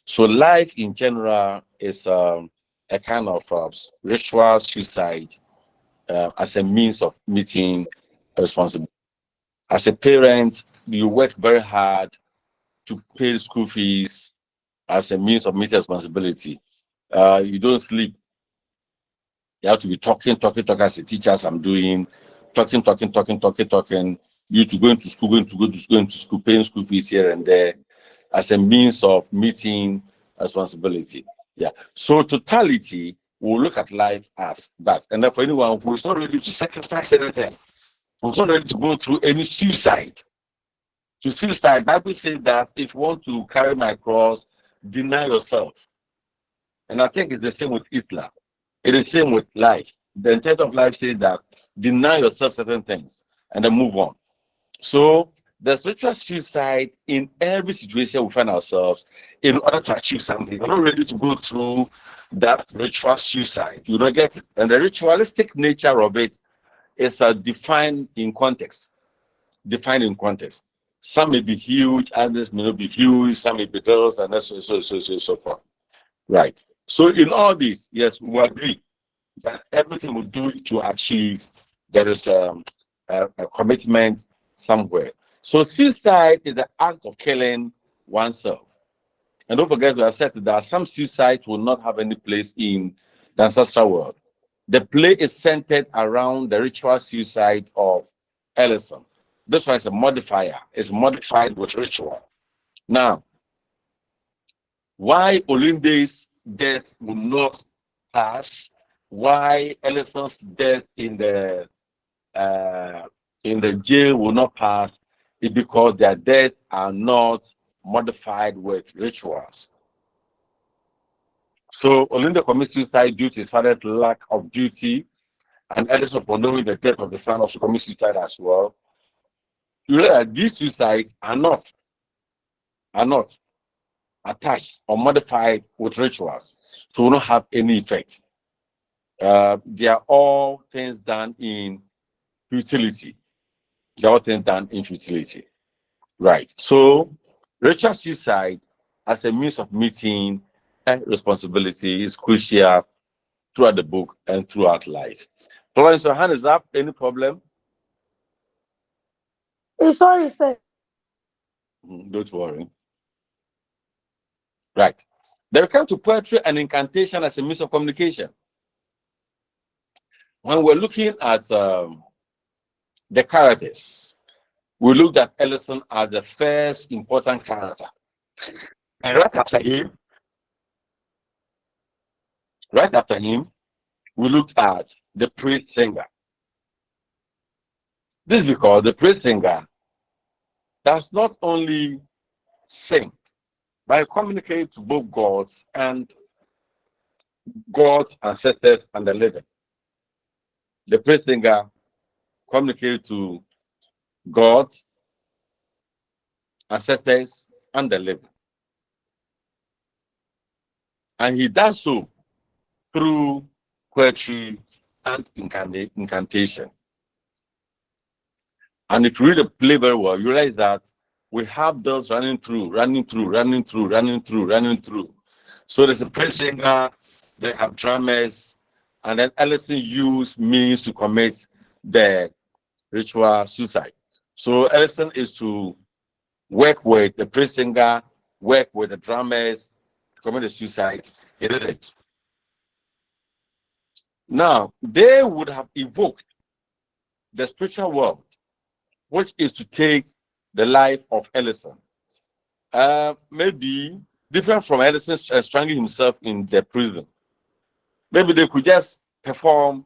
So life in general is a kind of ritual suicide as a means of meeting a responsibility. As a parent, you work very hard to pay school fees as a means of meeting responsibility. You don't sleep. You have to be talking as a teacher, as I'm doing, talking. You to going to school, going to school, paying school fees here and there as a means of meeting responsibility. Yeah. So totality, we'll look at life as that. And then for anyone who is not ready to sacrifice anything, who's not ready to go through any suicide. To suicide, Bible says that if you want to carry my cross, deny yourself. And I think it's the same with Hitler. It is the same with life. The intent of life says that deny yourself certain things, and then move on. So there's ritual suicide in every situation we find ourselves in order to achieve something. You're not ready to go through that ritual suicide. You don't get it. And the ritualistic nature of it is defined in context. Defined in context. Some may be huge, others may not be huge, some may be girls, and so forth. Right. So in all this, yes, we agree that everything we do to achieve, there is a commitment somewhere. So suicide is the act of killing oneself. And don't forget, we have said that some suicides will not have any place in the ancestral world. The play is centered around the ritual suicide of Ellison. This one is a modifier. It's modified with ritual. Now, why Olinde's death will not pass? Why Ellison's death in the jail will not pass? Is because their deaths are not modified with rituals. So Olinde commits suicide due to his father's lack of duty, and Ellison, for knowing the death of the son, also commits suicide as well. You realize these suicides are not attached or modified with rituals, so will not have any effect. They are all things done in futility. They are all things done in futility. Right. So ritual suicide as a means of meeting responsibility is crucial throughout the book and throughout life. Florence, your hand is up. Any problem? Sorry, sir. Don't worry. Right. Then we come to poetry and incantation as a means of communication. When we're looking at the characters, we looked at Ellison as the first important character. And right after him, we looked at the praise singer. This is because the praise singer does not only sing, but communicate to both gods and God's ancestors and the living. The praise singer communicates to God, ancestors, and the living. And he does so through poetry and incantation. And if you read the play very well, you realize that we have those running through. So there's a praise singer, they have drummers, and then Ellison used means to commit the ritual suicide. So Ellison is to work with the praise singer, work with the drummers, to commit the suicide. He did it. Now, they would have evoked the spiritual world, which is to take the life of Ellison. Maybe different from Ellison strangling himself in the prison. Maybe they could just perform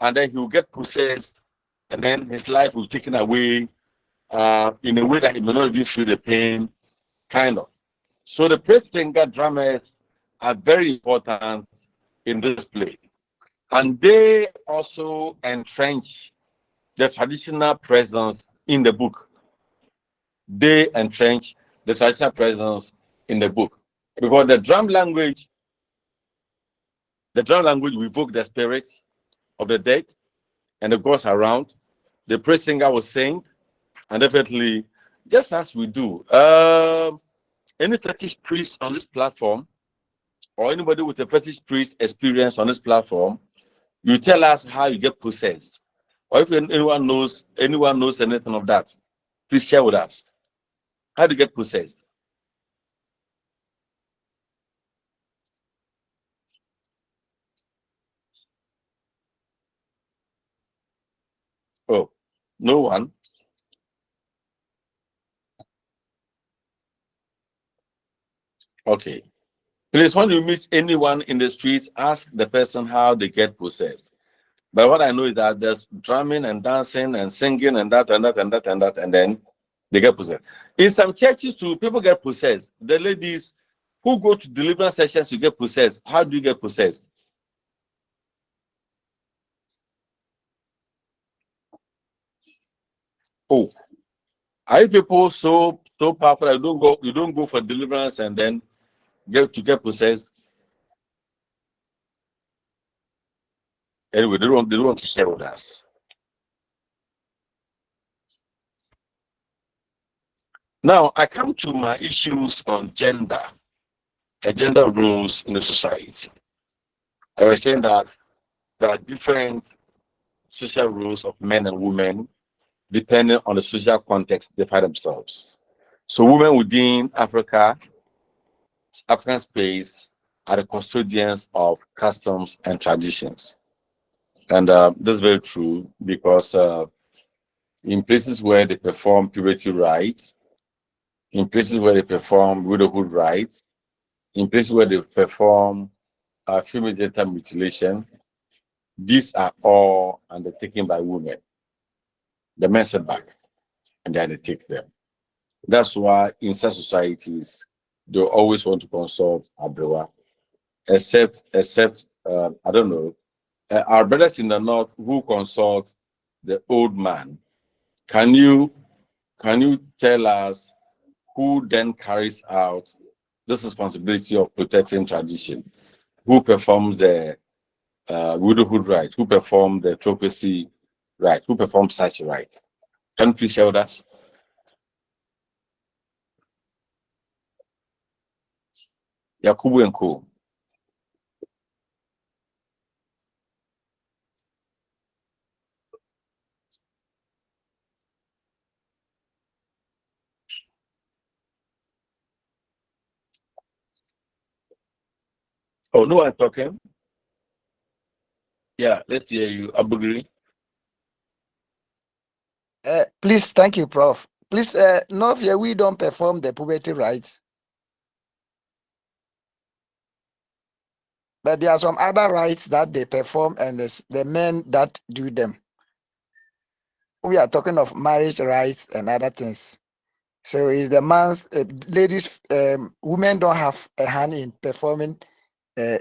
and then he will get possessed and then his life will be taken away in a way that he may not even feel the pain, kind of. So the praise singer drummers are very important in this play. And they also entrench the traditional presence in the book. They entrench the traditional presence in the book. Because the drum language will evoke the spirits of the dead and the gods around. The praise singer will sing, and definitely, just as we do. Any fetish priest on this platform, or anybody with a fetish priest experience on this platform, you tell us how you get possessed. Or if anyone knows anything of that, please share with us. How do you get possessed? Oh, no one. Okay. Please, when you meet anyone in the streets, ask the person how they get possessed. But what I know is that there's drumming and dancing and singing and that, and then they get possessed. In some churches too, people get possessed. The ladies who go to deliverance sessions, you get possessed. How do you get possessed? Oh, are you people so powerful that you don't go for deliverance and then get possessed? Anyway, they don't want to share with us. Now I come to my issues on gender and gender roles in the society. I was saying that there are different social roles of men and women depending on the social context they find themselves. So women within African space are the custodians of customs and traditions. And this is very true because in places where they perform puberty rites, in places where they perform widowhood rites, in places where they perform female genital mutilation, these are all undertaken by women. The men sit back and they undertake them. That's why in such societies, they always want to consult Abrewa, except I don't know, our brothers in the north who consult the old man. Can you tell us who then carries out this responsibility of protecting tradition? Who performs the widowhood right? Who performs the tropacy right? Who performs such rights? Can you please share with us? Yakubu and Co. Oh, no one talking? Yeah, let's hear you. Abugiri. Please, thank you, Prof. Please, no fear, we don't perform the puberty rites. But there are some other rites that they perform, and the men that do them. We are talking of marriage rights and other things. So is the man's ladies, women don't have a hand in performing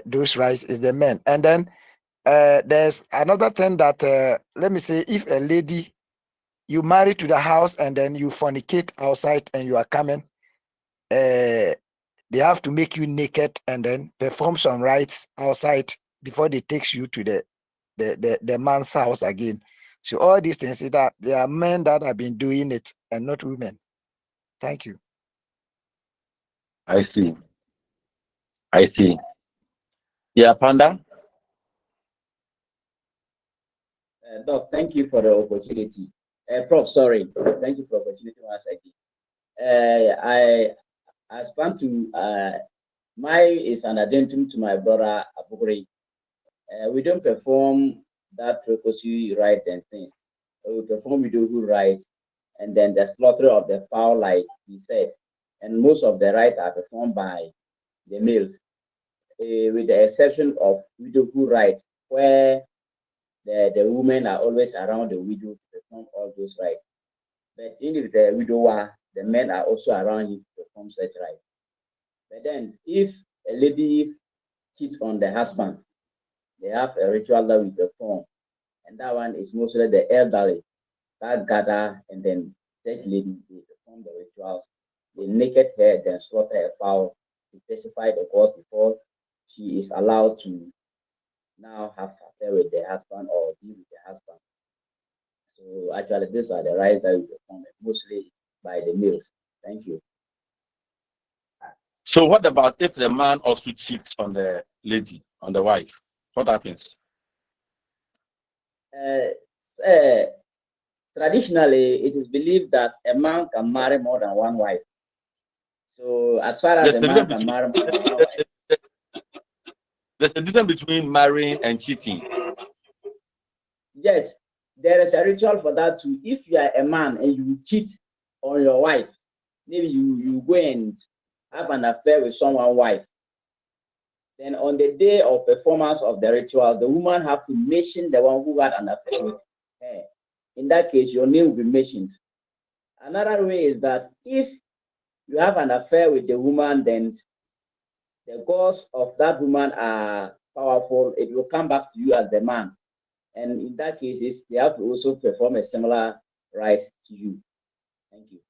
those rights. Is the men, and then there's another thing that let me say, if a lady you marry to the house and then you fornicate outside and you are coming, they have to make you naked and then perform some rites outside before they takes you to the man's house again. So all these things that there are men that have been doing it and not women. Thank you. I see. Yeah, Panda. Doc, thank you for the opportunity. Prof, sorry. Thank you for the opportunity once again. I plan to, my is an addendum to my brother Abugri. We don't perform that frequency right and things. We perform widowhood rights and then the slaughter of the fowl, like he said. And most of the rites are performed by the males, with the exception of widowhood rights, where the women are always around the widow to perform all those rights. But in the widower, the men are also around him to perform such rights. But then, if a lady cheats on the husband, they have a ritual that we perform, and that one is mostly the elderly that gather and then take lady, they perform the rituals. They naked her, then slaughter a fowl to testify the God before she is allowed to now have affair with the husband or be with the husband. So actually, these are the rites that we perform, mostly by the males. Thank you. So what about if the man also cheats on the lady, on the wife? What happens? Traditionally, it is believed that a man can marry more than one wife. So as far as a man can marry more than one wife, there's a difference between marrying and cheating. Yes, there is a ritual for that too. If you are a man and you cheat on your wife, maybe you go and have an affair with someone's wife, then on the day of performance of the ritual, the woman have to mention the one who had an affair with her. In that case, your name will be mentioned. Another way is that if you have an affair with the woman, then the gods of that woman are powerful. It will come back to you as the man. And in that case, they have to also perform a similar right to you. Thank you.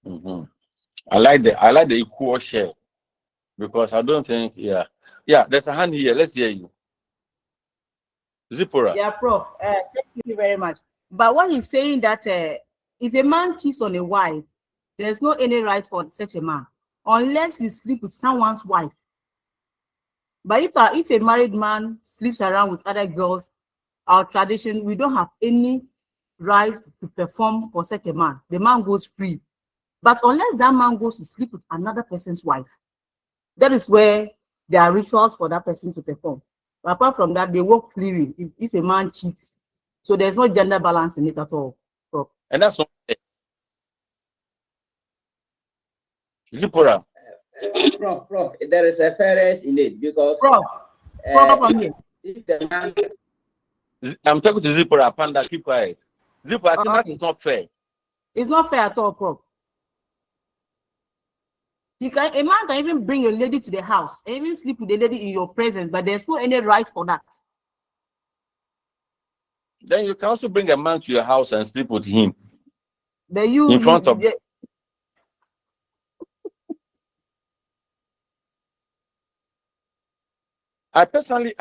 Mm-hmm. I like the equal share because I don't think there's a hand here. Let's hear you. Zipporah. Yeah, Prof. Thank you very much. But what he's saying that if a man cheats on a wife, there's no any right for such a man unless you sleep with someone's wife. But if a married man sleeps around with other girls, our tradition, we don't have any right to perform for such a man. The man goes free. But unless that man goes to sleep with another person's wife, that is where there are rituals for that person to perform. But apart from that, they work freely if a man cheats. So there's no gender balance in it at all. Prof. And that's what Zipporah. Prof, there is a fairness in it because Prof, if the man, I'm talking to Zipporah, Panda, keep quiet. Zipporah, I think that is not fair. It's not fair at all, Prof. A man can even bring a lady to the house and even sleep with the lady in your presence, but there's no any right for that. Then you can also bring a man to your house and sleep with him. In front of I personally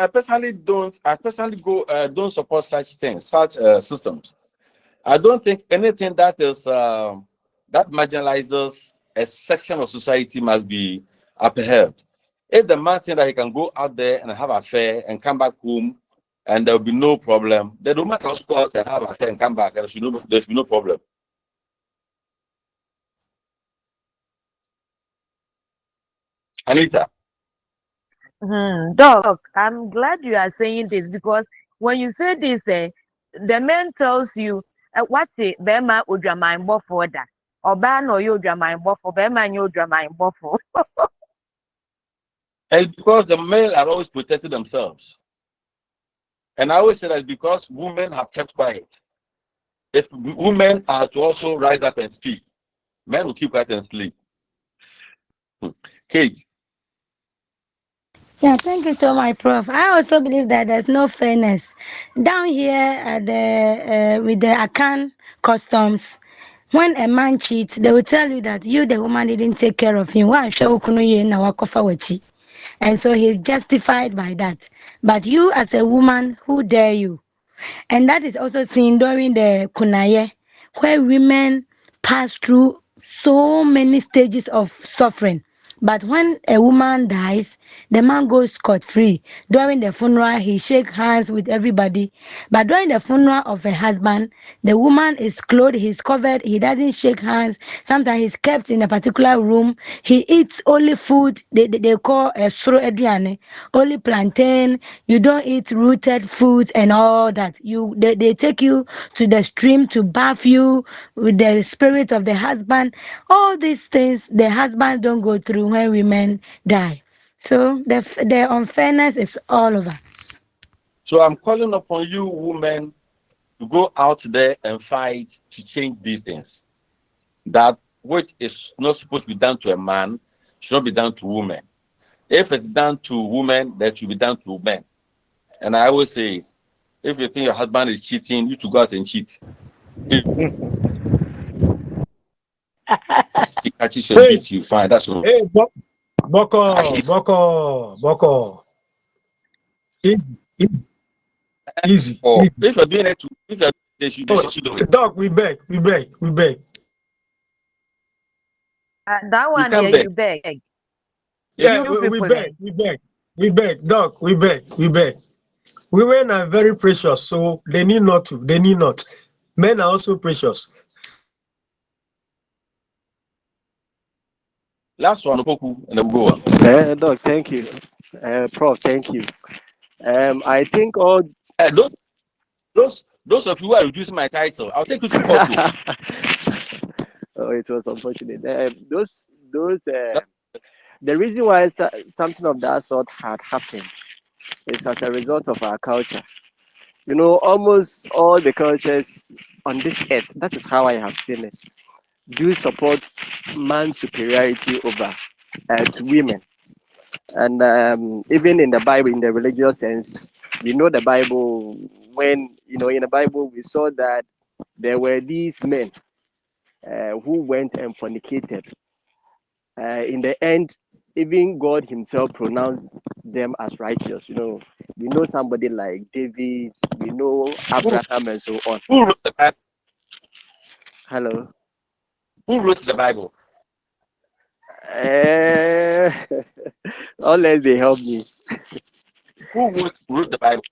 don't support such things, such systems. I don't think anything that is that marginalizes a section of society must be upheld. If the man thinks that he can go out there and have an affair and come back home and there will be no problem, then the woman can also go out and have an affair and come back and there should be no problem. Anita. Doc, I'm glad you are saying this because when you say this, the man tells you what the Bema Udrama for that. Or ban or you drama for Bema and you drama for. And because the men are always protecting themselves. And I always say that because women have kept quiet. If women are to also rise up and speak, men will keep quiet and sleep. Kate. Yeah, thank you so much, Prof. I also believe that there's no fairness down here at the with the Akan customs. When a man cheats, they will tell you that you, the woman, didn't take care of him. And so he's justified by that. But you, as a woman, who dare you? And that is also seen during the Kunaye, where women pass through so many stages of suffering. But when a woman dies, the man goes scot-free. During the funeral, he shakes hands with everybody. But during the funeral of a husband, the woman is clothed, he's covered, he doesn't shake hands. Sometimes he's kept in a particular room. He eats only food they call a sro ediane, only plantain. You don't eat rooted foods and all that. They take you to the stream to bath you with the spirit of the husband. All these things the husband don't go through when women die. So the unfairness is all over. So I'm calling upon you women to go out there and fight to change these things. That which is not supposed to be done to a man should not be done to women. If it's done to women, that should be done to men. And I always say, if you think your husband is cheating, you should go out and cheat. He catches you and beats you, fine. That's all. Hey, Boko. Easy. Or if you're doing it, they should do it. Dog, we beg. That one, you beg. Yeah, we beg. Dog, we beg. Women are very precious, so they need not to. Men are also precious. Last one, and then we'll go on. Doc, thank you. Prof, thank you. I think all those of you who are reducing my title, I'll take you to court. Oh, it was unfortunate. The reason why something of that sort had happened is as a result of our culture. You know, almost all the cultures on this earth, that is how I have seen it, do support man's superiority over to women. And even in the Bible, in the religious sense, we know the Bible, when, in the Bible, we saw that there were these men who went and fornicated. In the end, even God himself pronounced them as righteous. We know somebody like David, we know Abraham, and so on. Who wrote the Bible? Hello. Who wrote the Bible? Unless they help me. Who wrote the Bible?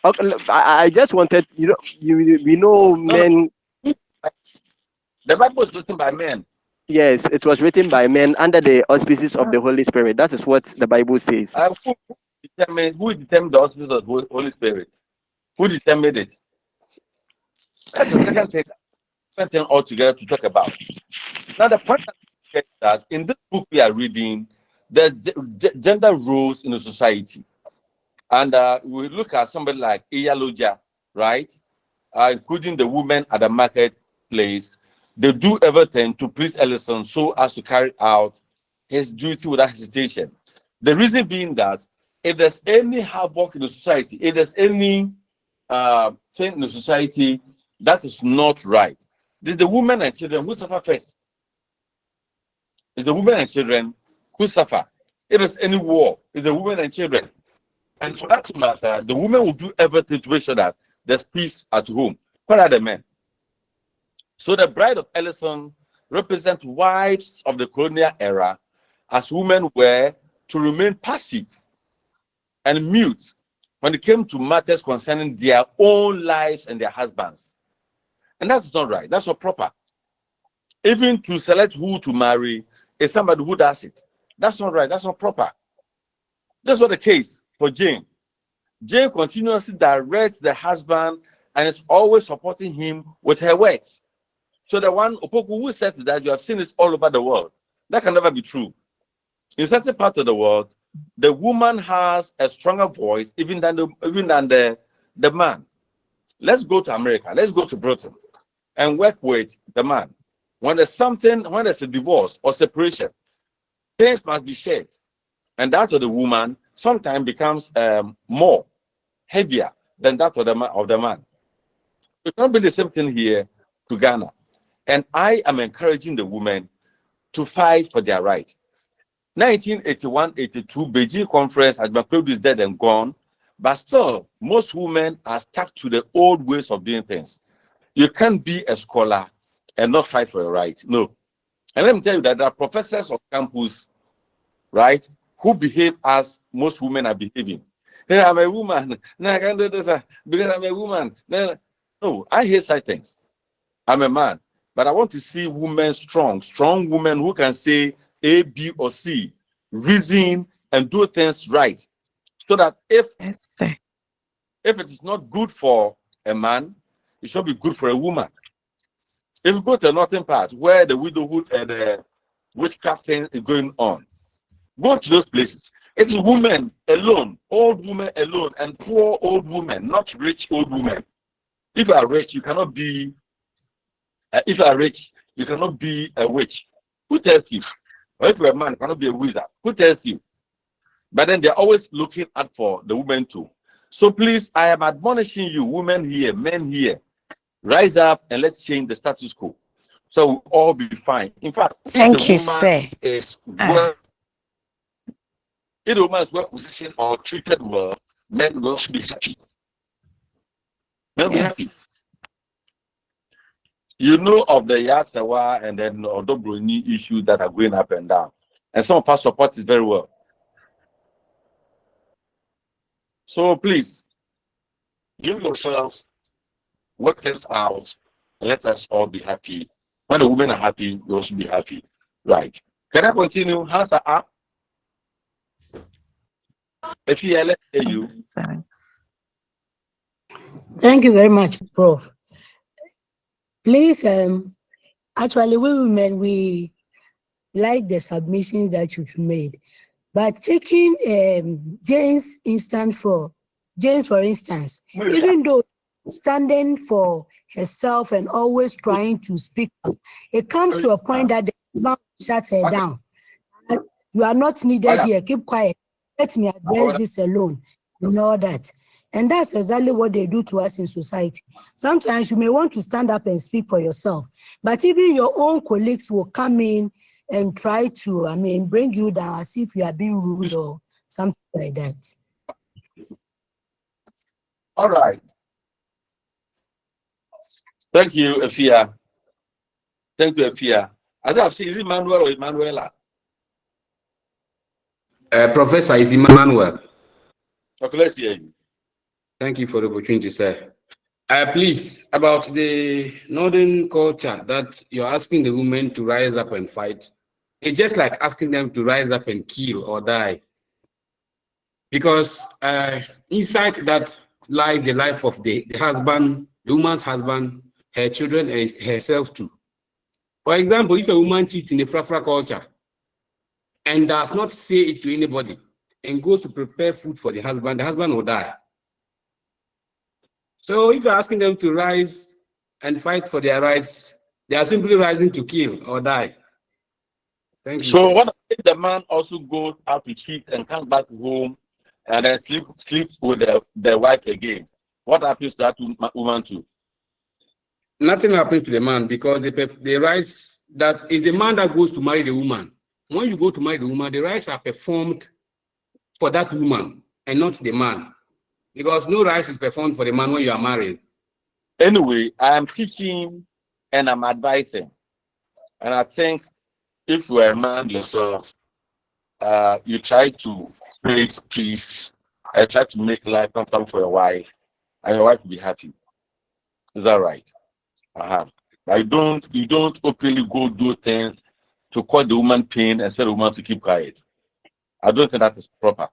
Okay, look, I just wanted, we know men. The Bible was written by men. Yes, it was written by men under the auspices of the Holy Spirit. That is what the Bible says. Who determined the auspices of the Holy Spirit? Who determined it? That's the second thing altogether to talk about. Now, the point is that in this book we are reading, there's gender roles in the society. And we look at somebody like Iyaloja, right? Including the women at the marketplace. They do everything to please Ellison so as to carry out his duty without hesitation. The reason being that if there's any havoc in the society, if there's any thing in the society that is not right, there's the women and children who suffer first. It's the women and children who suffer. If there's any war, it's the women and children. And for that matter, the women will do everything to make sure that there's peace at home. What are the men? So the bride of Ellison represents wives of the colonial era, as women were to remain passive and mute when it came to matters concerning their own lives and their husbands. And that's not right. That's not proper. Even to select who to marry is somebody who does it. That's not right. That's not proper. That's not the case for Jane. Jane continuously directs the husband and is always supporting him with her words. So the one Opoku who said that you have seen this all over the world, that can never be true. In certain parts of the world, the woman has a stronger voice even than the man. Let's go to America. Let's go to Britain and work with the man. When there's a divorce or separation, things must be shared. And that of the woman sometimes becomes more heavier than that of the man. It cannot be the same thing here to Ghana. And I am encouraging the women to fight for their right. 1981-82 Beijing conference has been produced dead and gone, but still most women are stuck to the old ways of doing things. You can't be a scholar and not fight for your right. No. And let me tell you that there are professors on campus, right, who behave as most women are behaving. Hey, I'm a woman. No, I can't do this because I'm a woman. No, I hate such things. I'm a man. But I want to see women strong women who can say A, B, or C, reason and do things right. So that if it is not good for a man, it should be good for a woman. If you go to the northern part where the widowhood and the witchcraft thing is going on, go to those places. It's women alone, old women alone, and poor old women, not rich old women. If you are rich, you cannot be. If you are rich, you cannot be a witch. Who tells you? Or if you're a man, you cannot be a wizard. Who tells you? But then they're always looking out for the women too. So please, I am admonishing you, women here, men here, rise up and let's change the status quo. So we'll all be fine. In fact, if the woman is well, if the woman is well positioned or treated well, men will be happy. Men will be happy. You know of the Yasawa and then Odobroni issues that are going up and down. And some of us support it very well. So please, give yourselves, work this out, and let us all be happy. When the women are happy, you also be happy. Right. Can I continue? Hands are up. If you let's hear you. Thank you very much, Prof. Please, actually, we women, we like the submissions that you've made. But taking Jane's for instance, even though standing for herself and always trying to speak up, it comes to a point that the man shuts her down. You are not needed here. Keep quiet. Let me address this alone. and all that. And that's exactly what they do to us in society. Sometimes you may want to stand up and speak for yourself, but even your own colleagues will come in and try to, bring you down as if you are being rude or something like that. All right. Thank you, Efia. Thank you, Efia. As I've seen, is it Manuel or Emanuela? Professor, is Emmanuel. Okay, let's hear you. Thank you for the opportunity, sir. Please, about the northern culture that you're asking the women to rise up and fight, it's just like asking them to rise up and kill or die. Because inside that lies the life of the husband, the woman's husband, her children, and herself too. For example, if a woman cheats in the Frafra culture and does not say it to anybody and goes to prepare food for the husband will die. So if you're asking them to rise and fight for their rights, they are simply rising to kill or die. Thank you. So sir. what if the man also goes out to cheat and comes back home and then sleeps with the wife again? What happens to that woman too? Nothing happens to the man because the rights that is the man that goes to marry the woman. When you go to marry the woman, the rights are performed for that woman and not the man. Because no rights is performed for the man when you are married. Anyway, I am teaching and I'm advising. And I think if you are a man yourself, you try to create peace and try to make life comfortable for your wife, and your wife will be happy. Is that right? But you don't openly go do things to cause the woman pain and tell the woman to keep quiet. I don't think that is proper.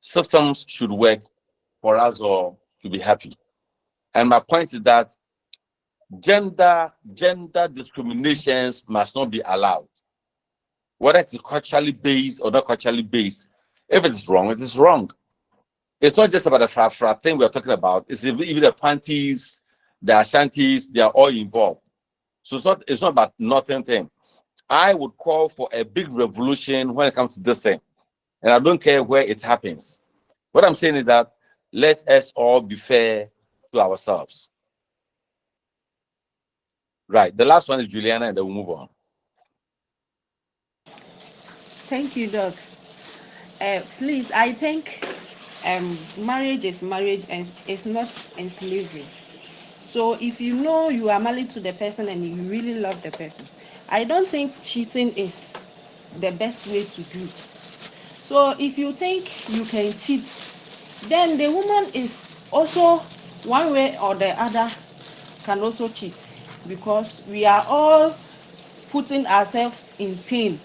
Systems should work for us all to be happy. And my point is that gender discriminations must not be allowed. Whether it's culturally based or not culturally based, if it is wrong, it is wrong. It's not just about the fra thing we're talking about. It's even the fancies, the Ashantis, they are all involved. So it's not about nothing thing. I would call for a big revolution when it comes to this thing. And I don't care where it happens. What I'm saying is that let us all be fair to ourselves. Right. The last one is Juliana, and then we'll move on. Thank you, Doc. Please, I think marriage is marriage and it's not in slavery. So if you know you are married to the person and you really love the person, I don't think cheating is the best way to do. So if you think you can cheat, then the woman is also one way or the other can also cheat, because we are all putting ourselves in pain.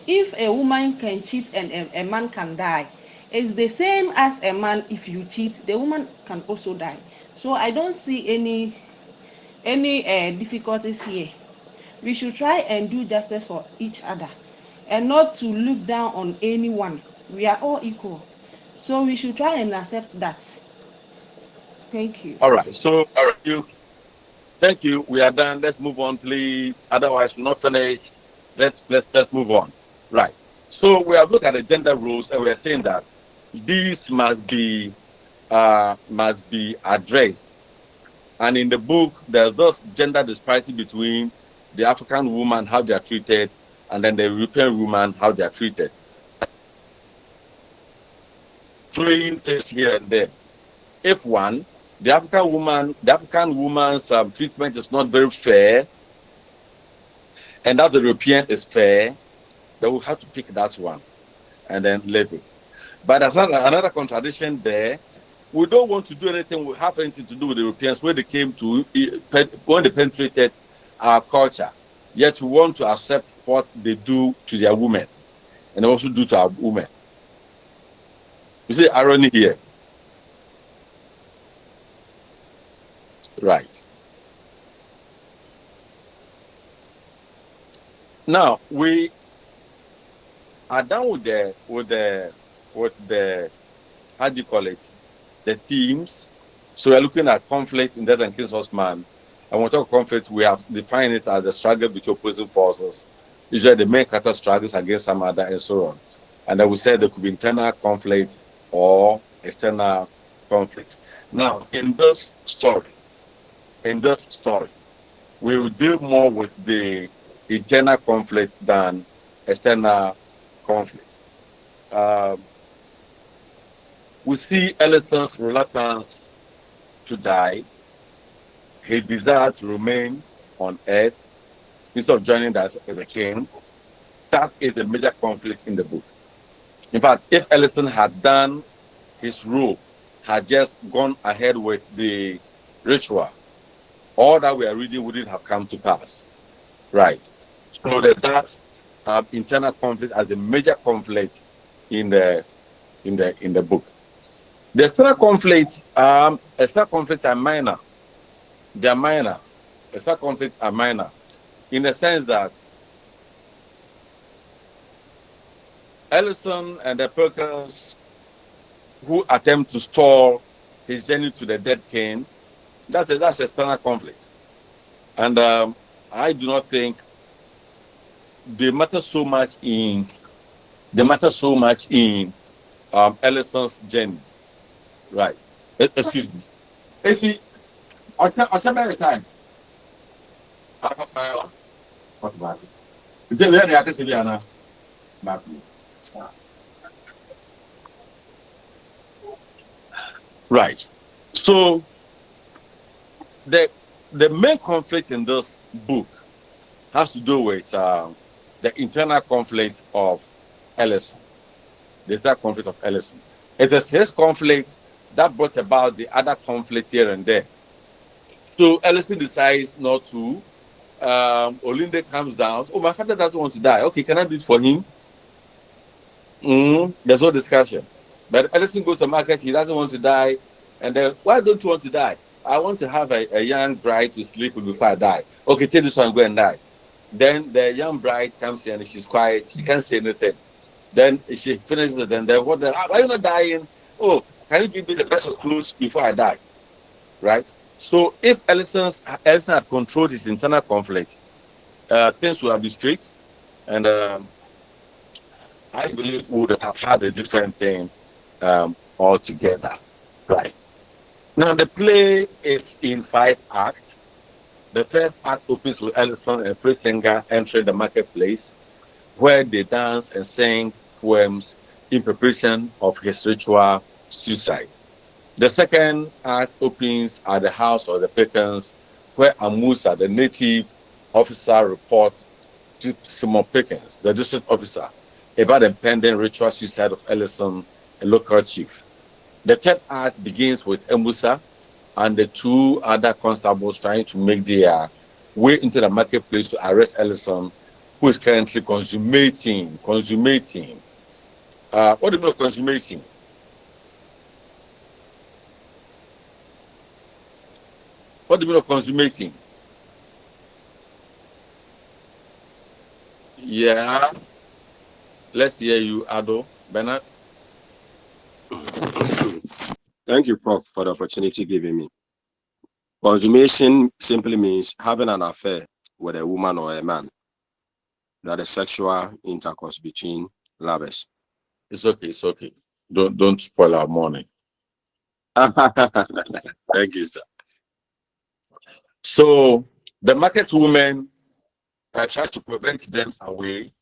If a woman can cheat and a man can die, it's the same as a man. If you cheat, the woman can also die. So I don't see any difficulties here. We should try and do justice for each other and not to look down on anyone. We are all equal. So we should try and accept that. Thank you. All right. So thank you. We are done. Let's move on, please. Otherwise, we're not finished. Let's move on. Right. So we have looked at the gender roles and we are saying that these must be addressed. And in the book, there's this gender disparity between the African woman, how they are treated, and then the European woman, how they are treated. Throwing things here and there. If the African woman's treatment is not very fair, and that the European is fair, then we'll have to pick that one and then leave it. But there's another contradiction there. We don't want to do anything, we have anything to do with the Europeans when they penetrated our culture. Yet we want to accept what they do to their women and also do to our women. You see irony here. Right. Now we are done with the how do you call it? The themes. So we're looking at conflict in Death and King's Horseman. And when we talk conflict, we have defined it as the struggle between opposing forces. Usually the main character struggles against some other and so on. And then we said there could be internal conflict or external conflict. Now, in this story, we will deal more with the internal conflict than external conflict. We see Ellison's reluctance to die, his desire to remain on earth instead of joining as a king. That is a major conflict in the book. In fact, if Ellison had done his role, had just gone ahead with the ritual, all that we are reading wouldn't have come to pass. Right. So there's that internal conflict as a major conflict in the book. The external conflicts are minor. They are minor. External conflicts are minor in the sense that Ellison and the Perkins who attempt to stall his journey to the dead king, that's external conflict. And I do not think they matter so much in Ellison's journey. Right. Excuse me. Eti, ọ̀chẹ́ mẹ́rin time. What about it? Ǹjẹ́ ìwé ẹ̀rìn àti ìṣẹ̀lẹ̀ àná? Right. So the main conflict in this book has to do with the internal conflict of Ellison. The internal conflict of Ellison. It is his conflict that brought about the other conflict here and there. So Ellison decides not to. Olinde comes down. Oh, my father doesn't want to die. Okay, can I do it for him? There's no discussion. But Ellison goes to market. He doesn't want to die. And then, why don't you want to die? I want to have a young bride to sleep with before I die. Okay, take this one and go and die. Then the young bride comes in and she's quiet. She can't say anything. Then she finishes it. And then, why are you not dying? Oh, can you give me the best of clothes before I die? Right? So if Ellison had controlled his internal conflict, things would have been straight. And I believe we would have had a different thing altogether. Right. Now, the play is in 5 acts. The first act opens with Ellison and a praise singer entering the marketplace, where they dance and sing poems in preparation of his ritual suicide. The second act opens at the house of the Pickens, where Amusa, the native officer, reports to Simon Pickens, the district officer, about the pending ritual suicide of Ellison, a local chief. The third act begins with Amusa and the 2 other constables trying to make their way into the marketplace to arrest Ellison, who is currently consummating. What do you mean of consummating? What do you mean of consummating? Yeah. Let's hear you, Ado. Bernard? Thank you, Prof, for the opportunity given me. Consummation simply means having an affair with a woman or a man. That is sexual intercourse between lovers. It's okay. Don't spoil our morning. Thank you, sir. So the market women try to prevent them away,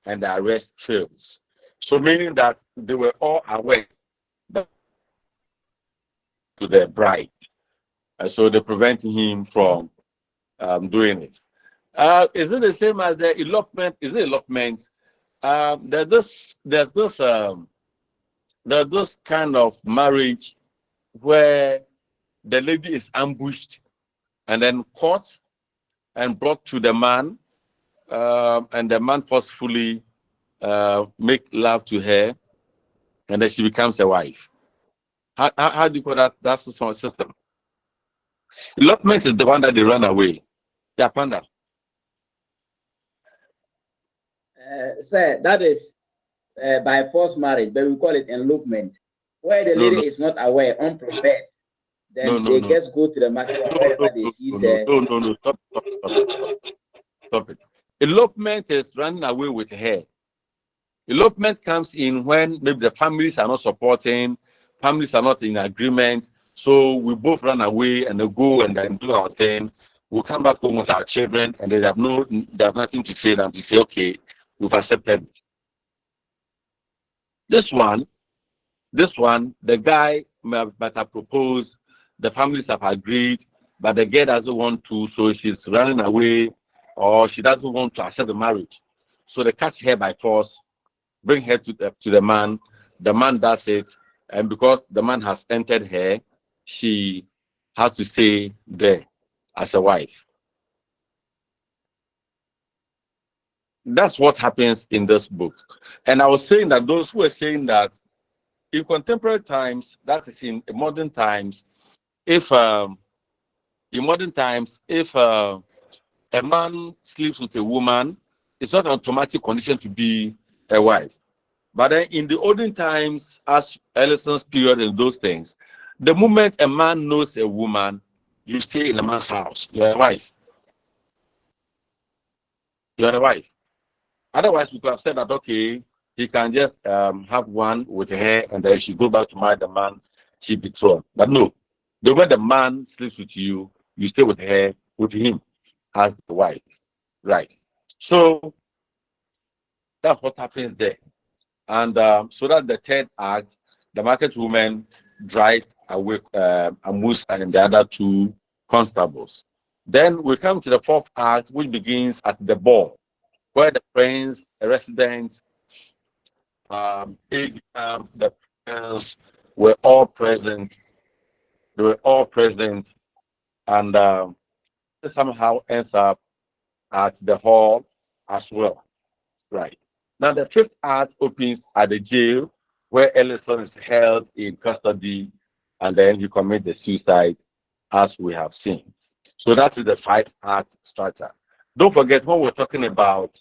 and the arrest fails. So meaning that they were all aware that to their bride, and so they prevent him from doing it. Is it the same as the elopement? Is it elopement? There's this kind of marriage where the lady is ambushed and then caught and brought to the man, and the man forcefully make love to her, and then she becomes a wife. How do you call that? That's the system. Elopement is the one that they run away. Yeah, Panda. Sir, that is by forced marriage, but we call it elopement, where the lady is not aware, unprepared. Then they just go to the market wherever they see. No. Stop it. Elopement is running away with her. Elopement comes in when maybe the families are not supporting, families are not in agreement, so we both run away and they go and then do our thing. We'll come back home with our children and they have nothing to say than to say, okay, we've accepted. This one, the guy might have proposed, the families have agreed, but the girl doesn't want to, so she's running away, or she doesn't want to accept the marriage. So they catch her by force, bring her to the man. The man does it, and because the man has entered her, she has to stay there as a wife. That's what happens in this book. And I was saying that those who are saying that in contemporary times, that is in modern times, if a man sleeps with a woman, it's not an automatic condition to be a wife. But then in the olden times, as Ellison's period and those things, the moment a man knows a woman, you stay in a man's house. You're a wife. You're a wife. Otherwise, we could have said that, okay, he can just have one with her and then she go back to marry the man she betrothed. But no, the way the man sleeps with you, you stay with her, with him as the wife. Right. So that's what happens there. And so that the third act, the market woman drives away Amusa and the other two constables. Then we come to the fourth act, which begins at the ball, where the friends, the residents, the friends were all present. They were all present, and it somehow ends up at the hall as well. Right. Now, the fifth act opens at the jail where Ellison is held in custody and then he commits the suicide, as we have seen. So that is the five-act structure. Don't forget when we're talking about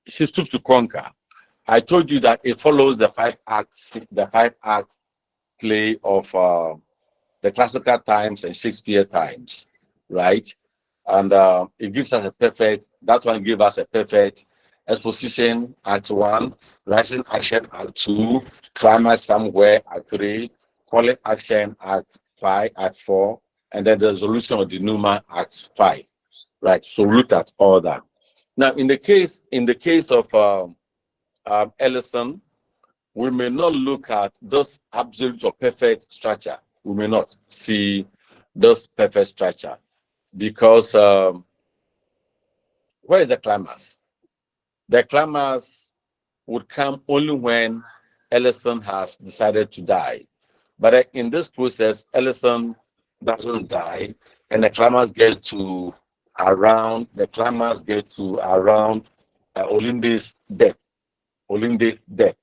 She Stoops to Conquer. I told you that it follows the five-act play of the classical times and Shakespeare times, right? And it gives us that one gives us a perfect exposition at 1, rising action at 2, climax somewhere at 3, falling action at 5, at 4, and then the resolution of the denouement at 5, right? So look at all that. Now, in the case of Ellison, we may not look at this absolute or perfect structure. We may not see this perfect structure because where is the climax? The climax would come only when Ellison has decided to die. But in this process, Ellison doesn't die, and the climax gets to around Olinde's death.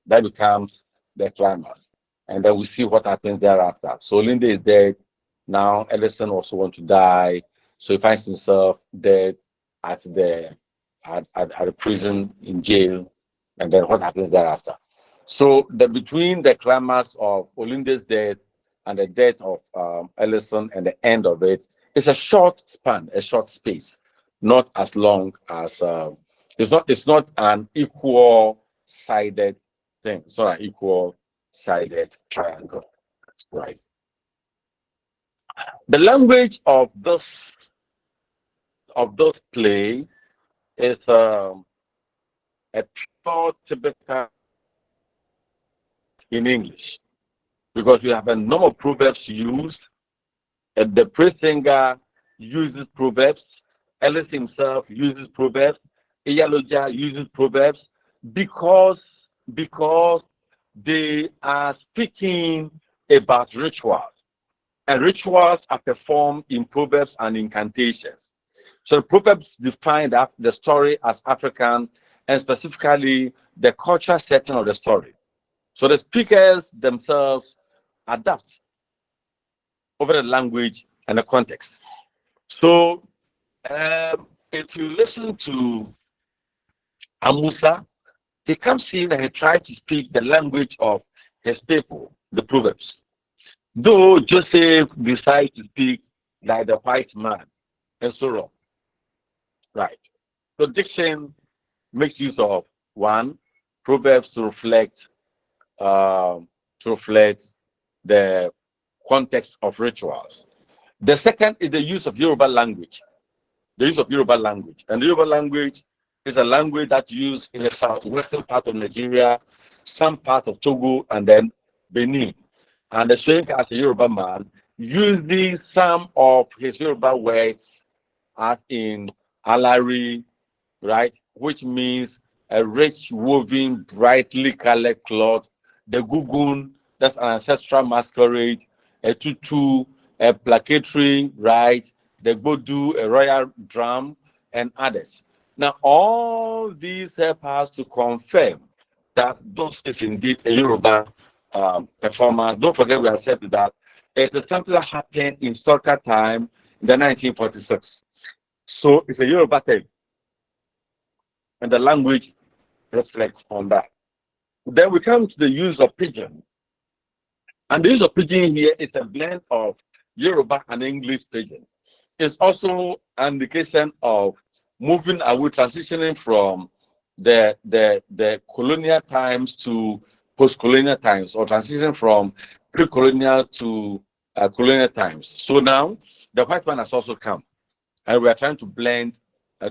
That becomes the climax. And then we see what happens thereafter. So Olinde is dead. Now Ellison also wants to die. So he finds himself dead at the prison in jail. And then what happens thereafter? So between the climax of Olinde's death and the death of Ellison and the end of it, it's a short span, a short space, not as long as it's not an equal-sided thing. It's not an equal-sided triangle, right? The language of this play is a pure typical in English because we have a number of proverbs used. And the praise singer uses proverbs. Ellis himself uses proverbs. Iyaloja uses proverbs because they are speaking about rituals. And rituals are performed in proverbs and incantations. So the proverbs define the story as African and specifically the cultural setting of the story. So the speakers themselves adapt over the language and the context. So if you listen to Amusa, he comes in and he tries to speak the language of his people, the Proverbs. Though Joseph decides to speak like the white man, and so on. Right. So diction makes use of One, proverbs to reflect the context of rituals. The second is the use of Yoruba language. The use of Yoruba language. And the Yoruba language is a language that's used in the southwestern part of Nigeria, some part of Togo, and then Benin. And the Soyinka, as a Yoruba man, using some of his Yoruba words as in alari, right, which means a rich woven, brightly colored cloth. The gugun, that's an ancestral masquerade. A tutu, a placatory, right? The bodu, a royal drum, and others. Now, all these help us to confirm that this is indeed a Yoruba performance. Don't forget, we have said that it is something that happened in soccer time in the 1946. So it's a Yoruba thing, and the language reflects on that. Then we come to the use of pidgin. And the use of pidgin here is a blend of Yoruba and English pidgin. It's also an indication of moving away, transitioning from the colonial times to post-colonial times, or transitioning from pre-colonial to colonial times. So now the white man has also come, and we are trying to blend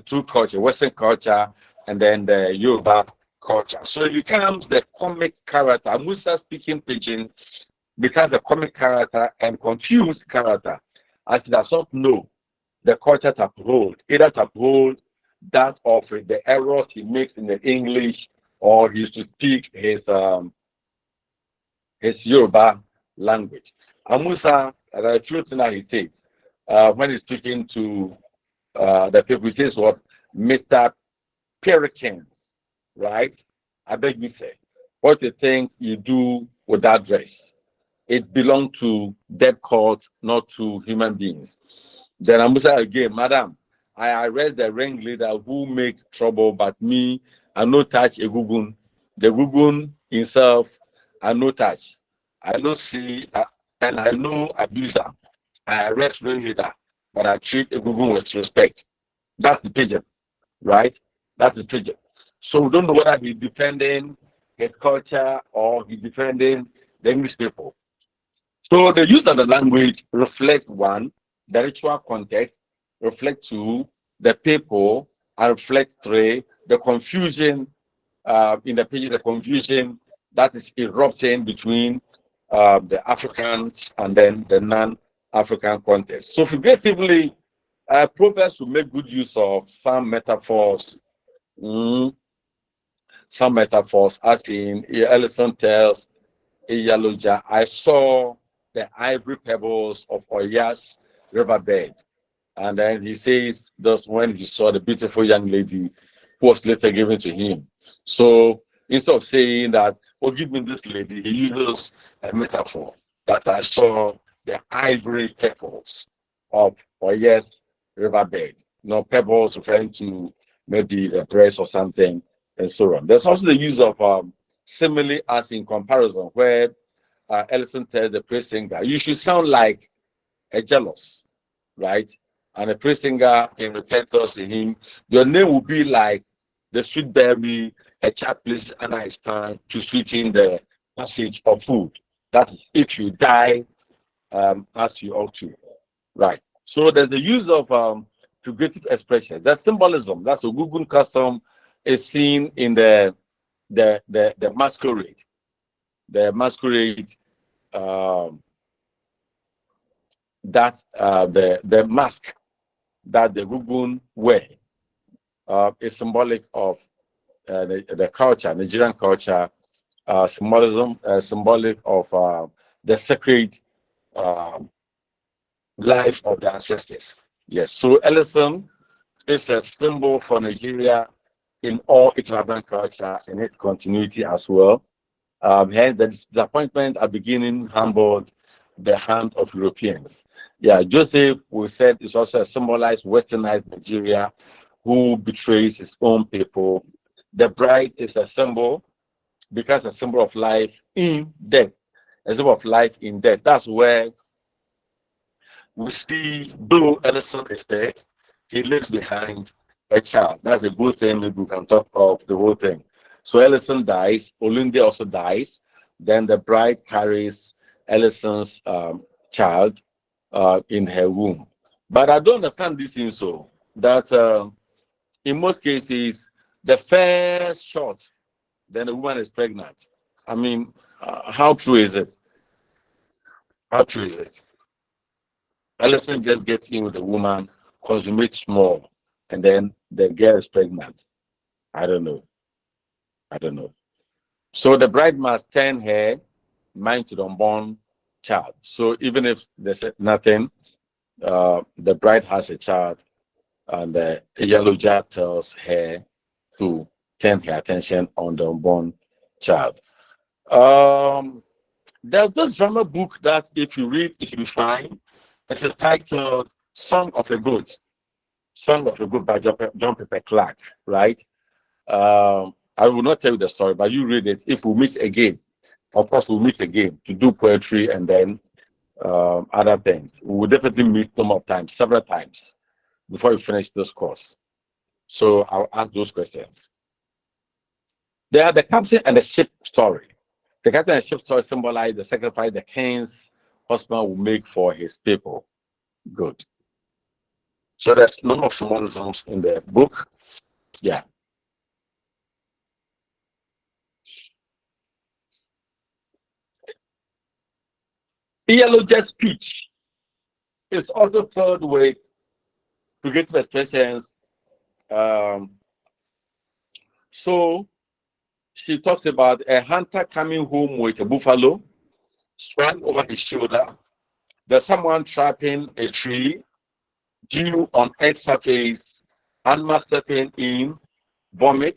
two culture, Western culture and then the Yoruba culture. So it becomes the comic character. Musa speaking pidgin becomes a comic character and confused character, as he does not know the culture to uphold, either to uphold that of the errors he makes in the English, or he used to speak his Yoruba language. And Musa, the truth that he takes when he's speaking to the people, he says what? Mr. Perkins, right? I beg you say, what you think you do with that dress? It belongs to dead cults, not to human beings. Then Amusa again, Madam, I arrest the ringleader who make trouble, but me, I no touch a gugun. The gugun himself, I no touch. I no see, and I know abuser. I arrest ringleader, but I treat a gugun with respect. That's the pigeon, right? That's the pigeon. So we don't know whether he's defending his culture or he's defending the English people. So the use of the language reflects one, the ritual context, reflect two, the people, and reflect three, the confusion in the page, the confusion that is erupting between the Africans and then the non-African context. So figuratively, Proverbs will make good use of some metaphors. Some metaphors, as in Ellison tells Iyaloja, I saw the ivory pebbles of Oya's riverbed. And then he says, that's when he saw the beautiful young lady who was later given to him. So instead of saying that, oh, give me this lady, he uses a metaphor that I saw the ivory pebbles of Oya's riverbed. Pebbles referring to maybe the breast or something, and so on. There's also the use of simile as in comparison, where Ellison tells the praise singer, you should sound like a jealous, right? And the praise singer in return tells him, your name will be like the sweet berry, a child places under his tongue to sweeten the passage of food. That is, if you die as you ought to, right? So there's the use of figurative expression. That symbolism, that's a Gugun custom, is seen in the masquerade. The masquerade, that's the mask that the Gugun wear is symbolic of the culture, Nigerian culture, symbolism, symbolic of the sacred life of the ancestors. Yes, so Ellison is a symbol for Nigeria in all its urban culture and its continuity as well. Hence, the disappointment at beginning humbled the hand of Europeans. Yeah, Joseph, we said, is also a symbolized westernized Nigeria who betrays his own people. The bride is a symbol, because a symbol of life in death. A symbol of life in death. That's where we see, though Ellison is dead, he leaves behind a child. That's a good thing. Maybe we can talk of the whole thing. So Ellison dies, Olunde also dies. Then the bride carries Ellison's child in her womb. But I don't understand this thing so that in most cases, the first shot, then the woman is pregnant. I mean, how true is it? How true is it? Ellison just gets in with the woman, consummates more, and then the girl is pregnant. I don't know. I don't know. So the bride must turn her mind to the unborn child. So even if there's nothing, the bride has a child, and the yellow jar tells her to turn her attention on the unborn child. There's this drama book that if you read, it will be fine. It is titled Song of a Goat. Song of a Goat by John Pepper Clark, right? I will not tell you the story, but you read it. If we meet again, of course, we'll meet again to do poetry and then other things. We will definitely meet some more times, several times, before we finish this course. So I'll ask those questions. They are the captain and the ship story. The captain and ship story symbolize the sacrifice the king's husband will make for his people. Good. So there's none of symbolisms in the book. Yeah. Theologian speech is also filled with figurative expressions. So she talks about a hunter coming home with a buffalo strung over his shoulder. There's someone trapping a tree, dew on earth's surface, animal stepping in, vomit.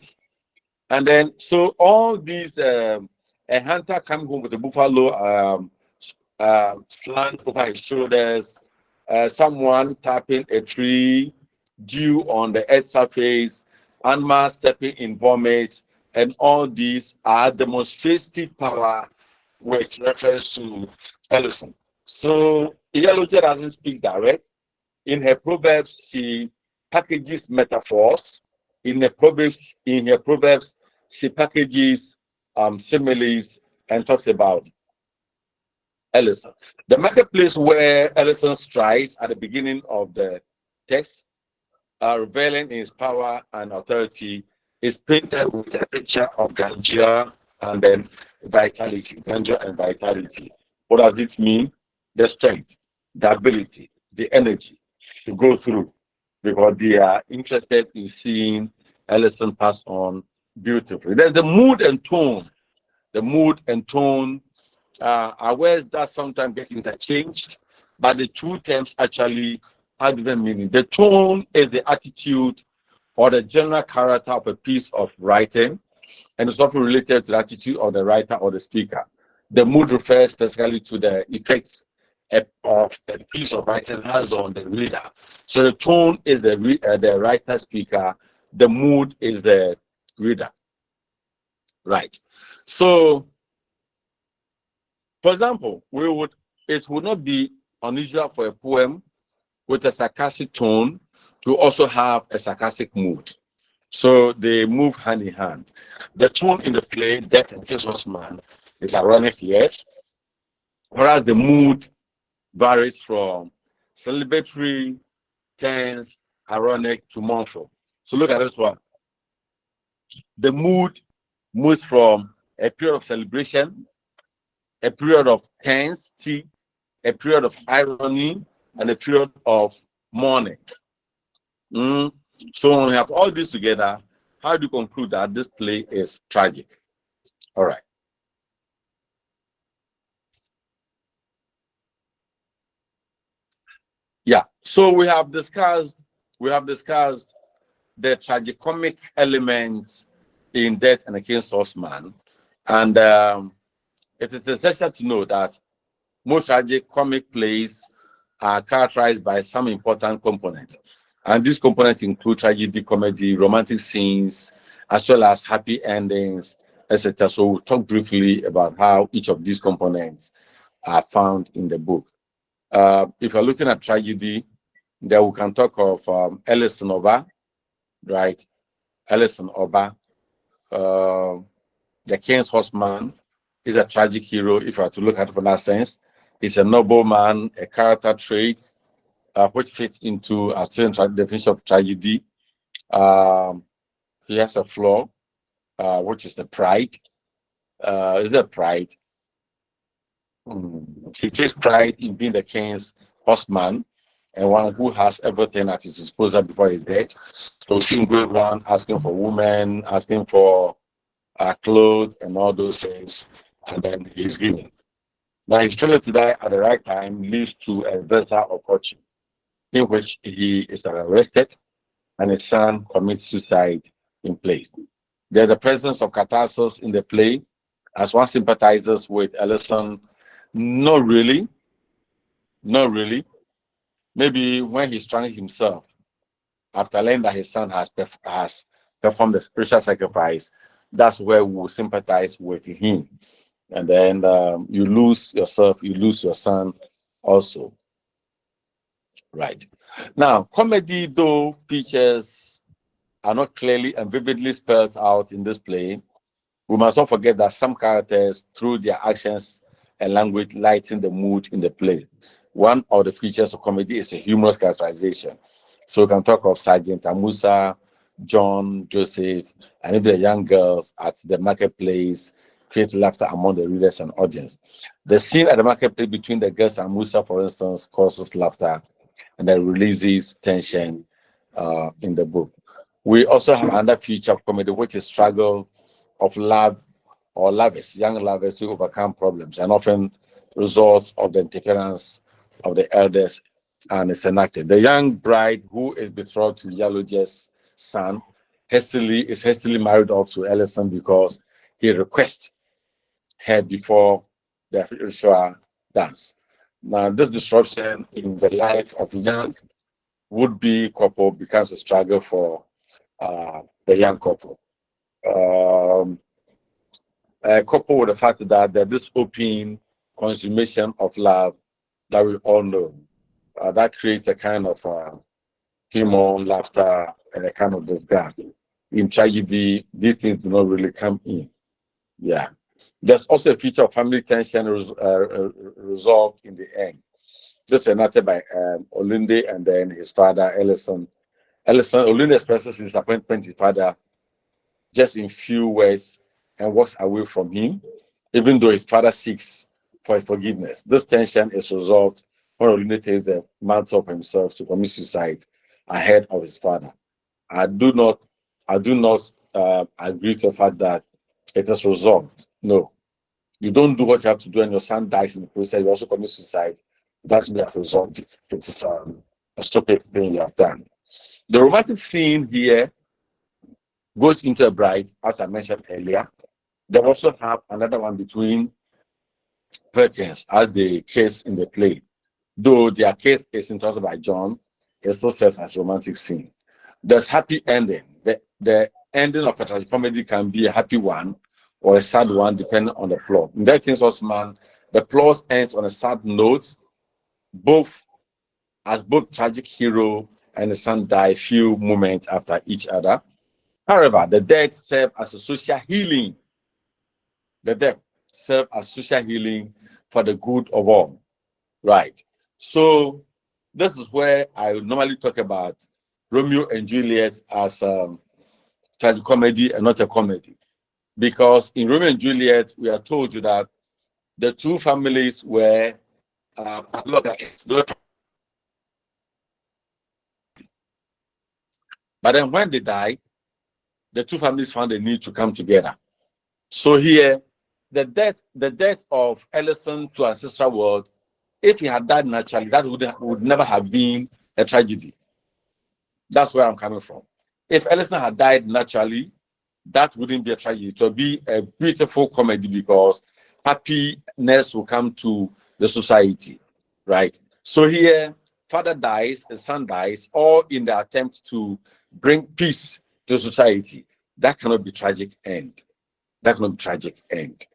And then, so all these, a hunter coming home with a buffalo slung over his shoulders, someone tapping a tree, dew on the earth's surface, animal stepping in vomit, and all these are demonstrative power which refers to Ellison. So Iyaloje doesn't speak direct. In her proverbs, she packages metaphors. In her proverbs, she packages similes and talks about Ellison. The marketplace where Ellison strikes at the beginning of the text, revealing his power and authority, is painted with a picture of grandeur and then vitality. Grandeur and vitality. What does it mean? The strength, the ability, the energy to go through, because they are interested in seeing Ellison pass on beautifully. There's the mood and tone. The mood and tone are words that sometimes get interchanged, but the two terms actually have different meaning. The tone is the attitude or the general character of a piece of writing, and it's often related to the attitude of the writer or the speaker. The mood refers specifically to the effects of a piece of writing has on the reader. So the tone is the writer speaker, the mood is the reader. Right. So, for example, it would not be unusual for a poem with a sarcastic tone to also have a sarcastic mood. So they move hand in hand. The tone in the play, Death and Jesus Man, is ironic, yes, whereas the mood varies from celebratory, tense, ironic to mournful. So look at this one. The mood moves from a period of celebration, a period of tensity, a period of irony, and a period of mourning. So when we have all this together, how do you conclude that this play is tragic? All right. Yeah. So we have discussed the tragicomic elements in Death and the King's Horseman, and it is essential to know that most tragicomic plays are characterized by some important components. And these components include tragedy, comedy, romantic scenes, as well as happy endings, etc. So we'll talk briefly about how each of these components are found in the book. If you're looking at tragedy, then we can talk of Ellison Oba, right? Ellison Oba, the King's Horseman is a tragic hero, if I have to look at it from that sense. He's a noble man, a character trait, which fits into a certain definition of tragedy. He has a flaw, which is the pride. Is that pride? He takes pride in being the king's horseman and one who has everything at his disposal before he's dead. So see him going around asking for women, asking for clothes and all those things, and then he's given. Now his failure to die at the right time leads to a better opportunity in which he is arrested and his son commits suicide in place. There's the presence of catharsis in the play, as one sympathizes with Ellison. Not really, not really. Maybe when he's trying himself, after learning that his son has performed the spiritual sacrifice, that's where we will sympathize with him. And then you lose yourself, you lose your son also. Right. Now, comedy, though features are not clearly and vividly spelled out in this play, we must not forget that some characters, through their actions and language, lighten the mood in the play. One of the features of comedy is a humorous characterization. So we can talk of Sergeant Amusa, John, Joseph, and even the young girls at the marketplace create laughter among the readers and audience. The scene at the marketplace between the girls and Musa, for instance, causes laughter and then releases tension in the book. We also have another feature of comedy, which is struggle of love or lovers, young lovers to overcome problems, and often results of the interference of the elders and is enacted. The young bride who is betrothed to Yaloje's son is hastily married off to Ellison because he requests her before the ritual dance. Now, this disruption in the life of the young would-be couple becomes a struggle for the young couple. Coupled with the fact that there's this open consummation of love that we all know, that creates a kind of humor, laughter, and a kind of disgust. In tragedy, these things do not really come in. Yeah. There's also a feature of family tension resolved in the end. This is enacted by Olunde and then his father, Ellison. Olunde expresses his disappointment with his father just in few words and walks away from him, even though his father seeks for forgiveness. This tension is resolved when Olunde takes the mantle of himself to commit suicide ahead of his father. I do not agree to the fact that it is resolved. No. You don't do what you have to do and your son dies in the process, you also commit suicide. That's me have resolved it. It's a stupid thing you have done. The romantic scene here goes into a bride, as I mentioned earlier. They also have another one between Perkins as the case in the play. Though their case is interpreted by John, it still serves as a romantic scene. There's happy ending. The ending of a tragic comedy can be a happy one or a sad one, depending on the plot. In that case, Osman, the plot ends on a sad note, both tragic hero and the son die few moments after each other. However, the death serve as a social healing. The death serve as social healing for the good of all. Right. So this is where I would normally talk about Romeo and Juliet as a tragic comedy and not a comedy. Because in Romeo and Juliet, we are told you that the two families were but then when they died, the two families found a need to come together. So here, the death of Ellison to ancestral world, if he had died naturally, that would never have been a tragedy. That's where I'm coming from. If Ellison had died naturally, that wouldn't be a tragedy. It would be a beautiful comedy because happiness will come to the society, right? So here, father dies, the son dies, all in the attempt to bring peace to society. That cannot be tragic end. That cannot be tragic end,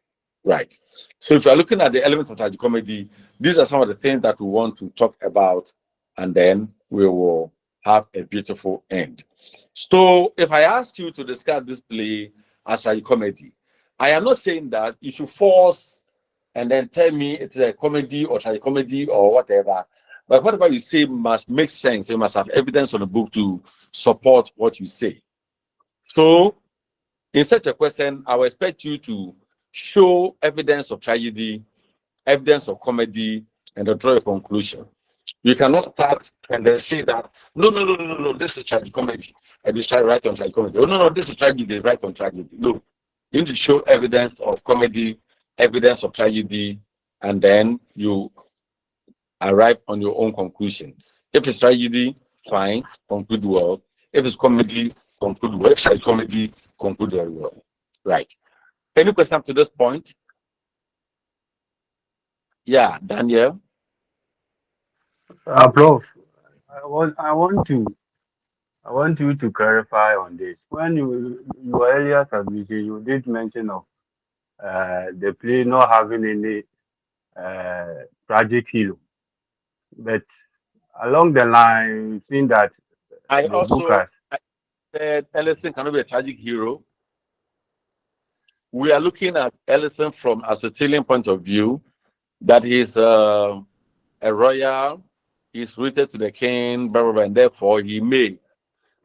right? So if you're looking at the elements of tragic comedy, these are some of the things that we want to talk about, and then we will have a beautiful end. So if I ask you to discuss this play as tragicomedy. I am not saying that you should force and then tell me it's a comedy or tragicomedy or whatever. But whatever you say must make sense. You must have evidence on the book to support what you say. So, in such a question, I will expect you to show evidence of tragedy, evidence of comedy, and then draw a conclusion. You cannot start and then say that no, this is tragicomedy, and you try right on tragicomedy. Oh no, this is tragedy, right on tragedy. No, you need to show evidence of comedy, evidence of tragedy, and then you arrive on your own conclusion. If it's tragedy, fine, conclude well. If it's comedy, conclude well. If it's comedy, conclude very well. Right. Any question up to this point? Yeah, Daniel. Prof, I want you to clarify on this. When your earlier submission, you did mention of the play not having any tragic hero, but along the line, you've seen that I the book also has. said Ellison cannot be a tragic hero. We are looking at Ellison from a Aristotelian point of view, that he's a royal, he's rooted to the king, blah, blah, blah, and therefore he may.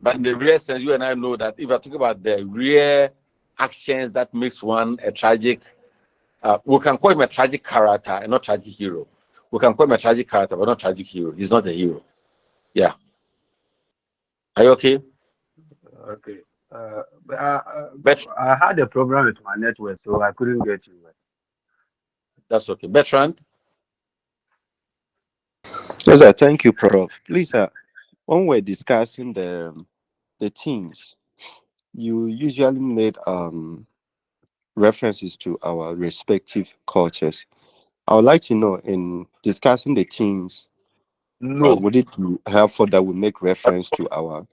But in the real sense, you and I know that if I talk about the real actions that makes one a tragic, we can call him a tragic character and not tragic hero. We can call him a tragic character, but not tragic hero. He's not a hero. Yeah. Are you okay? Okay. I had a problem with my network, so I couldn't get you. That's okay. Bertrand? Yes, sir. Thank you, Prof. Please, sir, when we're discussing the themes, you usually made references to our respective cultures. I would like to know, in discussing the themes, no, would it be helpful that we make reference to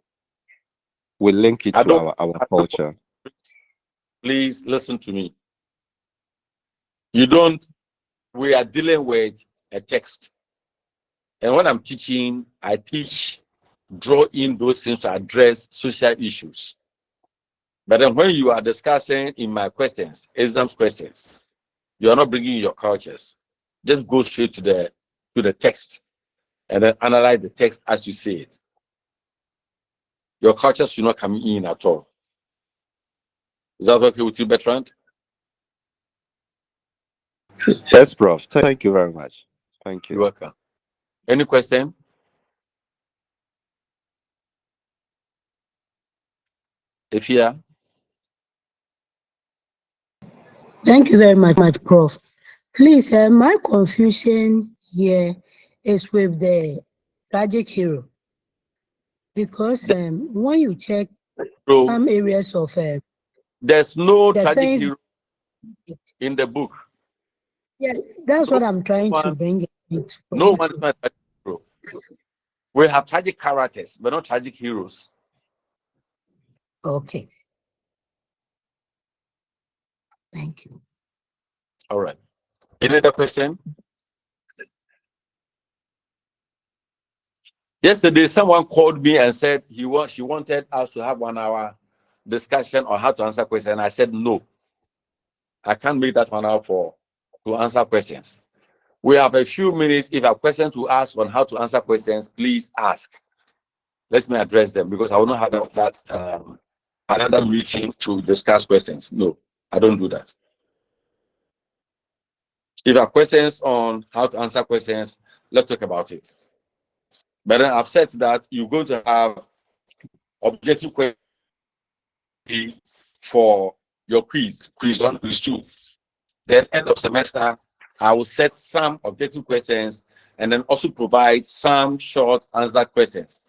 we link it to our culture? Please listen to me. You don't, we are dealing with a text. And when I'm teaching, I teach, draw in those things to address social issues. But then when you are discussing in my questions, exams questions, you are not bringing your cultures. Just go straight to the text and then analyze the text as you see it. Your cultures should not come in at all. Is that okay with you, Bertrand? Yes, Prof. Thank you very much. Thank you. You're welcome. Any question? If yeah. Thank you very much, Prof. Please, my confusion here is with the tragic hero. Because when you check some areas of there's no the tragic things, hero in the book. Yeah, that's what I'm trying to bring it. No one is not a tragic hero. We have tragic characters, but not tragic heroes. Okay. Thank you. All right. Any other question? Yesterday, someone called me and said she wanted us to have 1 hour discussion on how to answer questions. And I said no. I can't make that 1 hour to answer questions. We have a few minutes. If you have questions to ask on how to answer questions, please ask. Let me address them because I will not have that another meeting to discuss questions. No, I don't do that. If you have questions on how to answer questions, let's talk about it. But then I've said that you're going to have objective questions for your quiz 1, quiz 2. Then end of semester, I will set some objective questions and then also provide some short answer questions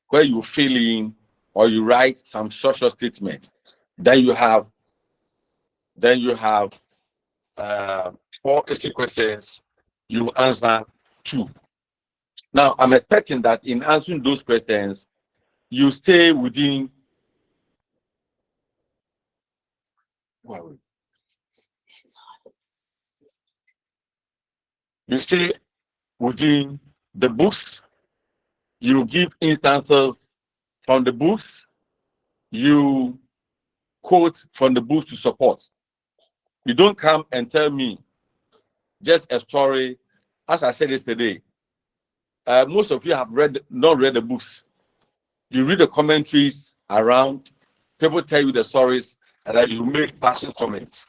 where you fill in or you write some short statements. Then you have 4 easy questions. You answer 2. Now, I'm expecting that in answering those questions, you stay within the books. You give instances from the books. You quote from the book to support. You don't come and tell me just a story. As I said yesterday, most of you have not read the books. You read the commentaries around, people tell you the stories, and then you make passing comments.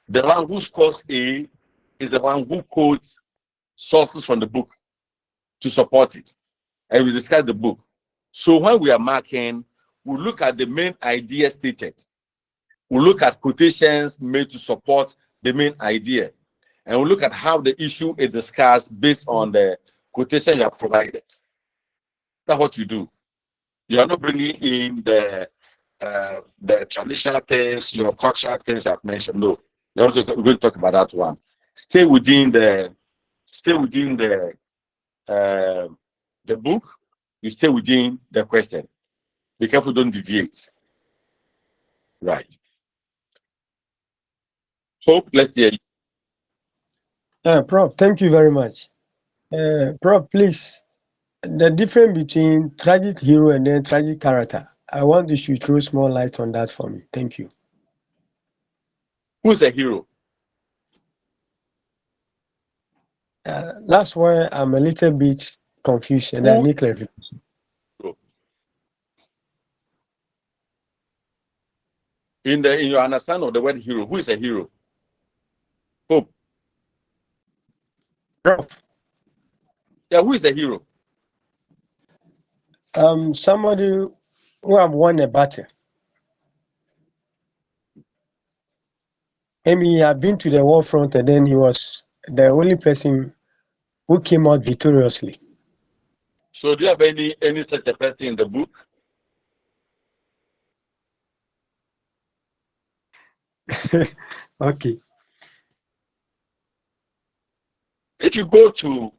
The one who scores A is the one who quotes sources from the book to support it. And we discuss the book. So when we are marking, we look at the main idea stated. We look at quotations made to support the main idea. And we look at how the issue is discussed based on the quotation you have provided. That's what you do. You are not bringing in the traditional things, your cultural things I've mentioned. No, we're going to talk about that one. Stay within the book. You stay within the question. Be careful, don't deviate. Right. Hope, let's hear you. Prof, thank you very much. Prof, please, the difference between tragic hero and then tragic character, I want you to throw small light on that for me. Thank you. Who's a hero? That's why I'm a little bit confused and I need clarification. In your understanding of the word hero, who is a hero? Hope. Prof. Yeah, who is a hero? Somebody who have won a battle. Maybe he had been to the war front and then he was the only person who came out victoriously. So do you have any such a person in the book? Okay. If you go to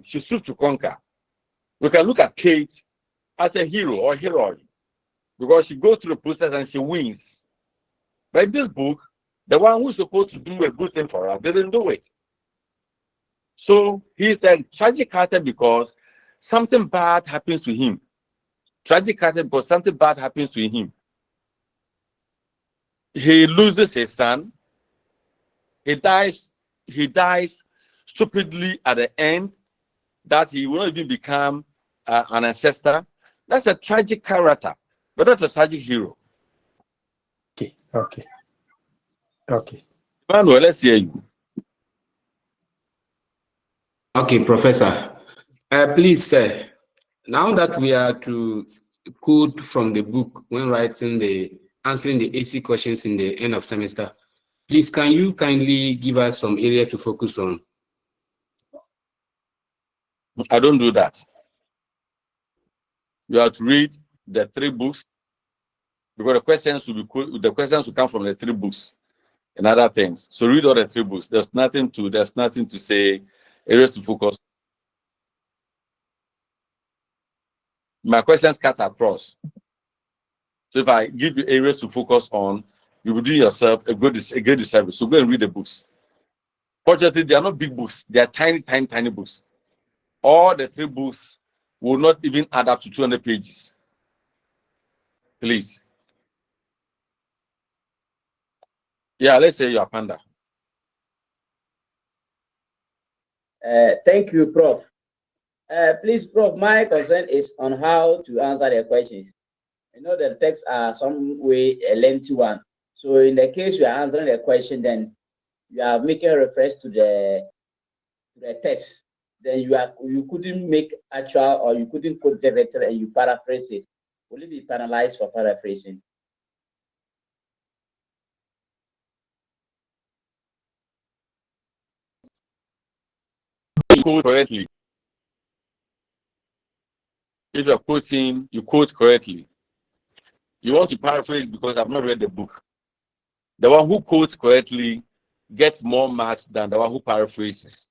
She Stood to Conquer, we can look at Kate as a hero or heroine because she goes through the process and she wins. But in this book, the one who's supposed to do a good thing for us didn't do it. So he's a tragic character because something bad happens to him. Tragic character because something bad happens to him. He loses his son. He dies stupidly at the end, that he will not even become an ancestor. That's a tragic character, but not a tragic hero. Okay. Manuel, let's hear you. Okay, Professor. Please, sir, now that we are to quote from the book when answering the AC questions in the end of semester, please, can you kindly give us some area to focus on? I don't do that. You have to read the 3 books because the questions will come from the 3 books and other things. So read all the 3 books. There's nothing to say, areas to focus. My questions cut across. So if I give you areas to focus on, you will do yourself a great disservice. So go and read the books. Fortunately, they are not big books. They are tiny books. All the 3 books will not even add up to 200 pages. Please. Yeah, let's say you are Panda. Thank you, Prof. Please, Prof, my concern is on how to answer the questions. You know, the texts are some way a lengthy one. So in the case you are answering the question, then you are making a reference to the text. Then you couldn't make actual or you couldn't quote directly and you paraphrase it. Will it be penalized for paraphrasing? You quote correctly. If you're quoting, you quote correctly. You want to paraphrase because I've not read the book. The one who quotes correctly gets more marks than the one who paraphrases.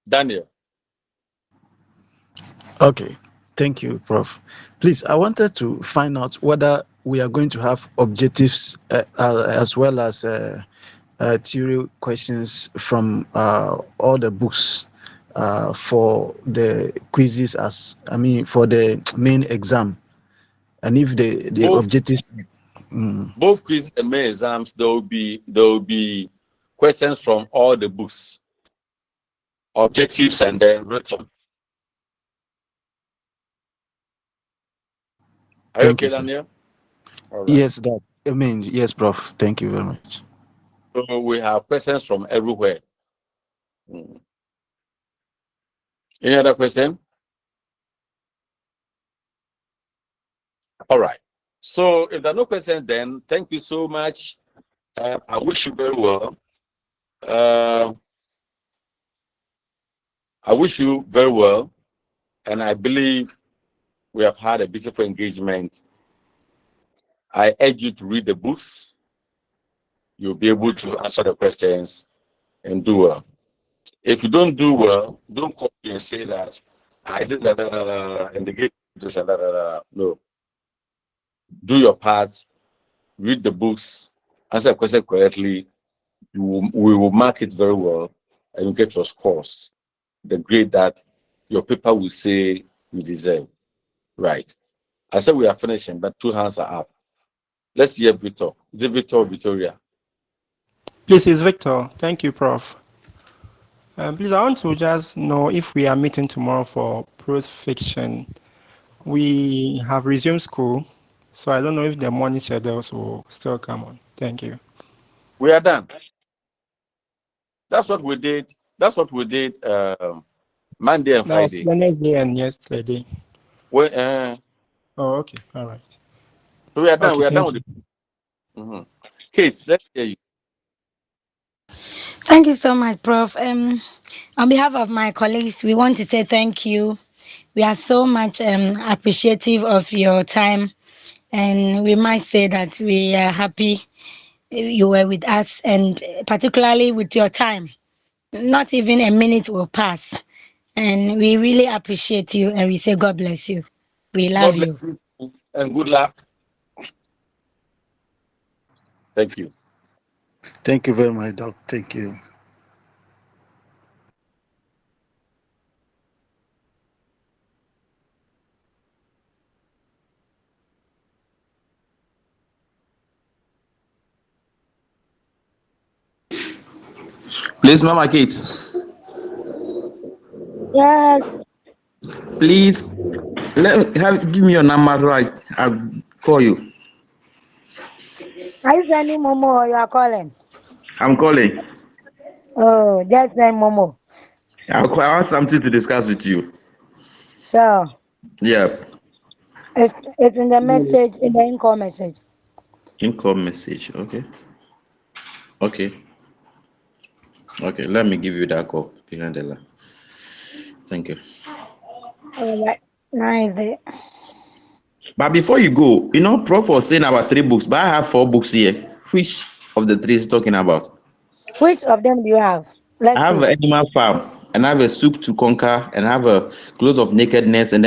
Daniel. Okay, thank you, Prof. Please, I wanted to find out whether we are going to have objectives as well as theory questions from all the books for the quizzes for the main exam, and if the both objective. both quiz and main exams, there will be questions from all the books, objectives, and then written. Are you Thank okay, you, sir. Daniel? All right. Yes, yes, Prof. Thank you very much. So we have questions from everywhere. Any other question? All right. So if there are no questions, then thank you so much. I wish you very well. I wish you very well, and I believe we have had a beautiful engagement. I urge you to read the books. You'll be able to answer the questions and do well. If you don't do well, don't call me and say that I did and the gate this and No. Do your part, read the books, answer the question correctly. We will mark it very well, and you get your scores, the grade that your paper will say you deserve. Right. I said we are finishing, but 2 hands are up. Let's hear Victor. Is it Victor or Victoria? Please, it's Victor. Thank you, Prof. Please, I want to just know if we are meeting tomorrow for prose fiction. We have resumed school, so I don't know if the morning schedules will still come on. Thank you. We are done. That's what we did. Monday and That was Friday. Wednesday and yesterday. Well, Oh, okay. All right. So we are done. Okay, We are done thank with it. Kate, let's hear you. Thank you so much, Prof. On behalf of my colleagues, we want to say thank you. We are so much appreciative of your time, and we might say that we are happy you were with us, and particularly with your time. Not even a minute will pass, and we really appreciate you, and we say God bless you. We love God bless you. you and good luck. Thank you. Thank you very much, Doc. Thank you. Please, Mama Kate. Yes. Please, give me your number right. I'll call you. Are you sending Momo or you are calling? I'm calling. Oh, just send Momo. I have something to discuss with you. Sure. Yep. It's in the message, in the income message. Income message. Okay. Okay. Okay. Let me give you that call behind the line. Thank you. All right. Nice. But before you go, Prof was saying about 3 books, but I have 4 books here. Which of the 3 is he talking about? Which of them do you have? I have an Animal Farm, and I have a Soup to Conquer, and I have a Clothes of Nakedness, and